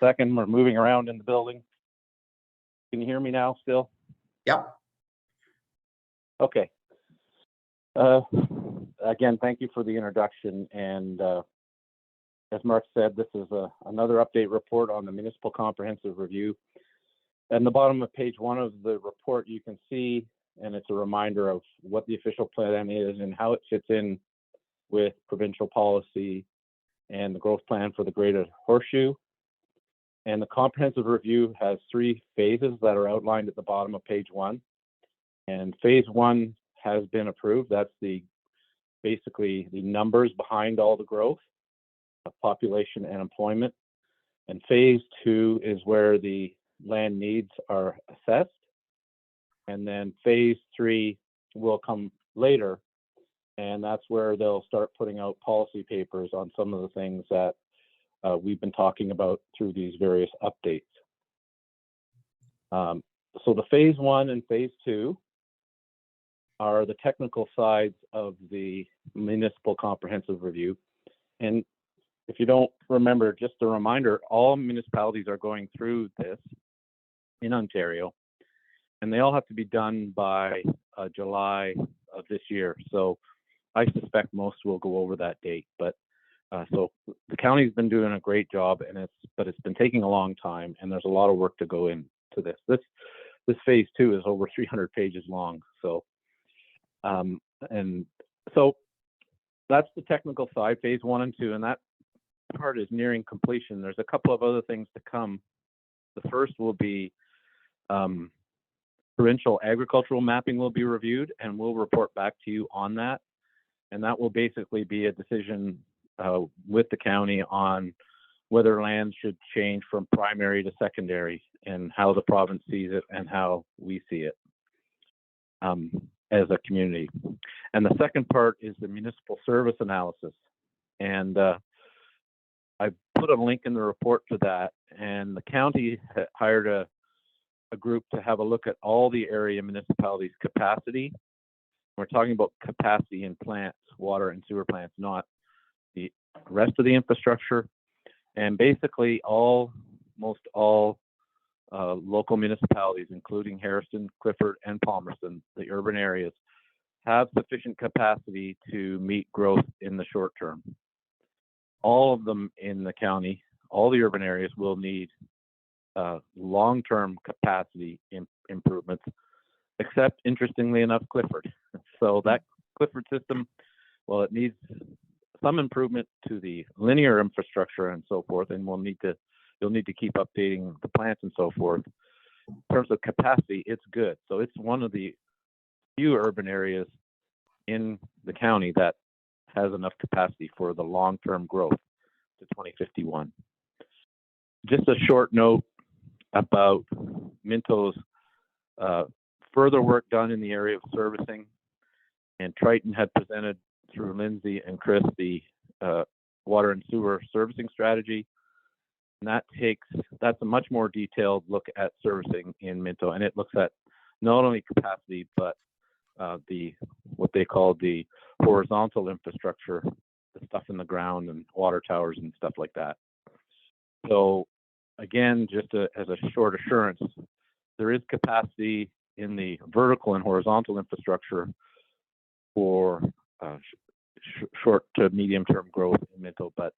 [SPEAKER 22] second, we're moving around in the building. Can you hear me now still?
[SPEAKER 1] Yep.
[SPEAKER 22] Okay. again, thank you for the introduction. And as Mark said, this is another update report on the Municipal Comprehensive Review. At the bottom of page 1 of the report, you can see, and it's a reminder of what the official plan is and how it fits in with provincial policy and the growth plan for the Greater Horseshoe. And the comprehensive review has 3 phases that are outlined at the bottom of page 1. And phase 1 has been approved. That's basically the numbers behind all the growth of population and employment. And phase 2 is where the land needs are assessed. And then phase 3 will come later. And that's where they'll start putting out policy papers on some of the things that we've been talking about through these various updates. So the phase 1 and phase 2 are the technical sides of the Municipal Comprehensive Review. And if you don't remember, just a reminder, all municipalities are going through this in Ontario, and they all have to be done by July of this year. So I suspect most will go over that date, but so the county's been doing a great job, and it's been taking a long time, and there's a lot of work to go into this. This phase 2 is over 300 pages long. So and so that's the technical side, phase 1 and 2, and that part is nearing completion. There's a couple of other things to come. The first will be provincial agricultural mapping will be reviewed, and we'll report back to you on that. And that will basically be a decision with the county on whether land should change from primary to secondary and how the province sees it and how we see it as a community. And the second part is the municipal service analysis. And I put a link in the report to that, and the county hired a group to have a look at all the area municipalities' capacity. We're talking about capacity in plants, water and sewer plants, not the rest of the infrastructure. And basically most all local municipalities, including Harrison, Clifford, and Palmerston, the urban areas, have sufficient capacity to meet growth in the short term. All of them in the county, all the urban areas will need long-term capacity improvements, except, interestingly enough, Clifford. So that Clifford system, well, it needs some improvement to the linear infrastructure and so forth, and you'll need to keep updating the plants and so forth. In terms of capacity, it's good. So it's one of the few urban areas in the county that has enough capacity for the long-term growth to 2051. Just a short note about Minto's further work done in the area of servicing, and Triton had presented through Lindsay and Chris the water and sewer servicing strategy. And that's a much more detailed look at servicing in Minto, and it looks at not only capacity but what they call the horizontal infrastructure, the stuff in the ground and water towers and stuff like that. So again, just as a short assurance, there is capacity in the vertical and horizontal infrastructure for short to medium term growth in Minto, but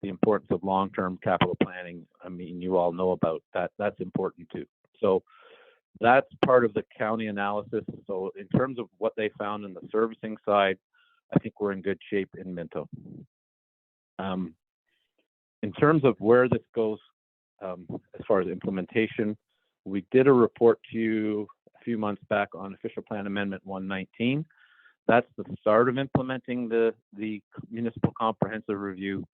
[SPEAKER 22] the importance of long-term capital planning, I mean, you all know about that. That's important too. So that's part of the county analysis. So in terms of what they found in the servicing side, I think we're in good shape in Minto. In terms of where this goes, as far as implementation, we did a report to you a few months back on Official Plan Amendment 119. That's the start of implementing the Municipal Comprehensive Review,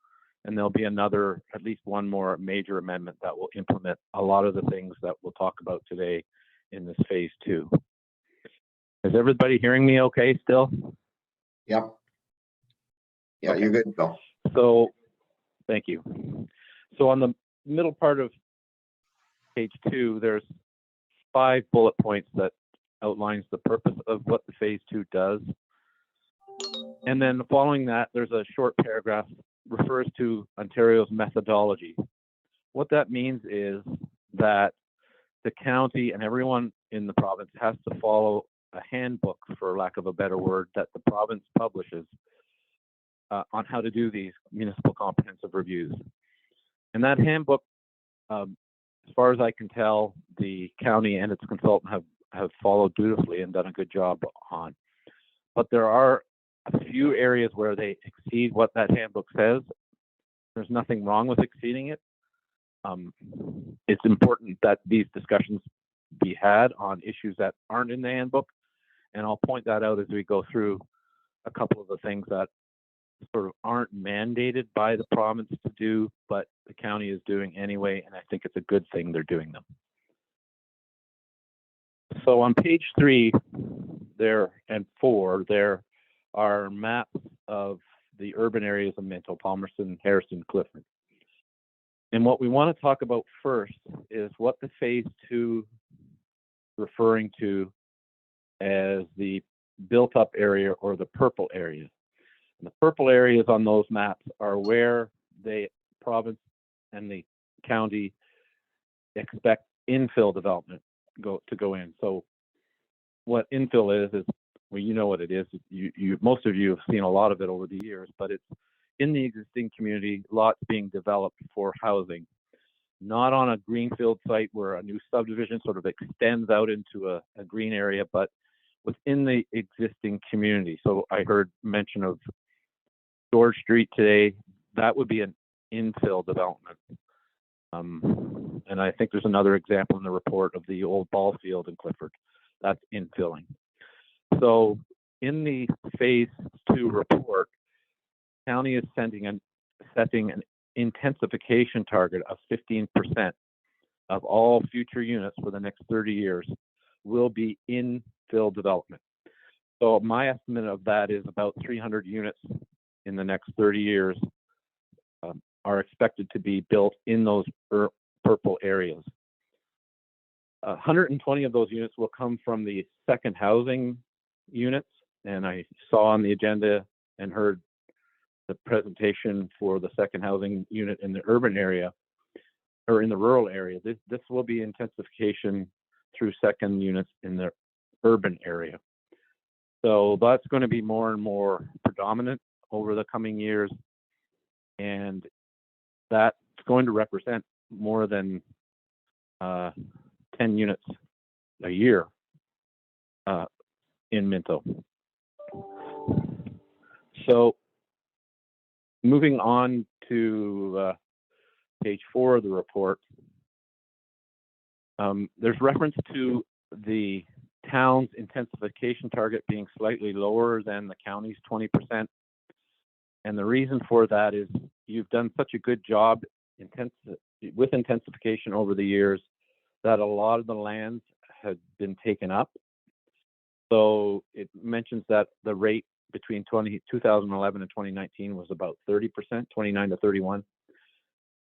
[SPEAKER 22] and there'll be at least one more major amendment that will implement a lot of the things that we'll talk about today in this phase 2. Is everybody hearing me okay still?
[SPEAKER 1] Yep. Yeah,
[SPEAKER 22] Okay.
[SPEAKER 1] You're good, Bill.
[SPEAKER 22] So, thank you. So on the middle part of page 2, there's 5 bullet points that outlines the purpose of what the phase 2 does. And then following that, there's a short paragraph refers to Ontario's methodology. What that means is that the county and everyone in the province has to follow a handbook, for lack of a better word, that the province publishes on how to do these municipal comprehensive reviews. And that handbook, as far as I can tell, the county and its consultant have followed dutifully and done a good job on. But there are a few areas where they exceed what that handbook says. There's nothing wrong with exceeding it. It's important that these discussions be had on issues that aren't in the handbook. And I'll point that out as we go through a couple of the things that sort of aren't mandated by the province to do, but the county is doing anyway, and I think it's a good thing they're doing them. So on page 3 there and 4, there are maps of the urban areas of Minto, Palmerston, Harrison, Clifford. And what we want to talk about first is what the phase 2 referring to as the built up area or the purple area. And the purple areas on those maps are where the province and the county expect infill development to go in. So what infill is well, you know what it is. Most of you have seen a lot of it over the years, but it's in the existing community, lots being developed for housing, not on a greenfield site where a new subdivision sort of extends out into a green area, but within the existing community. So I heard mention of George Street today. That would be an infill development. And I think there's another example in the report of the old ball field in Clifford. That's infilling. So in the phase 2 report, county is setting an intensification target of 15% of all future units for the next 30 years will be infill development. So my estimate of that is about 300 units in the next 30 years are expected to be built in those purple areas. 120 of those units will come from the second housing units. And I saw on the agenda and heard the presentation for the second housing unit in the urban area or in the rural area. This will be intensification through second units in the urban area. So that's going to be more and more predominant over the coming years. And that's going to represent more than 10 units a year in Minto. So moving on to page 4 of the report, there's reference to the town's intensification target being slightly lower than the county's 20%. And the reason for that is you've done such a good job with intensification over the years that a lot of the lands have been taken up. So it mentions that the rate between 2011 and 2019 was about 30%, 29 to 31.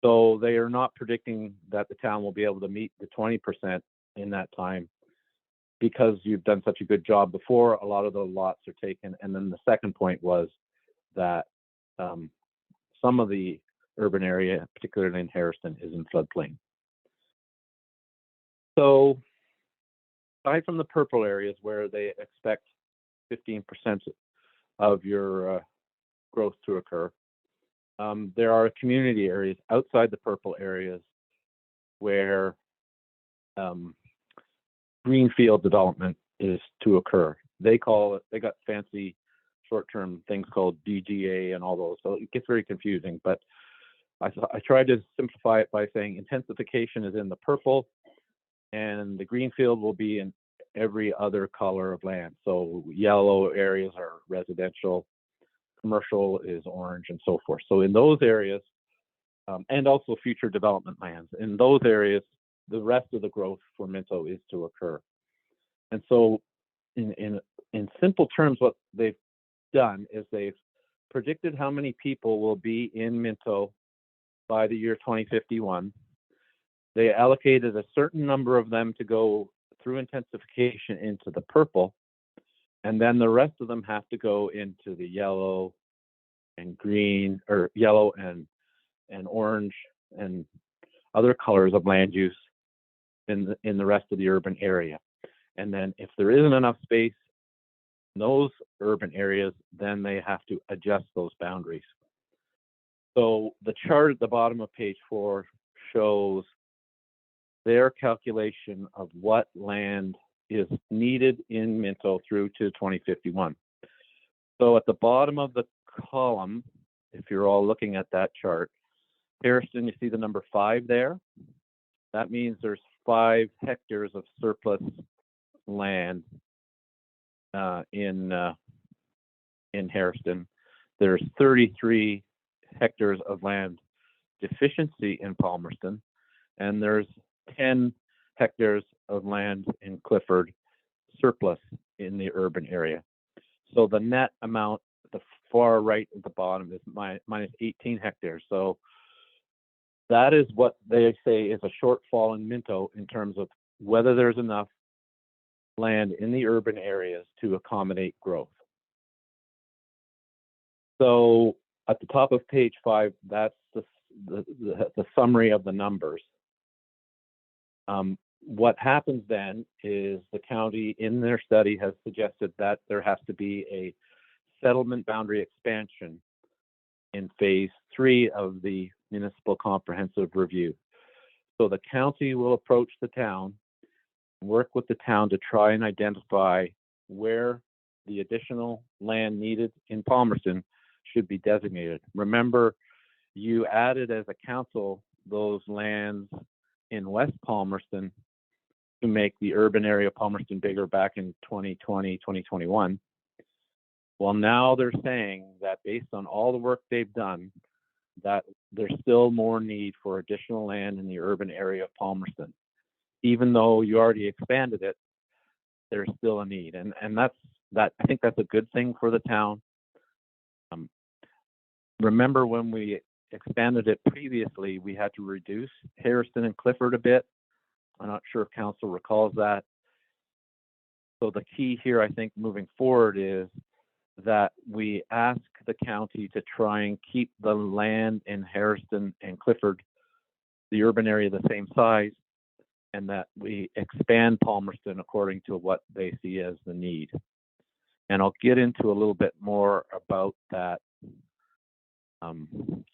[SPEAKER 22] So they are not predicting that the town will be able to meet the 20% in that time because you've done such a good job before. A lot of the lots are taken. And then the second point was that some of the urban area, particularly in Harrison, is in floodplain. So aside from the purple areas where they expect 15% of your growth to occur, there are community areas outside the purple areas where greenfield development is to occur. They got fancy short-term things called DGA and all those, so it gets very confusing. But I tried to simplify it by saying intensification is in the purple, and the greenfield will be in every other color of land. So yellow areas are residential, commercial is orange, and so forth. So in those areas, and also future development lands, in those areas, the rest of the growth for Minto is to occur. And so in simple terms, what they've done is they've predicted how many people will be in Minto by the year 2051. They allocated a certain number of them to go through intensification into the purple, and then the rest of them have to go into the yellow and green, or yellow and orange and other colors of land use in the rest of the urban area. And then if there isn't enough space in those urban areas, then they have to adjust those boundaries. So the chart at the bottom of page 4 shows their calculation of what land is needed in Minto through to 2051. So at the bottom of the column, if you're all looking at that chart, Harrison, you see the number 5 there? That means there's 5 hectares of surplus land in Harrison. There's 33 hectares of land deficiency in Palmerston, and there's 10 hectares of land in Clifford surplus in the urban area. So the net amount at the far right at the bottom is minus 18 hectares. So that is what they say is a shortfall in Minto in terms of whether there's enough land in the urban areas to accommodate growth. So at the top of page 5, that's the summary of the numbers. What happens then is the county in their study has suggested that there has to be a settlement boundary expansion in phase 3 of the municipal comprehensive review. So the county will approach the town, work with the town to try and identify where the additional land needed in Palmerston should be designated. Remember, you added as a council those lands in West Palmerston to make the urban area of Palmerston bigger back in 2020, 2021. Well, now they're saying that based on all the work they've done, that there's still more need for additional land in the urban area of Palmerston. Even though you already expanded it, there's still a need. And I think that's a good thing for the town. Remember when we expanded it previously, we had to reduce Harrison and Clifford a bit. I'm not sure if council recalls that. So the key here, I think, moving forward is that we ask the county to try and keep the land in Harrison and Clifford, the urban area, the same size, and that we expand Palmerston according to what they see as the need. And I'll get into a little bit more about that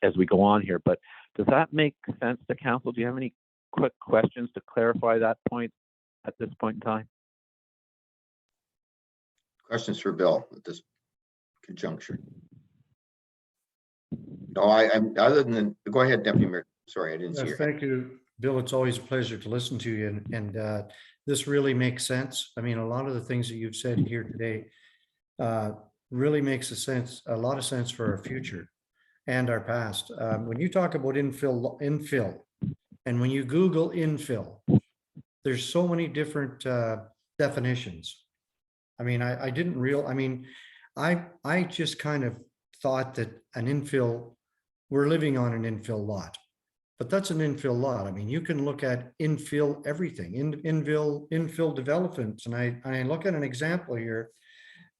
[SPEAKER 22] as we go on here, but does that make sense to council? Do you have any quick questions to clarify that point at this point in time?
[SPEAKER 1] Questions for Bill at this conjuncture? No, I'm other than, go ahead, Deputy Mayor. Sorry, I didn't see your hand.
[SPEAKER 8] Thank you, Bill. It's always a pleasure to listen to you, and this really makes sense. I mean, a lot of the things that you've said here today really makes a lot of sense for our future and our past. When you talk about infill, and when you Google infill, there's so many different definitions. I mean, I just kind of thought that an infill, we're living on an infill lot, but that's an infill lot. I mean, you can look at infill everything, infill developments. And I look at an example here.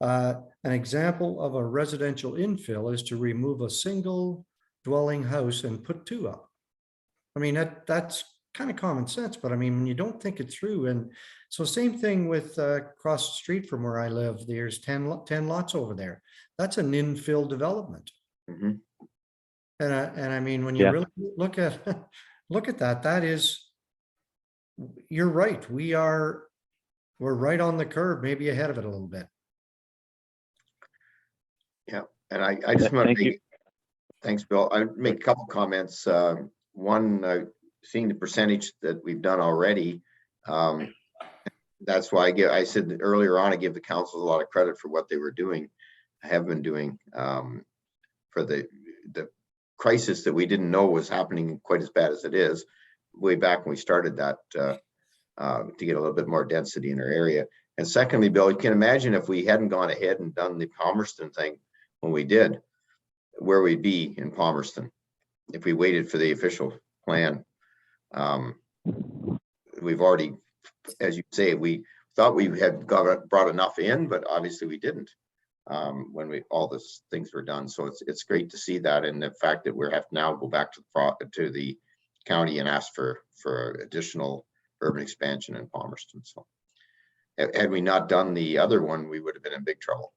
[SPEAKER 8] An example of a residential infill is to remove a single dwelling house and put 2 up. I mean, that's kind of common sense, but I mean, when you don't think it through. And so same thing with across the street from where I live, there's 10 lots over there. That's an infill development.
[SPEAKER 1] Mm-hmm.
[SPEAKER 8] And I mean, when you really look at that, that is, you're right. We're right on the curve, maybe ahead of it a little bit.
[SPEAKER 1] Yeah, and I just want to make, thanks, Bill. I make a couple comments. One, seeing the percentage that we've done already, that's why I said earlier on, I give the council a lot of credit for what they were doing, have been doing, for the crisis that we didn't know was happening quite as bad as it is way back when we started that to get a little bit more density in our area. And secondly, Bill, you can imagine if we hadn't gone ahead and done the Palmerston thing when we did, where we'd be in Palmerston if we waited for the official plan. We've already, as you say, we thought we had brought enough in, but obviously we didn't when all these things were done. So it's great to see that, and the fact that we have to now go back to the county and ask for additional urban expansion in Palmerston. So Had we not done the other one, we would have been in big trouble.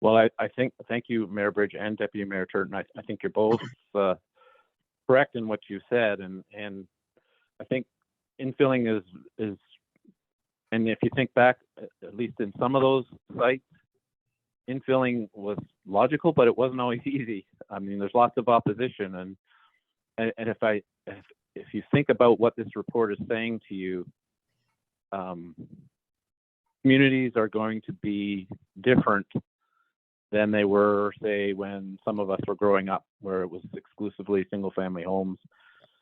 [SPEAKER 22] Well, I think, thank you, Mayor Bridge and Deputy Mayor Turton. I think you're both correct in what you said, and I think infilling is, and if you think back, at least in some of those sites, infilling was logical, but it wasn't always easy. I mean, there's lots of opposition, and if you think about what this report is saying to you, communities are going to be different than they were, say, when some of us were growing up, where it was exclusively single-family homes.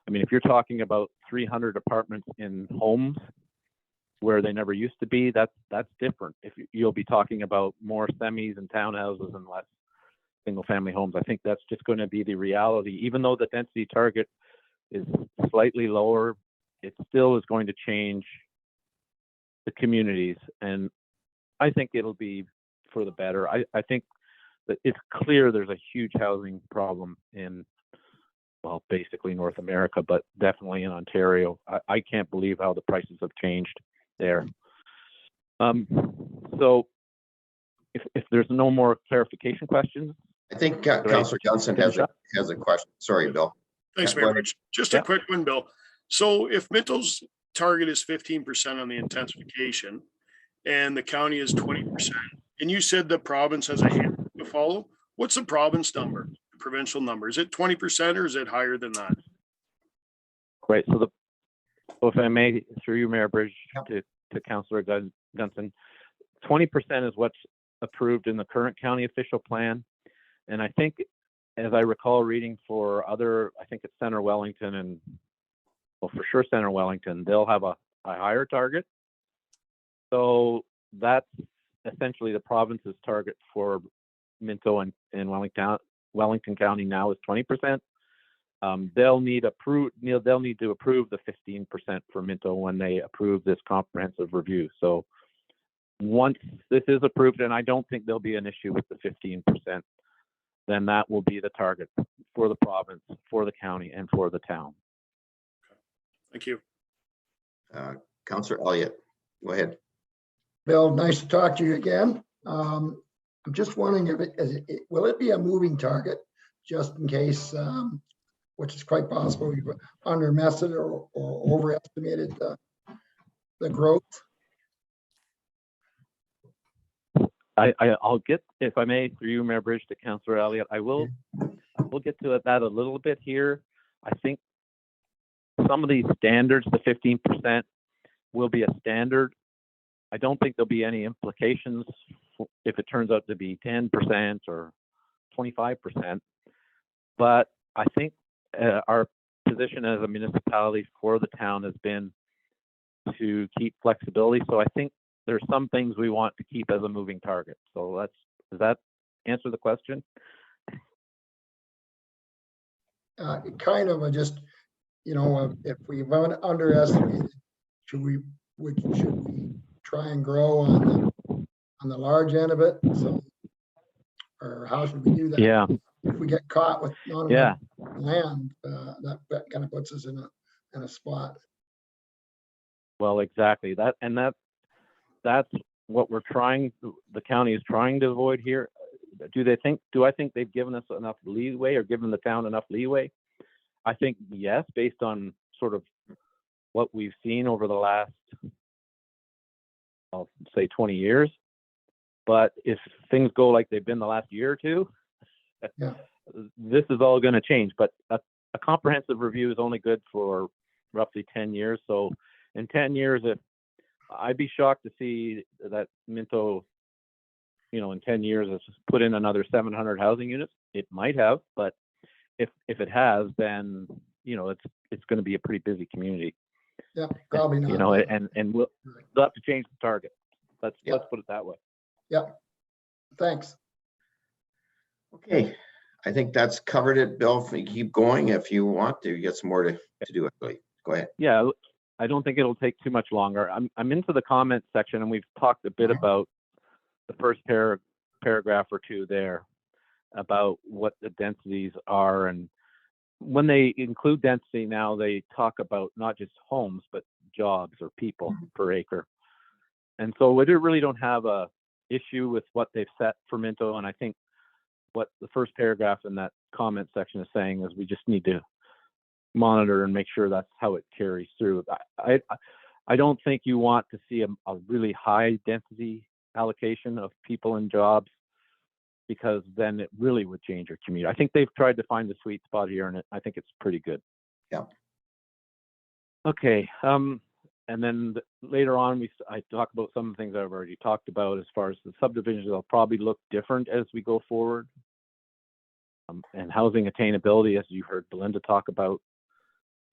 [SPEAKER 22] I mean, if you're talking about 300 apartments in homes where they never used to be, that's different. If you'll be talking about more semis and townhouses and less single-family homes, I think that's just going to be the reality. Even though the density target is slightly lower, it still is going to change the communities, and I think it'll be for the better. I think that it's clear there's a huge housing problem in, well, basically North America, but definitely in Ontario. I can't believe how the prices have changed there. So if there's no more clarification questions.
[SPEAKER 1] I think Councillor Johnson has a question. Sorry, Bill.
[SPEAKER 5] Thanks, Mayor Bridge. Just a quick one, Bill. So if Minto's target is 15% on the intensification and the county is 20%, and you said the province has a handbook to follow, what's the province number, the provincial number? Is it 20% or is it higher than that?
[SPEAKER 22] Great. So if I may, through you, Mayor Bridge, to Councillor Gunson, 20% is what's approved in the current county official plan. And I think, as I recall reading for other, I think it's Center Wellington and, well, for sure Center Wellington, they'll have a higher target. So that's essentially the province's target for Minto and Wellington County now is 20%. They'll need to approve the 15% for Minto when they approve this comprehensive review. So once this is approved, and I don't think there'll be an issue with the 15%, then that will be the target for the province, for the county, and for the town.
[SPEAKER 5] Thank you.
[SPEAKER 1] Councillor Elliott, go ahead.
[SPEAKER 13] Bill, nice to talk to you again. I'm just wondering if will it be a moving target, just in case, which is quite possible, we've underestimated or overestimated the growth?
[SPEAKER 22] I'll get, if I may, through you, Mayor Bridge, to Councillor Elliott. We'll get to that a little bit here. I think some of these standards, the 15% will be a standard. I don't think there'll be any implications if it turns out to be 10% or 25%. But I think our position as a municipality for the town has been to keep flexibility. So I think there's some things we want to keep as a moving target. So does that answer the question?
[SPEAKER 13] Kind of, just, if we've underestimated, should we try and grow on the large end of it? So, or how should we do that?
[SPEAKER 22] Yeah.
[SPEAKER 13] If we get caught with not enough land, that kind of puts us in a spot.
[SPEAKER 22] Well, exactly. That's what the county is trying to avoid here. Do I think they've given us enough leeway or given the town enough leeway? I think yes, based on sort of what we've seen over the last, I'll say 20 years. But if things go like they've been the last year or two, this is all going to change. But a comprehensive review is only good for roughly 10 years. So in 10 years, I'd be shocked to see that Minto, in 10 years, has put in another 700 housing units. It might have, but if it has, then it's going to be a pretty busy community.
[SPEAKER 13] Yeah, probably not.
[SPEAKER 22] And we'll have to change the target. Let's put it that way.
[SPEAKER 13] Yep. Thanks.
[SPEAKER 1] Okay, I think that's covered it, Bill. If you keep going, if you want to, you get some more to do. Go ahead.
[SPEAKER 22] Yeah, I don't think it'll take too much longer. I'm into the comment section, and we've talked a bit about the first paragraph or two there about what the densities are. And when they include density now, they talk about not just homes, but jobs or people per acre. And so we really don't have a issue with what they've set for Minto. And I think what the first paragraph in that comment section is saying is we just need to monitor and make sure that's how it carries through. I don't think you want to see a really high density allocation of people and jobs, because then it really would change your community. I think they've tried to find the sweet spot here, and I think it's pretty good.
[SPEAKER 1] Yeah.
[SPEAKER 22] Okay. And then later on, I talk about some of the things I've already talked about as far as the subdivisions. They'll probably look different as we go forward. And housing attainability, as you heard Belinda talk about,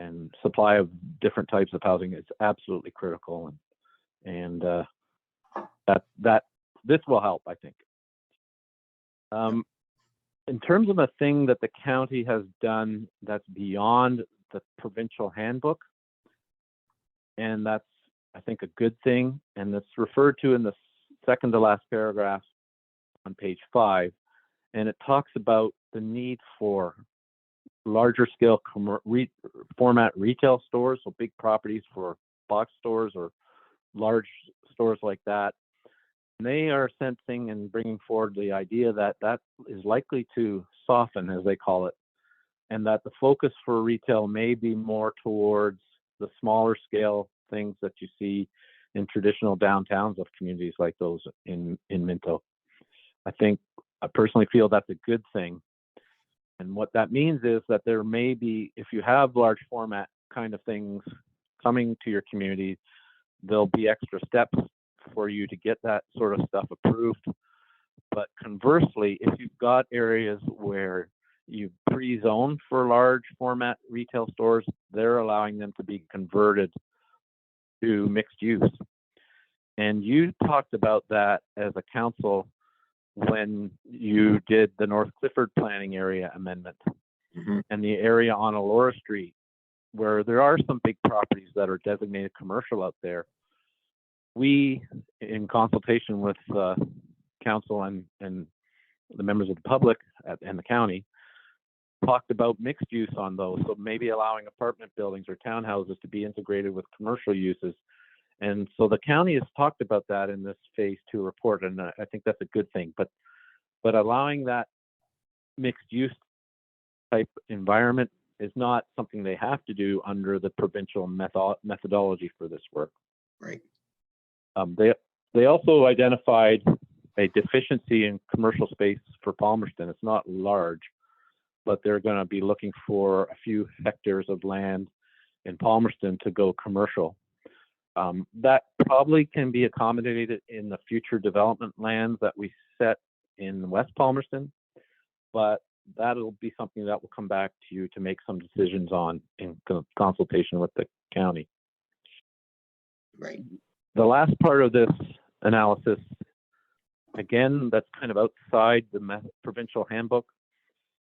[SPEAKER 22] and supply of different types of housing is absolutely critical. And this will help, I think. In terms of a thing that the county has done that's beyond the provincial handbook, and that's, I think, a good thing, and it's referred to in the second to last paragraph on page 5, and it talks about the need for larger scale format retail stores, so big properties for box stores or large stores like that. And they are sensing and bringing forward the idea that that is likely to soften, as they call it, and that the focus for retail may be more towards the smaller scale things that you see in traditional downtowns of communities like those in Minto. I personally feel that's a good thing. And what that means is that there may be, if you have large format kind of things coming to your community, there'll be extra steps for you to get that sort of stuff approved. But conversely, if you've got areas where you pre-zone for large format retail stores, they're allowing them to be converted to mixed use. And you talked about that as a council when you did the North Clifford planning area amendment, and the area on Elora Street, where there are some big properties that are designated commercial out there. We, in consultation with council and the members of the public and the county, talked about mixed use on those. So maybe allowing apartment buildings or townhouses to be integrated with commercial uses. And so the county has talked about that in this phase 2 report, and I think that's a good thing. But allowing that mixed use type environment is not something they have to do under the provincial methodology for this work.
[SPEAKER 1] Right.
[SPEAKER 22] They also identified a deficiency in commercial space for Palmerston. It's not large, but they're going to be looking for a few hectares of land in Palmerston to go commercial. That probably can be accommodated in the future development lands that we set in West Palmerston, but that'll be something that will come back to you to make some decisions on in consultation with the county.
[SPEAKER 1] Right.
[SPEAKER 22] The last part of this analysis, again, that's kind of outside the provincial handbook,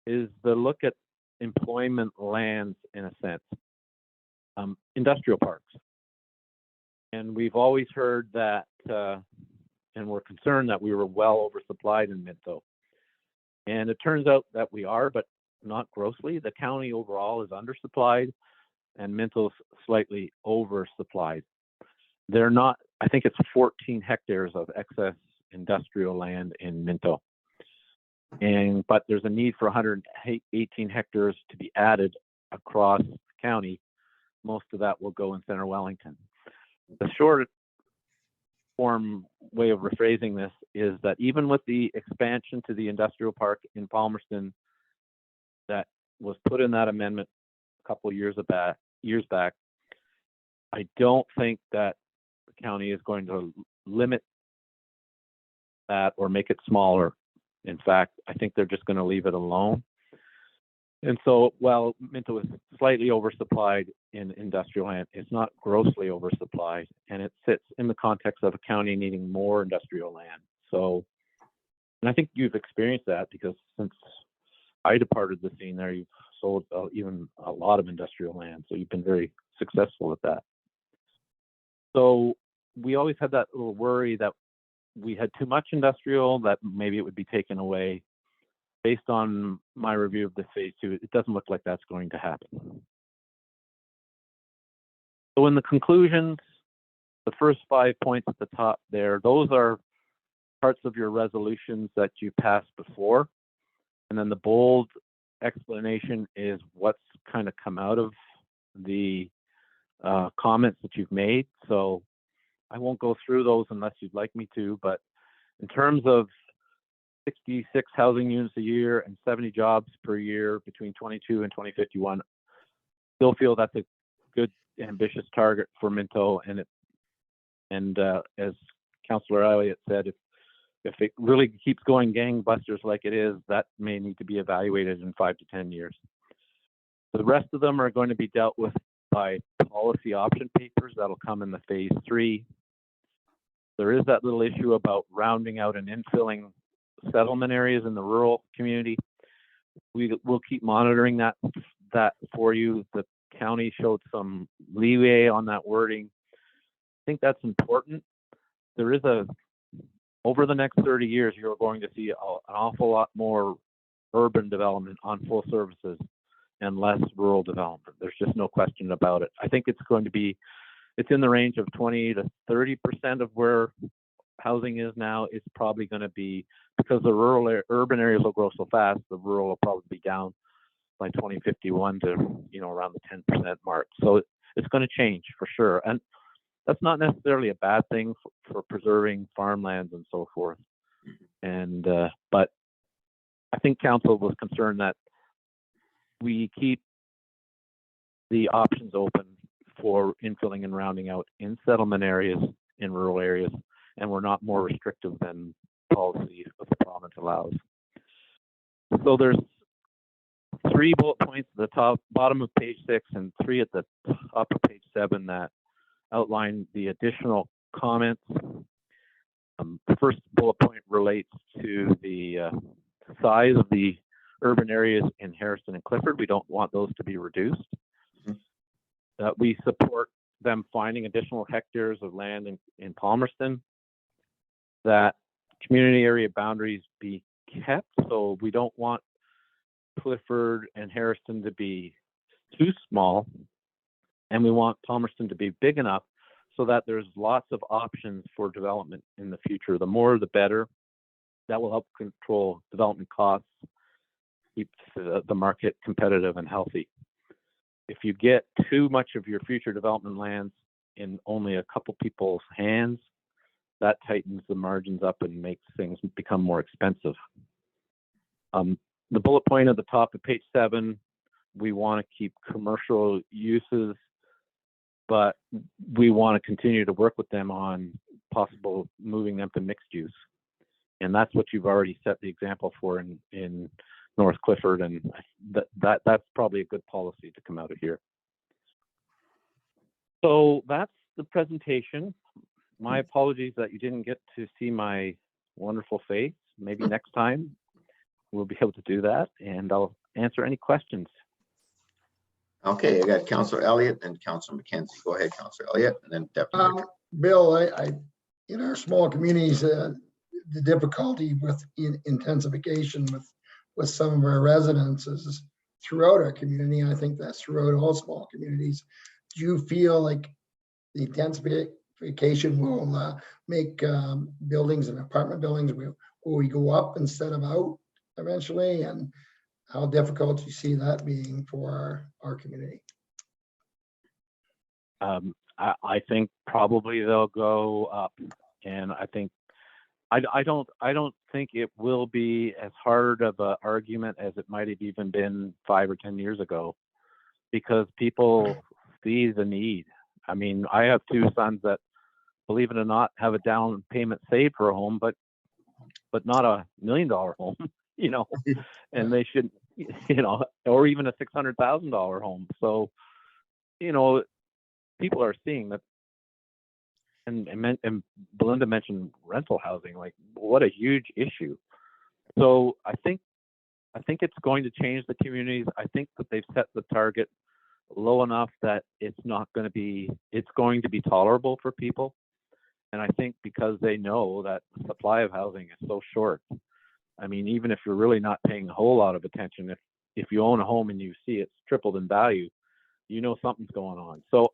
[SPEAKER 22] is the look at employment lands in a sense, industrial parks. And we've always heard that, and we're concerned that we were well oversupplied in Minto. And it turns out that we are, but not grossly. The county overall is undersupplied, and Minto's slightly oversupplied. They're not, I think it's 14 hectares of excess industrial land in Minto. But there's a need for 118 hectares to be added across the county. Most of that will go in Center Wellington. The short form way of rephrasing this is that even with the expansion to the industrial park in Palmerston that was put in that amendment a couple of years back, I don't think that the county is going to limit that or make it smaller. In fact, I think they're just going to leave it alone. And so while Minto is slightly oversupplied in industrial land, it's not grossly oversupplied, and it sits in the context of a county needing more industrial land. So, and I think you've experienced that because since I departed the scene there, you've sold even a lot of industrial land. So you've been very successful at that. So we always had that little worry that we had too much industrial, that maybe it would be taken away. Based on my review of the phase 2, it doesn't look like that's going to happen. So in the conclusions, the first 5 points at the top there, those are parts of your resolutions that you passed before. And then the bold explanation is what's kind of come out of the comments that you've made. So I won't go through those unless you'd like me to, but in terms of 66 housing units a year and 70 jobs per year between 22 and 2051, still feel that's a good, ambitious target for Minto. And as Councillor Elliott said, if it really keeps going gangbusters like it is, that may need to be evaluated in 5 to 10 years. The rest of them are going to be dealt with by policy option papers that'll come in the phase 3. There is that little issue about rounding out and infilling settlement areas in the rural community. We'll keep monitoring that for you. The county showed some leeway on that wording. I think that's important. There is over the next 30 years, you're going to see an awful lot more urban development on full services and less rural development. There's just no question about it. I think it's in the range of 20 to 30% of where housing is now. It's probably going to be, because the urban areas will grow so fast, the rural will probably be down by 2051 to around the 10% mark. So it's going to change for sure. And that's not necessarily a bad thing for preserving farmlands and so forth. And but I think council was concerned that we keep the options open for infilling and rounding out in settlement areas, in rural areas, and we're not more restrictive than policy of the province allows. So there's 3 bullet points at the bottom of page 6 and 3 at the top of page 7 that outline the additional comments. The first bullet point relates to the size of the urban areas in Harrison and Clifford. We don't want those to be reduced. We support them finding additional hectares of land in Palmerston, that community area boundaries be kept. So we don't want Clifford and Harrison to be too small, and we want Palmerston to be big enough so that there's lots of options for development in the future. The more, the better. That will help control development costs, keep the market competitive and healthy. If you get too much of your future development lands in only a couple people's hands, that tightens the margins up and makes things become more expensive. The bullet point at the top of page 7, we want to keep commercial uses, but we want to continue to work with them on possible moving them to mixed use. And that's what you've already set the example for in North Clifford, and that's probably a good policy to come out of here. So that's the presentation. My apologies that you didn't get to see my wonderful face. Maybe next time we'll be able to do that, and I'll answer any questions.
[SPEAKER 1] Okay, I got Councillor Elliott and Councillor McKenzie. Go ahead, Councillor Elliott, and then Deputy Mayor.
[SPEAKER 13] Bill, I in our small communities, the difficulty with intensification with some of our residences throughout our community. I think that's throughout all small communities. Do you feel like the intensification will make buildings and apartment buildings, will we go up instead of out eventually? And how difficult do you see that being for our community?
[SPEAKER 22] I think probably they'll go up, and I think I don't think it will be as hard of an argument as it might have even been 5 or 10 years ago, because people see the need. I mean, I have 2 sons that, believe it or not, have a down payment saved for a home, but not $1 million home, and they should, or even a $600,000 home. So, people are seeing that. And Belinda mentioned rental housing, like what a huge issue. So I think it's going to change the communities. I think that they've set the target low enough that it's going to be tolerable for people. And I think because they know that the supply of housing is so short. I mean, even if you're really not paying a whole lot of attention, if you own a home and you see it's tripled in value, something's going on. So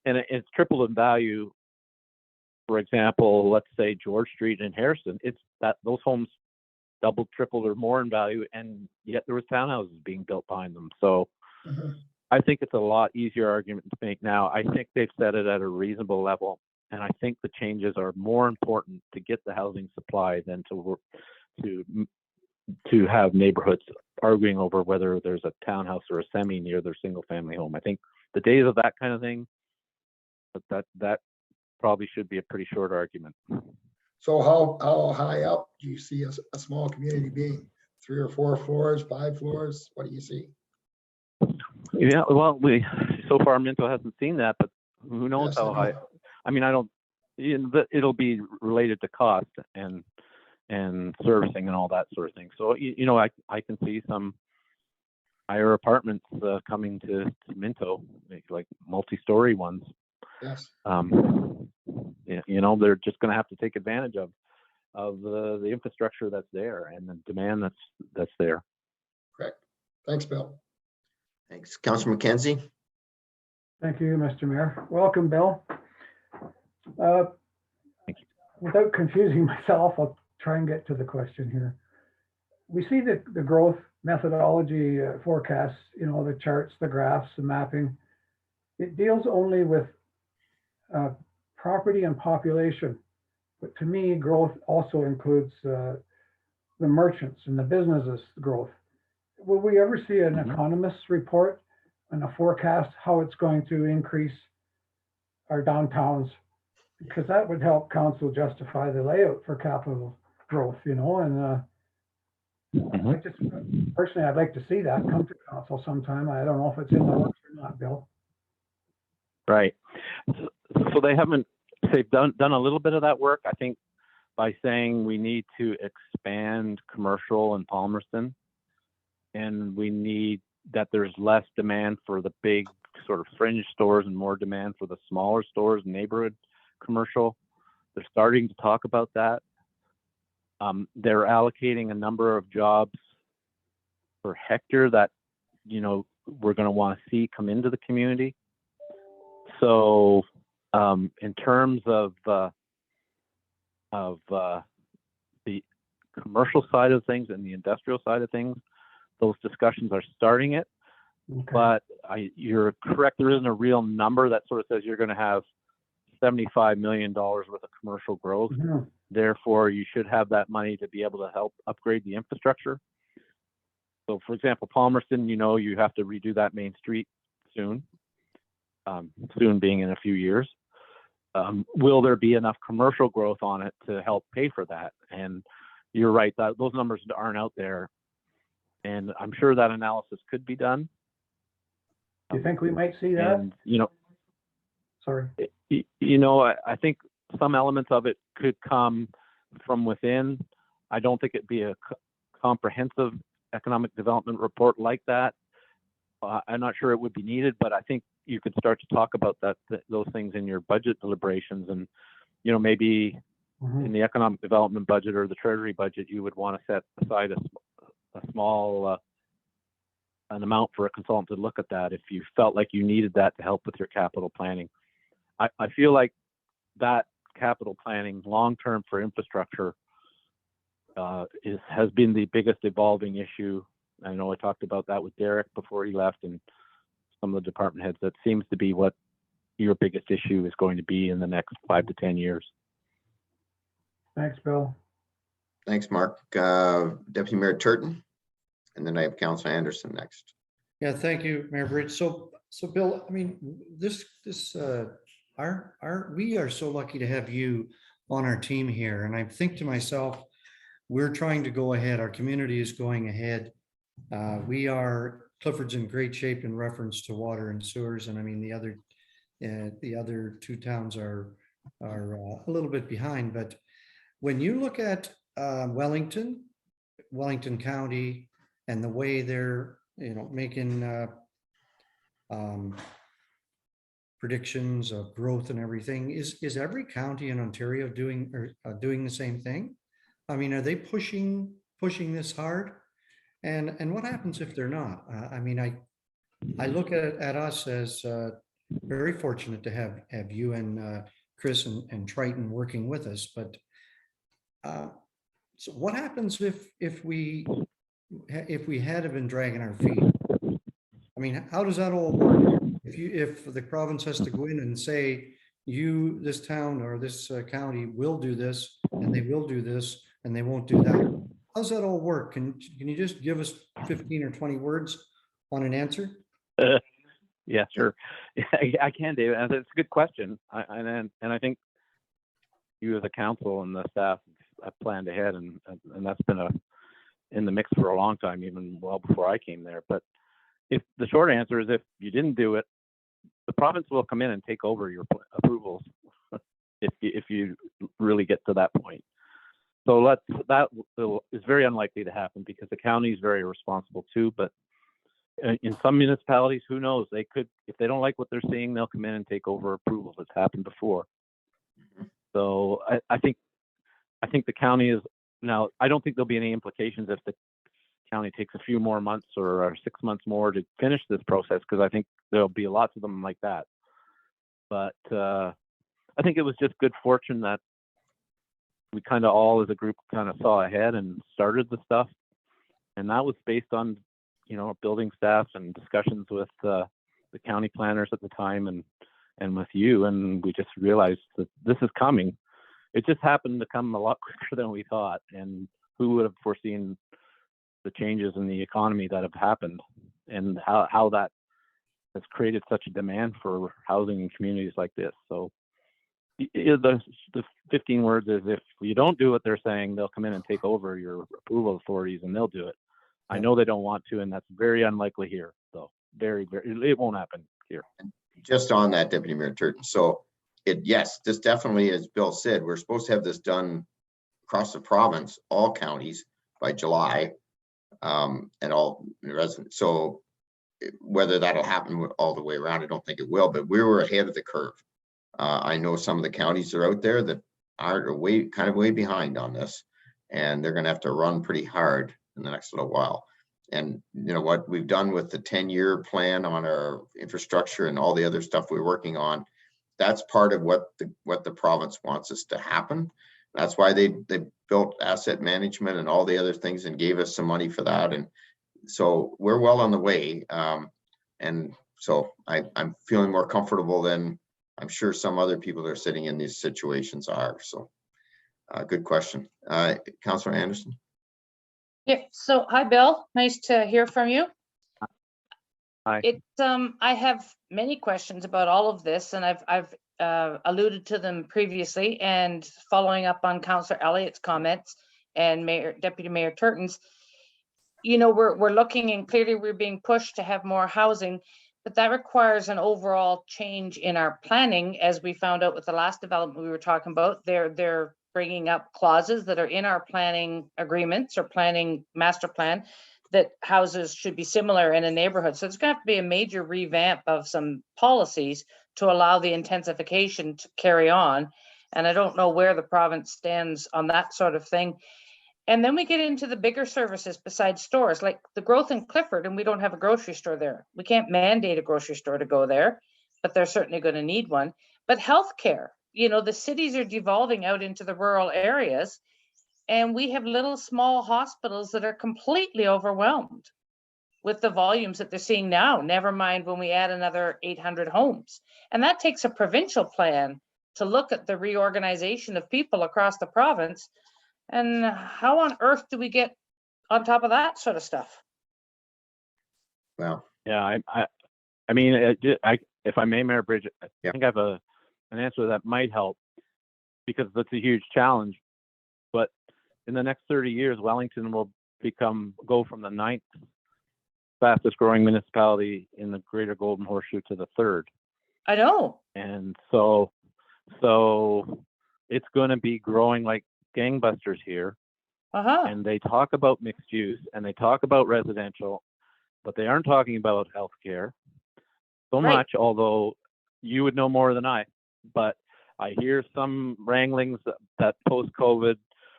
[SPEAKER 22] and it's tripled in value. For example, let's say George Street in Harrison, it's that those homes doubled, tripled, or more in value, and yet there was townhouses being built behind them. So I think it's a lot easier argument to make now. I think they've set it at a reasonable level, and I think the changes are more important to get the housing supply than to work to have neighborhoods arguing over whether there's a townhouse or a semi near their single family home. I think the days of that kind of thing, that probably should be a pretty short argument.
[SPEAKER 13] So how high up do you see a small community being? 3 or 4 floors, 5 floors? What do you see?
[SPEAKER 22] Yeah, well, so far Minto hasn't seen that, but who knows how high. I mean, I don't. It'll be related to cost and servicing and all that sort of thing. So I can see some higher apartments coming to Minto, like multi-story ones.
[SPEAKER 13] Yes.
[SPEAKER 22] They're just going to have to take advantage of the infrastructure that's there and the demand that's there.
[SPEAKER 13] Correct. Thanks, Bill.
[SPEAKER 1] Thanks. Councilor McKenzie.
[SPEAKER 7] Thank you, Mr. Mayor. Welcome, Bill. Without confusing myself, I'll try and get to the question here. We see the growth methodology forecasts, the charts, the graphs, the mapping. It deals only with property and population. But to me, growth also includes the merchants and the businesses growth. Will we ever see an economist's report and a forecast how it's going to increase our downtowns? Because that would help council justify the layout for capital growth, and I just personally, I'd like to see that come to council sometime. I don't know if it's in the works or not, Bill.
[SPEAKER 22] Right. So they've done a little bit of that work, I think, by saying we need to expand commercial in Palmerston, and we need that there's less demand for the big sort of fringe stores and more demand for the smaller stores, neighborhood commercial. They're starting to talk about that. They're allocating a number of jobs per hectare that, we're going to want to see come into the community. So in terms of the commercial side of things and the industrial side of things, those discussions are starting it. Okay. But you're correct, there isn't a real number that sort of says you're going to have $75 million worth of commercial growth. Mm-hmm. Therefore, you should have that money to be able to help upgrade the infrastructure. So, for example, Palmerston, you have to redo that main street soon. Soon being in a few years. Will there be enough commercial growth on it to help pay for that? And you're right, that those numbers aren't out there. And I'm sure that analysis could be done.
[SPEAKER 7] Do you think we might see that?
[SPEAKER 22] And,
[SPEAKER 7] sorry.
[SPEAKER 22] I think some elements of it could come from within. I don't think it'd be a comprehensive economic development report like that. I'm not sure it would be needed, but I think you could start to talk about those things in your budget deliberations, and maybe in the economic development budget or the treasury budget, you would want to set aside a small an amount for a consultant to look at that if you felt like you needed that to help with your capital planning. I feel like that capital planning long term for infrastructure has been the biggest evolving issue. I know I talked about that with Derek before he left and some of the department heads. That seems to be what your biggest issue is going to be in the next 5 to 10 years.
[SPEAKER 7] Thanks, Bill.
[SPEAKER 1] Thanks, Mark. Deputy Mayor Turton, and then I have Councilor Anderson next.
[SPEAKER 8] Yeah, thank you, Mayor Bridge. So Bill, I mean, we are so lucky to have you on our team here. And I think to myself, we're trying to go ahead. Our community is going ahead. Clifford's in great shape in reference to water and sewers. And I mean, the other two towns are a little bit behind. But when you look at Wellington County and the way they're, making predictions of growth and everything, is every county in Ontario doing the same thing? I mean, are they pushing this hard? And what happens if they're not? I mean, I look at us as very fortunate to have you and Chris and Triton working with us, but so what happens if we had been dragging our feet? I mean, how does that all work? If the province has to go in and say, this town or this county will do this, and they will do this, and they won't do that. How does that all work? Can you just give us 15 or 20 words on an answer?
[SPEAKER 22] Yeah, sure. I can, David. And it's a good question. And I think you as a council and the staff have planned ahead, and that's been in the mix for a long time, even well before I came there. But if the short answer is if you didn't do it, the province will come in and take over your approvals if you really get to that point. So that is very unlikely to happen because the county is very responsible too. But in some municipalities, who knows? They could, if they don't like what they're seeing, they'll come in and take over approvals. It's happened before. So I think the county is now. I don't think there'll be any implications if the county takes a few more months or 6 months more to finish this process, because I think there'll be lots of them like that. But I think it was just good fortune that we kind of all as a group kind of saw ahead and started the stuff, and that was based on building staff and discussions with the county planners at the time and with you, and we just realized that this is coming. It just happened to come a lot quicker than we thought, and who would have foreseen the changes in the economy that have happened and how that has created such a demand for housing in communities like this. So the 15 words is if you don't do what they're saying, they'll come in and take over your approval authorities and they'll do it. I know they don't want to, and that's very unlikely here. So very, it won't happen here.
[SPEAKER 1] Just on that, Deputy Mayor Turton. So yes, this definitely, as Bill said, we're supposed to have this done across the province, all counties by July, and all residents. So whether that'll happen all the way around, I don't think it will, but we were ahead of the curve. I know some of the counties are out there that are way behind on this, and they're going to have to run pretty hard in the next little while. And you know what we've done with the 10-year plan on our infrastructure and all the other stuff we're working on, that's part of what the province wants us to happen. That's why they built asset management and all the other things and gave us some money for that. And so we're well on the way. And so I'm feeling more comfortable than I'm sure some other people that are sitting in these situations are. So good question. Councillor Anderson.
[SPEAKER 6] Yeah, so hi, Bill. Nice to hear from you.
[SPEAKER 22] Hi.
[SPEAKER 6] I have many questions about all of this, and I've alluded to them previously, and following up on Councillor Elliott's comments and Deputy Mayor Turton's, we're looking, and clearly we're being pushed to have more housing, but that requires an overall change in our planning. As we found out with the last development we were talking about, they're bringing up clauses that are in our planning agreements or planning master plan that houses should be similar in a neighborhood. So it's going to have to be a major revamp of some policies to allow the intensification to carry on. And I don't know where the province stands on that sort of thing. And then we get into the bigger services besides stores, like the growth in Clifford, and we don't have a grocery store there. We can't mandate a grocery store to go there, but they're certainly going to need one. But healthcare, the cities are devolving out into the rural areas, and we have little small hospitals that are completely overwhelmed with the volumes that they're seeing now, never mind when we add another 800 homes. And that takes a provincial plan to look at the reorganization of people across the province. And how on earth do we get on top of that sort of stuff?
[SPEAKER 1] Well,
[SPEAKER 22] yeah, I mean, if I may, Mayor Bridge, I think I have an answer that might help, because that's a huge challenge. But in the next 30 years, Wellington will go from the 9th fastest growing municipality in the Greater Golden Horseshoe to the 3rd.
[SPEAKER 6] I know.
[SPEAKER 22] And so it's going to be growing like gangbusters here. And they talk about mixed use and they talk about residential, but they aren't talking about healthcare so much, although you would know more than I. But I hear some wranglings that post-COVID,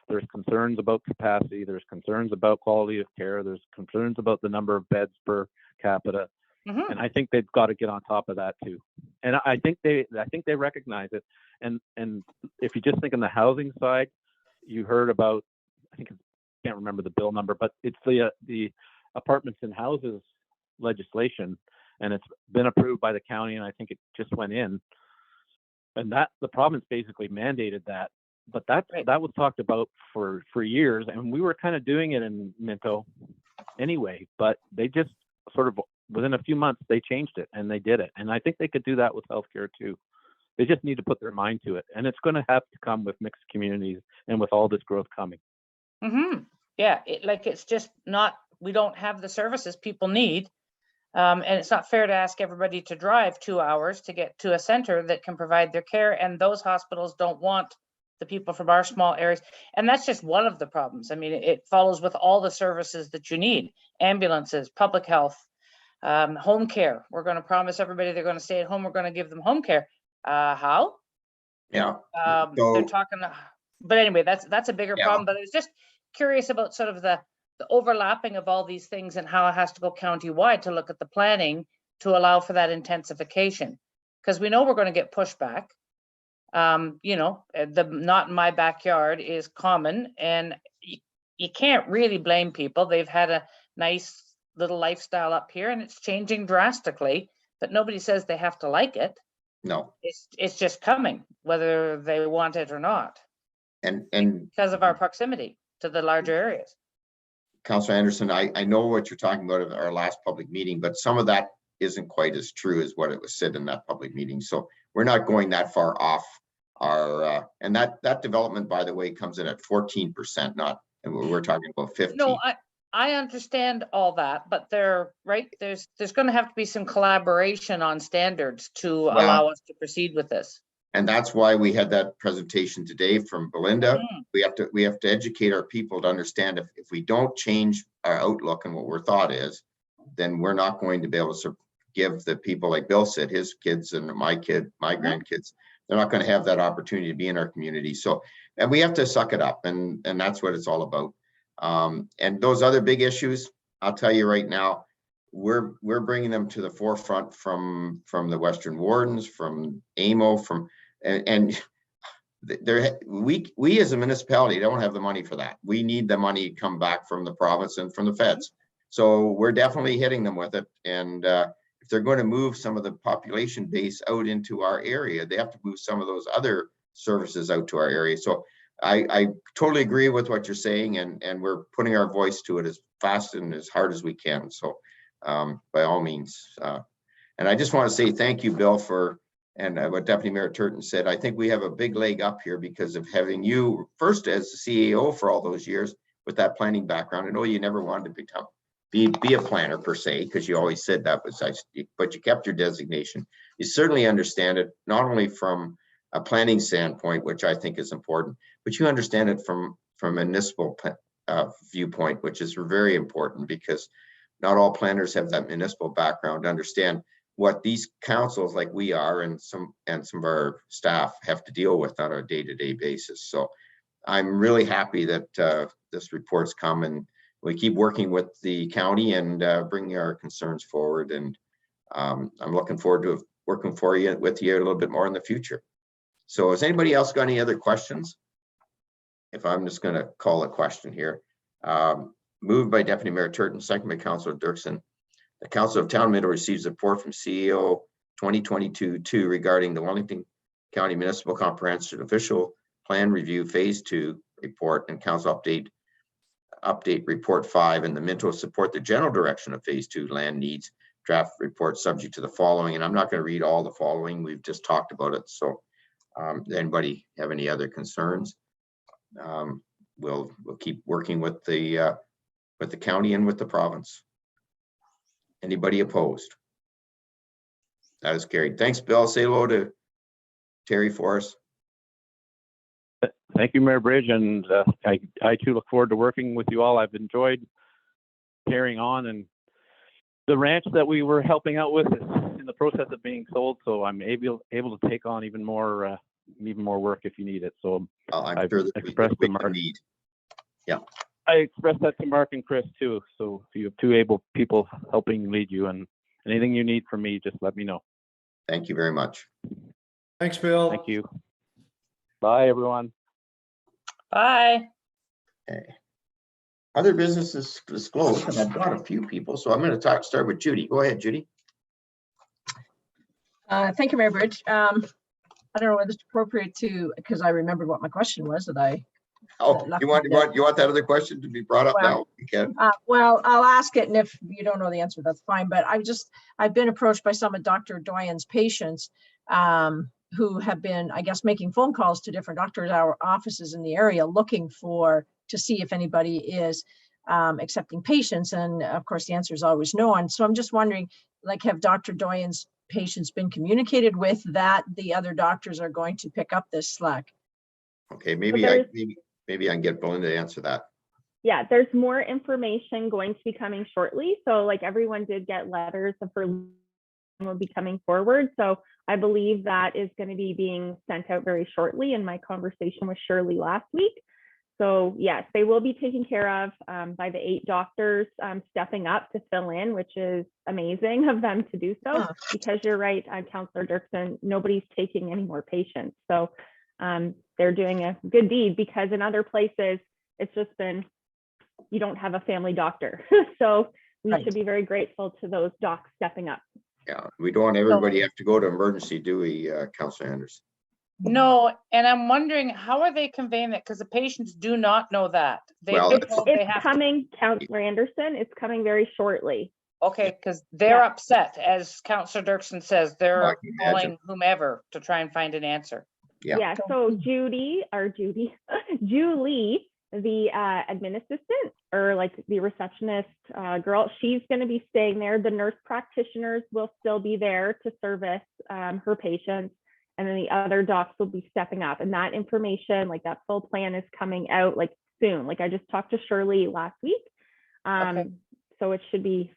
[SPEAKER 22] there's concerns about capacity, there's concerns about quality of care, there's concerns about the number of beds per capita. And I think they've got to get on top of that too. And I think they recognize it. And if you just think on the housing side, you heard about, I can't remember the bill number, but it's the apartments and houses legislation, and it's been approved by the county, and I think it just went in. And that the province basically mandated that, but that was talked about for years, and we were kind of doing it in Minto anyway, but they just sort of within a few months they changed it and they did it. And I think they could do that with healthcare too. They just need to put their mind to it, and it's going to have to come with mixed communities and with all this growth coming.
[SPEAKER 6] Yeah, it's just not, we don't have the services people need. And it's not fair to ask everybody to drive 2 hours to get to a center that can provide their care. And those hospitals don't want the people from our small areas. And that's just one of the problems. I mean, it follows with all the services that you need: ambulances, public health, home care. We're going to promise everybody they're going to stay at home. We're going to give them home care. How?
[SPEAKER 1] Yeah.
[SPEAKER 6] They're talking, but anyway, that's a bigger problem. But I was just curious about sort of the overlapping of all these things and how it has to go county-wide to look at the planning to allow for that intensification. Because we know we're going to get pushback. The not in my backyard is common, and you can't really blame people. They've had a nice little lifestyle up here and it's changing drastically, but nobody says they have to like it.
[SPEAKER 1] No.
[SPEAKER 6] It's just coming, whether they want it or not.
[SPEAKER 1] And
[SPEAKER 6] because of our proximity to the larger areas.
[SPEAKER 1] Councillor Anderson, I know what you're talking about at our last public meeting, but some of that isn't quite as true as what it was said in that public meeting. So we're not going that far off our, and that development, by the way, comes in at 14%, not, and we're talking about 15.
[SPEAKER 6] No, I understand all that, but there's going to have to be some collaboration on standards to allow us to proceed with this.
[SPEAKER 1] And that's why we had that presentation today from Belinda. We have to educate our people to understand if we don't change our outlook and what our thought is, then we're not going to be able to give the people, like Bill said, his kids and my grandkids, they're not going to have that opportunity to be in our community. So, and we have to suck it up, and that's what it's all about. And those other big issues, I'll tell you right now, we're bringing them to the forefront from the Western Wardens, from AMO, and we as a municipality don't have the money for that. We need the money to come back from the province and from the feds. So we're definitely hitting them with it. And if they're going to move some of the population base out into our area, they have to move some of those other services out to our area. So I totally agree with what you're saying, and we're putting our voice to it as fast and as hard as we can. So by all means. And I just want to say thank you, Bill, and what Deputy Mayor Turton said. I think we have a big leg up here because of having you first as the CAO for all those years with that planning background. I know you never wanted to be a planner per se, because you always said that was, but you kept your designation. You certainly understand it, not only from a planning standpoint, which I think is important, but you understand it from a municipal viewpoint, which is very important, because not all planners have that municipal background to understand what these councils like we are and some of our staff have to deal with on a day-to-day basis. So I'm really happy that this report's come, and we keep working with the county and bringing our concerns forward. And I'm looking forward to working with you a little bit more in the future. So has anybody else got any other questions? If I'm just going to call a question here. Moved by Deputy Mayor Turton, second by Councillor Dirksen. The Council of Town Minto receives a report from CEO 2022-2 regarding the Wellington County Municipal Comprehensive Official Plan Review Phase 2 report and Council update report 5, and the Minto support the general direction of Phase 2 land needs draft report subject to the following. And I'm not going to read all the following. We've just talked about it. So anybody have any other concerns? We'll keep working with the county and with the province. Anybody opposed? That is carried. Thanks, Bill. Say hello to Terry for us.
[SPEAKER 22] Thank you, Mayor Bridge, and I too look forward to working with you all. I've enjoyed carrying on, and the ranch that we were helping out with is in the process of being sold, so I'm able to take on even more work if you need it. So
[SPEAKER 1] I'm sure that
[SPEAKER 22] expressed
[SPEAKER 1] we need. Yeah.
[SPEAKER 22] I expressed that to Mark and Chris too. So if you have two able people helping lead you, and anything you need from me, just let me know.
[SPEAKER 1] Thank you very much.
[SPEAKER 8] Thanks, Bill.
[SPEAKER 22] Thank you. Bye, everyone.
[SPEAKER 6] Bye.
[SPEAKER 1] Okay. Other businesses disclosed, and I've got a few people, so I'm going to start with Judy. Go ahead, Judy.
[SPEAKER 2] Thank you, Mayor Bridge. I don't know whether it's appropriate to, because I remembered what my question was that I.
[SPEAKER 1] Oh, you want that other question to be brought up now? You can.
[SPEAKER 2] Well, I'll ask it, and if you don't know the answer, that's fine. But I've been approached by some of Dr. Doyen's patients who have been, I guess, making phone calls to different doctors' offices in the area, looking to see if anybody is accepting patients. And of course, the answer is always no. And so I'm just wondering, like, have Dr. Doyen's patients been communicated with that the other doctors are going to pick up this slack?
[SPEAKER 1] Okay, maybe I can get Belinda to answer that.
[SPEAKER 17] Yeah, there's more information going to be coming shortly. So like everyone did get letters of her will be coming forward. So I believe that is going to be being sent out very shortly in my conversation with Shirley last week. So yes, they will be taken care of by the 8 doctors stepping up to fill in, which is amazing of them to do so, because you're right, Councillor Dirksen, nobody's taking any more patients. So they're doing a good deed, because in other places, it's just been, you don't have a family doctor. So we should be very grateful to those docs stepping up.
[SPEAKER 1] Yeah, we don't want everybody have to go to emergency, do we, Councillor Anderson?
[SPEAKER 6] No, and I'm wondering, how are they conveying it? Because the patients do not know that.
[SPEAKER 17] It's coming, Councillor Anderson, it's coming very shortly.
[SPEAKER 6] Okay, because they're upset, as Councillor Dirksen says, they're calling whomever to try and find an answer.
[SPEAKER 17] Yeah, so Julie, the admin assistant, or like the receptionist girl, she's going to be staying there. The nurse practitioners will still be there to service her patients. And then the other docs will be stepping up. And that information, like that full plan, is coming out like soon. Like I just talked to Shirley last week. So it should be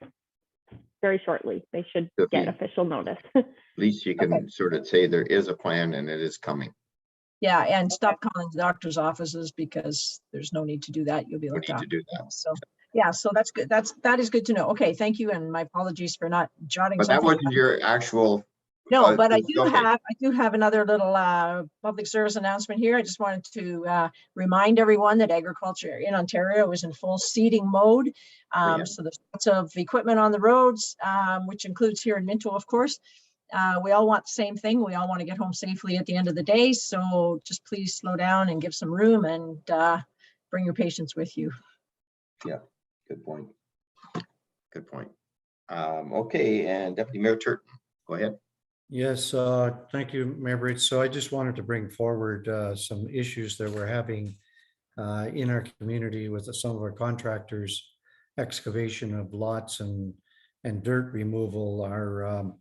[SPEAKER 17] very shortly. They should get official notice.
[SPEAKER 1] At least you can sort of say there is a plan and it is coming.
[SPEAKER 2] Yeah, and stop calling the doctor's offices, because there's no need to do that. You'll be looked after.
[SPEAKER 1] To do that.
[SPEAKER 2] So yeah, so that's good. That is good to know. Okay, thank you, and my apologies for not jotting.
[SPEAKER 1] But that wasn't your actual.
[SPEAKER 2] No, but I do have another little public service announcement here. I just wanted to remind everyone that agriculture in Ontario is in full seeding mode. So there's lots of equipment on the roads, which includes here in Minto, of course. We all want the same thing. We all want to get home safely at the end of the day. So just please slow down and give some room, and bring your patients with you.
[SPEAKER 1] Yeah, good point. Good point. Okay, and Deputy Mayor Turton, go ahead.
[SPEAKER 8] Yes, thank you, Mayor Bridge. So I just wanted to bring forward some issues that we're having in our community with some of our contractors, excavation of lots and dirt removal. Our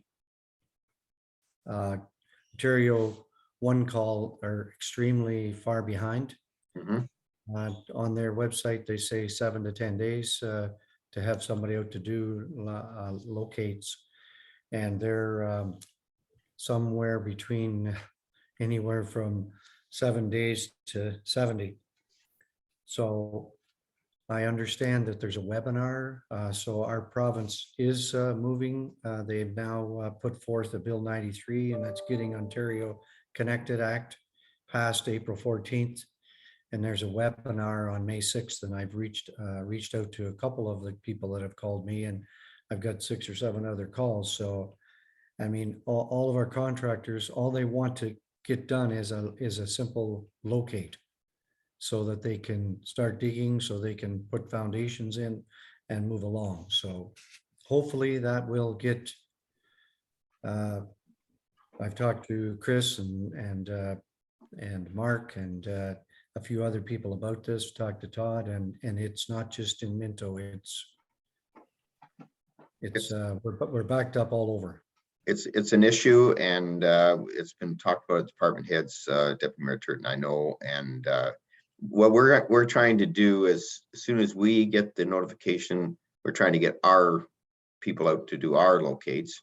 [SPEAKER 8] Ontario One Call are extremely far behind. On their website, they say 7 to 10 days to have somebody out to do locates, and they're somewhere between anywhere from 7 days to 70. So I understand that there's a webinar. So our province is moving. They've now put forth a Bill 93, and that's getting Ontario Connected Act passed April 14th. And there's a webinar on May 6th, and I've reached out to a couple of the people that have called me, and I've got 6 or 7 other calls. So I mean, all of our contractors, all they want to get done is a simple locate, so that they can start digging, so they can put foundations in and move along. So hopefully that will get, I've talked to Chris and Mark and a few other people about this, talked to Todd, and it's not just in Minto, we're backed up all over.
[SPEAKER 1] It's an issue, and it's been talked about at department heads, Deputy Mayor Turton, I know. And what we're trying to do is, as soon as we get the notification, we're trying to get our people out to do our locates.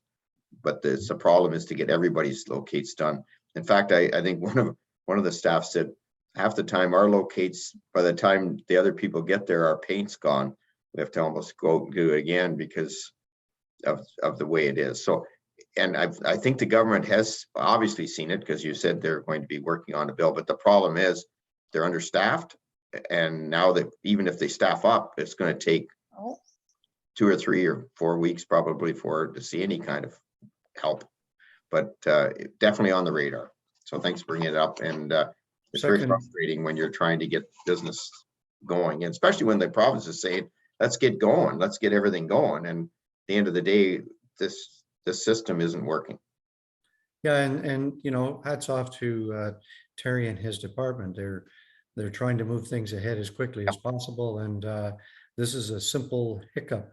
[SPEAKER 1] But the problem is to get everybody's locates done. In fact, I think one of the staff said half the time our locates, by the time the other people get there, our paint's gone. We have to almost go do it again because of the way it is. So and I think the government has obviously seen it, because you said they're going to be working on a bill, but the problem is they're understaffed. And now that even if they staff up, it's going to take 2 or 3 or 4 weeks probably to see any kind of help. But definitely on the radar. So thanks for bringing it up. And it's very frustrating when you're trying to get business going, and especially when the province is saying, let's get going, let's get everything going. And at the end of the day, this system isn't working.
[SPEAKER 8] Yeah, and you know, hats off to Terry and his department. They're trying to move things ahead as quickly as possible, and this is a simple hiccup.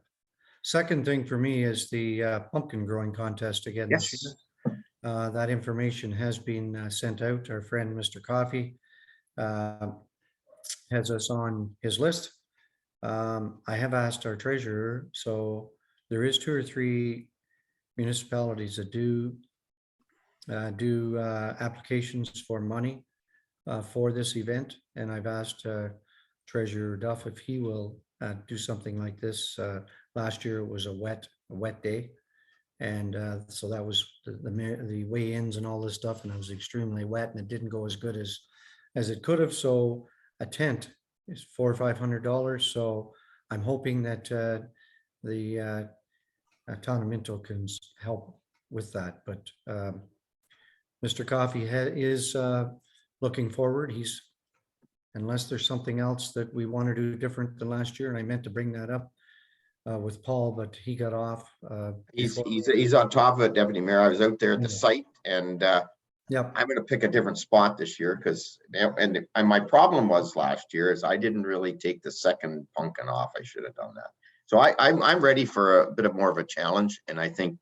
[SPEAKER 8] Second thing for me is the pumpkin growing contest again this year. That information has been sent out. Our friend Mr. Coffey has us on his list. I have asked our treasurer, so there is 2 or 3 municipalities that do applications for money for this event, and I've asked Treasurer Duff if he will do something like this. Last year it was a wet day, and so that was the weigh-ins and all this stuff, and it was extremely wet, and it didn't go as good as it could have. So a tent is $400 or $500. So I'm hoping that the town of Minto can help with that. But Mr. Coffey is looking forward. Unless there's something else that we want to do different than last year, and I meant to bring that up with Paul, but he got off.
[SPEAKER 1] He's on top of it, Deputy Mayor. I was out there at the site, and I'm going to pick a different spot this year, because and my problem was last year is I didn't really take the second pumpkin off. I should have done that. So I'm ready for a bit of more of a challenge, and I think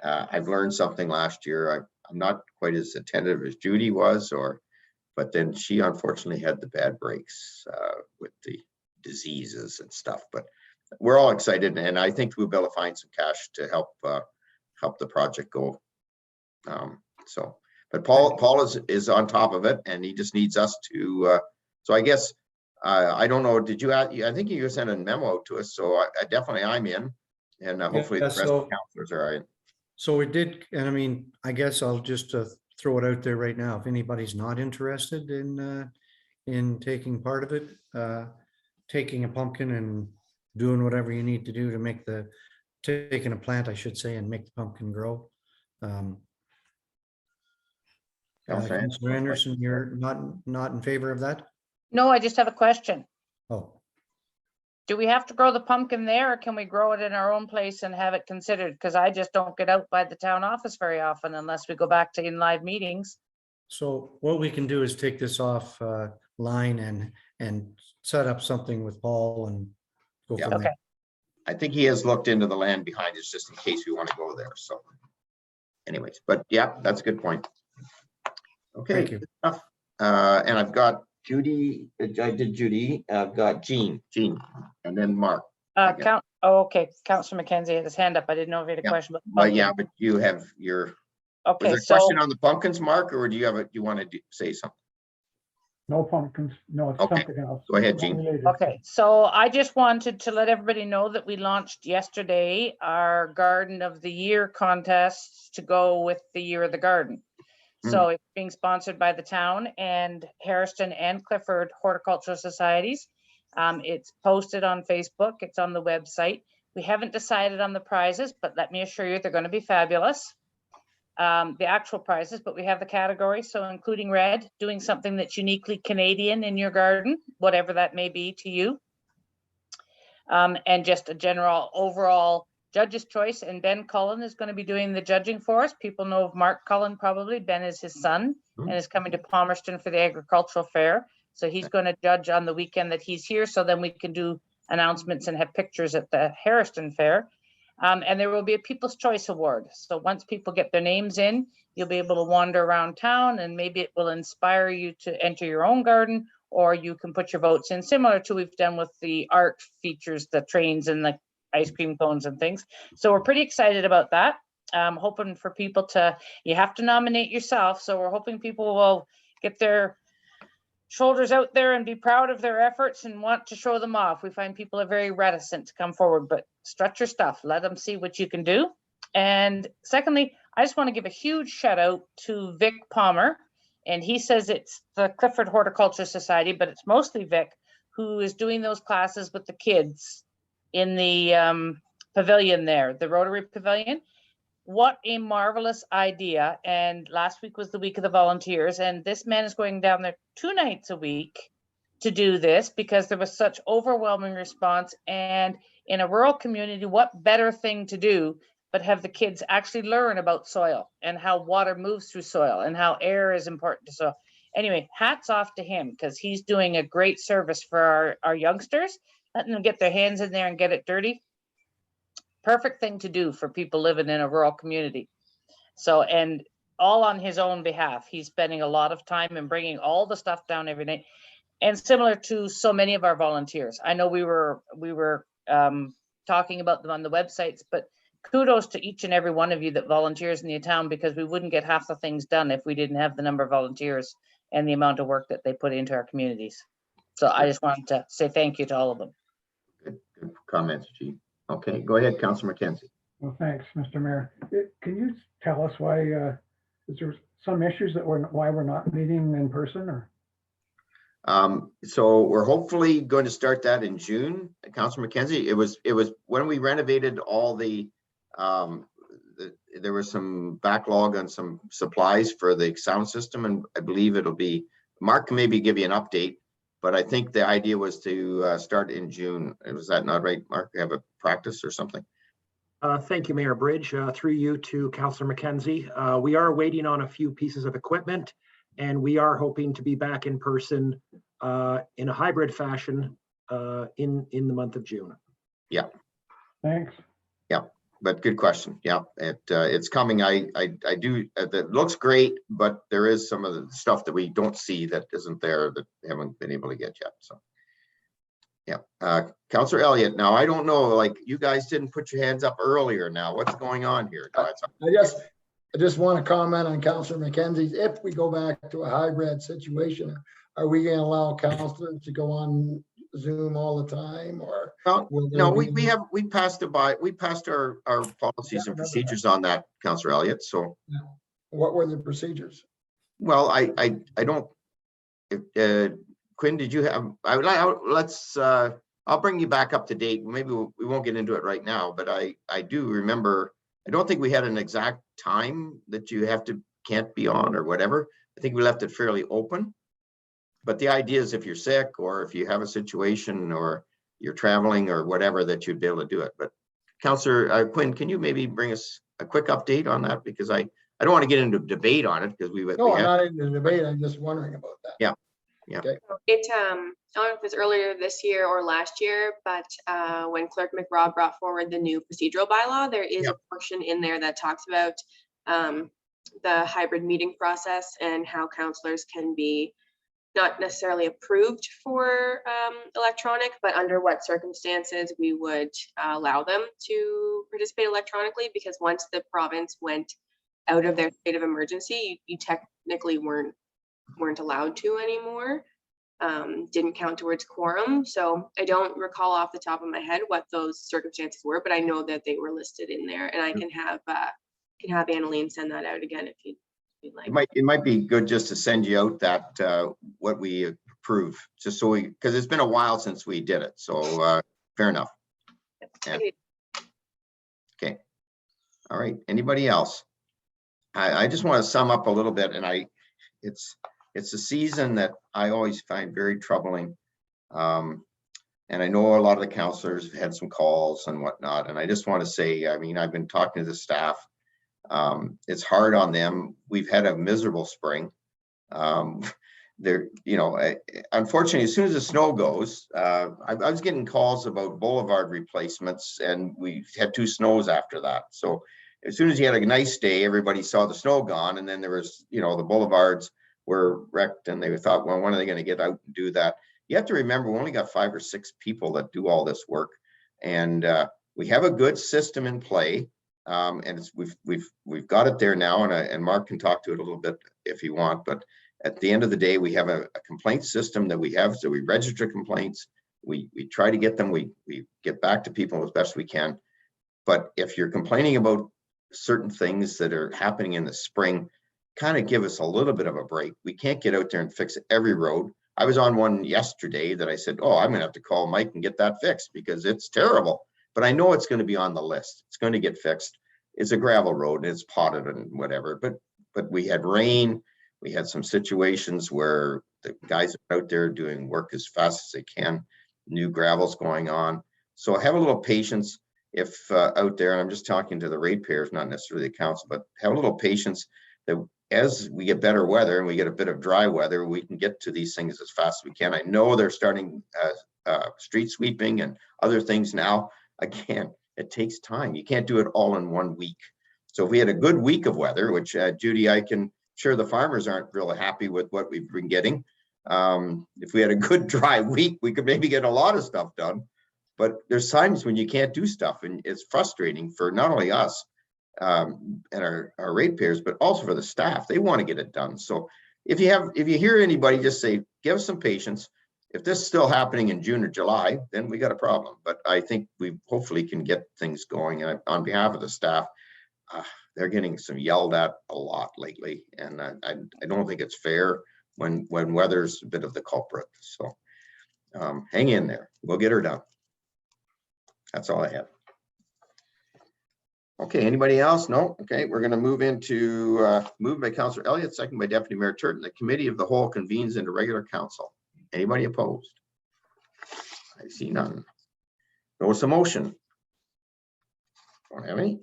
[SPEAKER 1] I've learned something last year. I'm not quite as attentive as Judy was, but then she unfortunately had the bad breaks with the diseases and stuff. But we're all excited, and I think we'll be able to find some cash to help the project go. But Paul is on top of it, and he just needs us to. So I guess I don't know. Did you? I think you sent a memo to us, so I definitely I'm in, and hopefully the rest of the councilors are in.
[SPEAKER 8] So we did, and I mean, I guess I'll just throw it out there right now. If anybody's not interested in taking part of it, taking a pumpkin and doing whatever you need to do to make taking a plant, I should say, and make the pumpkin grow. Councilor Anderson, you're not in favor of that?
[SPEAKER 6] No, I just have a question.
[SPEAKER 8] Oh.
[SPEAKER 6] Do we have to grow the pumpkin there, or can we grow it in our own place and have it considered? Because I just don't get out by the town office very often unless we go back to in live meetings.
[SPEAKER 8] So what we can do is take this off line and set up something with Paul and go from there.
[SPEAKER 1] I think he has looked into the land behind us just in case we want to go there. So anyways, but yeah, that's a good point. Okay.
[SPEAKER 8] Thank you.
[SPEAKER 1] Good stuff. And I've got Judy. I did Judy. I've got Jean, and then Mark.
[SPEAKER 6] Okay. Councillor McKenzie had his hand up. I didn't know if he had a question.
[SPEAKER 1] But yeah, but you have your.
[SPEAKER 6] Okay.
[SPEAKER 1] Was there a question on the pumpkins, Mark, or do you have you want to say something?
[SPEAKER 7] No pumpkins. No, it's something else.
[SPEAKER 1] Go ahead, Jean.
[SPEAKER 6] Okay, so I just wanted to let everybody know that we launched yesterday our Garden of the Year contest to go with the Year of the Garden. So it's being sponsored by the town and Harriston and Clifford Horticultural Societies. It's posted on Facebook. It's on the website. We haven't decided on the prizes, but let me assure you, they're going to be fabulous. The actual prizes, but we have the category. So including red, doing something that's uniquely Canadian in your garden, whatever that may be to you. And just a general overall judge's choice. And Ben Cullen is going to be doing the judging for us. People know of Mark Cullen probably. Ben is his son and is coming to Palmerston for the agricultural fair. So he's going to judge on the weekend that he's here. So then we can do announcements and have pictures at the Harriston Fair. And there will be a People's Choice Award. So once people get their names in, you'll be able to wander around town and maybe it will inspire you to enter your own garden, or you can put your votes in, similar to we've done with the art features, the trains and the ice cream cones and things. So we're pretty excited about that. Hoping for people you have to nominate yourself. So we're hoping people will get their shoulders out there and be proud of their efforts and want to show them off. We find people are very reticent to come forward, but stretch your stuff. Let them see what you can do. And secondly, I just want to give a huge shout out to Vic Palmer. And he says it's the Clifford Horticulture Society, but it's mostly Vic who is doing those classes with the kids in the pavilion there, the Rotary Pavilion. What a marvelous idea. And last week was the week of the volunteers. And this man is going down there 2 nights a week to do this because there was such overwhelming response. And in a rural community, what better thing to do but have the kids actually learn about soil and how water moves through soil and how air is important to soil. Anyway, hats off to him because he's doing a great service for our youngsters, letting them get their hands in there and get it dirty. Perfect thing to do for people living in a rural community. So, and all on his own behalf, he's spending a lot of time and bringing all the stuff down every night. And similar to so many of our volunteers, I know we were talking about them on the websites, but kudos to each and every one of you that volunteers in the town, because we wouldn't get half the things done if we didn't have the number of volunteers and the amount of work that they put into our communities. So I just wanted to say thank you to all of them.
[SPEAKER 1] Good comments, Chief. Okay, go ahead, Councillor McKenzie.
[SPEAKER 7] Well, thanks, Mr. Mayor. Can you tell us why, is there some issues that why we're not meeting in person, or?
[SPEAKER 1] So we're hopefully going to start that in June, Councillor McKenzie. It was when we renovated all there was some backlog on some supplies for the sound system, and I believe it'll be, Mark can maybe give you an update, but I think the idea was to start in June. Was that not right, Mark? You have a practice or something?
[SPEAKER 21] Thank you, Mayor Bridge. Through you to Councillor McKenzie. We are waiting on a few pieces of equipment, and we are hoping to be back in person in a hybrid fashion in the month of June.
[SPEAKER 1] Yeah.
[SPEAKER 7] Thanks.
[SPEAKER 1] Yeah, but good question. Yeah, it's coming. I do. It looks great, but there is some of the stuff that we don't see that isn't there that we haven't been able to get yet. So. Yeah, Councillor Elliott. Now I don't know. Like, you guys didn't put your hands up earlier. Now what's going on here?
[SPEAKER 13] I just want to comment on Councillor McKenzie's. If we go back to a hybrid situation, are we going to allow councillors to go on Zoom all the time, or?
[SPEAKER 1] No, we passed our policies and procedures on that, Councillor Elliott. So
[SPEAKER 13] what were the procedures?
[SPEAKER 1] Well, I don't. Quinn, did you have? I'll bring you back up to date. Maybe we won't get into it right now, but I do remember. I don't think we had an exact time that you can't be on or whatever. I think we left it fairly open. But the idea is if you're sick or if you have a situation or you're traveling or whatever, that you'd be able to do it. But Councillor Quinn, can you maybe bring us a quick update on that? Because I don't want to get into debate on it because
[SPEAKER 13] No, I'm not into debate. I'm just wondering about that.
[SPEAKER 1] Yeah. Yeah.
[SPEAKER 9] Okay. I don't know if it was earlier this year or last year, but when Clerk McRaw brought forward the new procedural bylaw, there is a portion in there that talks about the hybrid meeting process and how councillors can be not necessarily approved for electronic, but under what circumstances we would allow them to participate electronically, because once the province went out of their state of emergency, you technically weren't allowed to anymore. Didn't count towards quorum. So I don't recall off the top of my head what those circumstances were, but I know that they were listed in there, and I can have Annalene send that out again if you'd like.
[SPEAKER 1] It might be good just to send you out that what we approve, just so because it's been a while since we did it. So fair enough. Yeah. Okay. All right. Anybody else? I just want to sum up a little bit, and it's a season that I always find very troubling. And I know a lot of the councillors have had some calls and whatnot. And I just want to say, I mean, I've been talking to the staff. It's hard on them. We've had a miserable spring. Unfortunately, as soon as the snow goes, I was getting calls about boulevard replacements, and we had 2 snows after that. So as soon as you had a nice day, everybody saw the snow gone, and then there was, the boulevards were wrecked, and they thought, well, when are they going to get out and do that? You have to remember, we only got 5 or 6 people that do all this work, and we have a good system in play, and we've got it there now, and Mark can talk to it a little bit if you want. But at the end of the day, we have a complaint system that we have, so we register complaints, we try to get them, we get back to people as best we can. But if you're complaining about certain things that are happening in the spring kind of give us a little bit of a break. We can't get out there and fix every road. I was on one yesterday that I said, oh, I'm gonna have to call Mike and get that fixed because it's terrible. But I know it's going to be on the list. It's going to get fixed. It's a gravel road and it's potted and whatever. But we had rain. We had some situations where the guys are out there doing work as fast as they can. New gravel's going on. So have a little patience if out there, and I'm just talking to the ratepayers, not necessarily the council, but have a little patience that as we get better weather and we get a bit of dry weather, we can get to these things as fast as we can. I know they're starting street sweeping and other things now. Again, it takes time. You can't do it all in 1 week. So if we had a good week of weather, which Judy, I can sure the farmers aren't really happy with what we've been getting. If we had a good dry week, we could maybe get a lot of stuff done. But there's times when you can't do stuff, and it's frustrating for not only us and our ratepayers, but also for the staff. They want to get it done. So if you hear anybody, just say, give us some patience. If this is still happening in June or July, then we got a problem. But I think we hopefully can get things going. And on behalf of the staff, they're getting some yelled at a lot lately. And I don't think it's fair when weather's a bit of the culprit. So hang in there. We'll get her done. That's all I have. Okay, anybody else? No? Okay, we're going to move into moved by Councillor Elliott, second by Deputy Mayor Turton. The Committee of the Whole convenes into regular council. Anybody opposed? I see none. Notice a motion. Don't have any.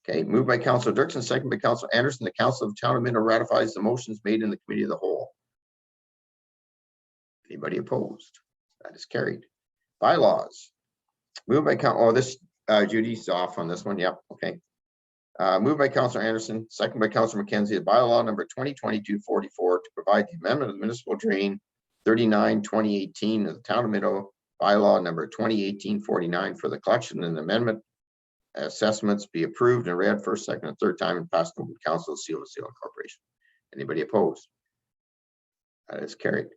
[SPEAKER 1] Okay, moved by Councillor Dirksen, second by Councillor Anderson. The Council of Town of Minto ratifies the motions made in the Committee of the Whole. Anybody opposed? That is carried. Bylaws. Moved by Judy's off on this one. Yep. Okay. Moved by Councillor Anderson, second by Councillor McKenzie, the bylaw number 2022-44 to provide the amendment of the municipal drain 39/2018 of the Town of Minto bylaw number 2018-49 for the collection and amendment assessments be approved and read first, second, and third time and passed over council seal corporation. Anybody opposed? That is carried.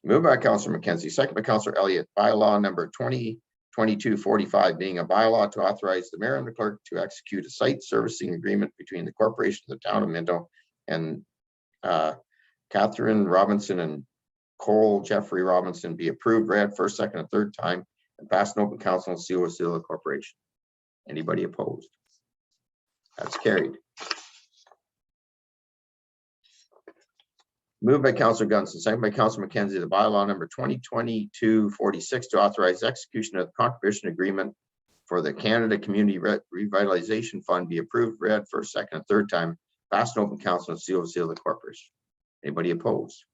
[SPEAKER 1] Moved by Councillor McKenzie, second by Councillor Elliott, bylaw number 2022-45 being a bylaw to authorize the mayor and the clerk to execute a site servicing agreement between the corporation of the Town of Minto and Catherine Robinson and Cole Jeffrey Robinson be approved, read first, second, and third time, and passed an open council and seal of the corporation. Anybody opposed? That's carried. Moved by Councillor Gunson, second by Councillor McKenzie, the bylaw number 2022-46 to authorize execution of the contribution agreement for the Canada Community Revitalization Fund be approved, read first, second, and third time, passed an open council and seal of the corporation. Anybody opposed?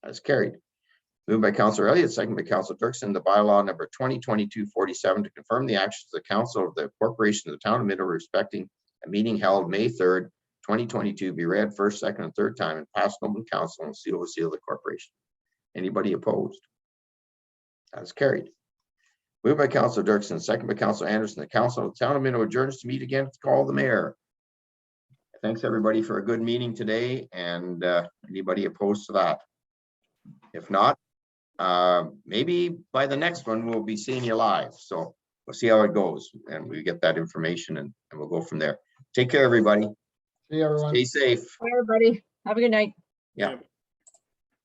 [SPEAKER 1] That's carried. Moved by Councillor Elliott, second by Councillor Dirksen, the bylaw number 2022-47 to confirm the actions of the council of the corporation of the Town of Minto respecting a meeting held May 3rd, 2022 be read first, second, and third time and passed open council and seal of the corporation. Anybody opposed? That's carried. Moved by Councillor Dirksen, second by Councillor Anderson. The council of the Town of Minto adjourns to meet again to call the mayor. Thanks everybody for a good meeting today, and anybody opposed to that? If not, maybe by the next one we'll be seeing you live. So we'll see how it goes, and we get that information, and we'll go from there. Take care, everybody.
[SPEAKER 13] See you, everyone.
[SPEAKER 1] Stay safe.
[SPEAKER 2] Bye, everybody. Have a good night.
[SPEAKER 1] Yeah.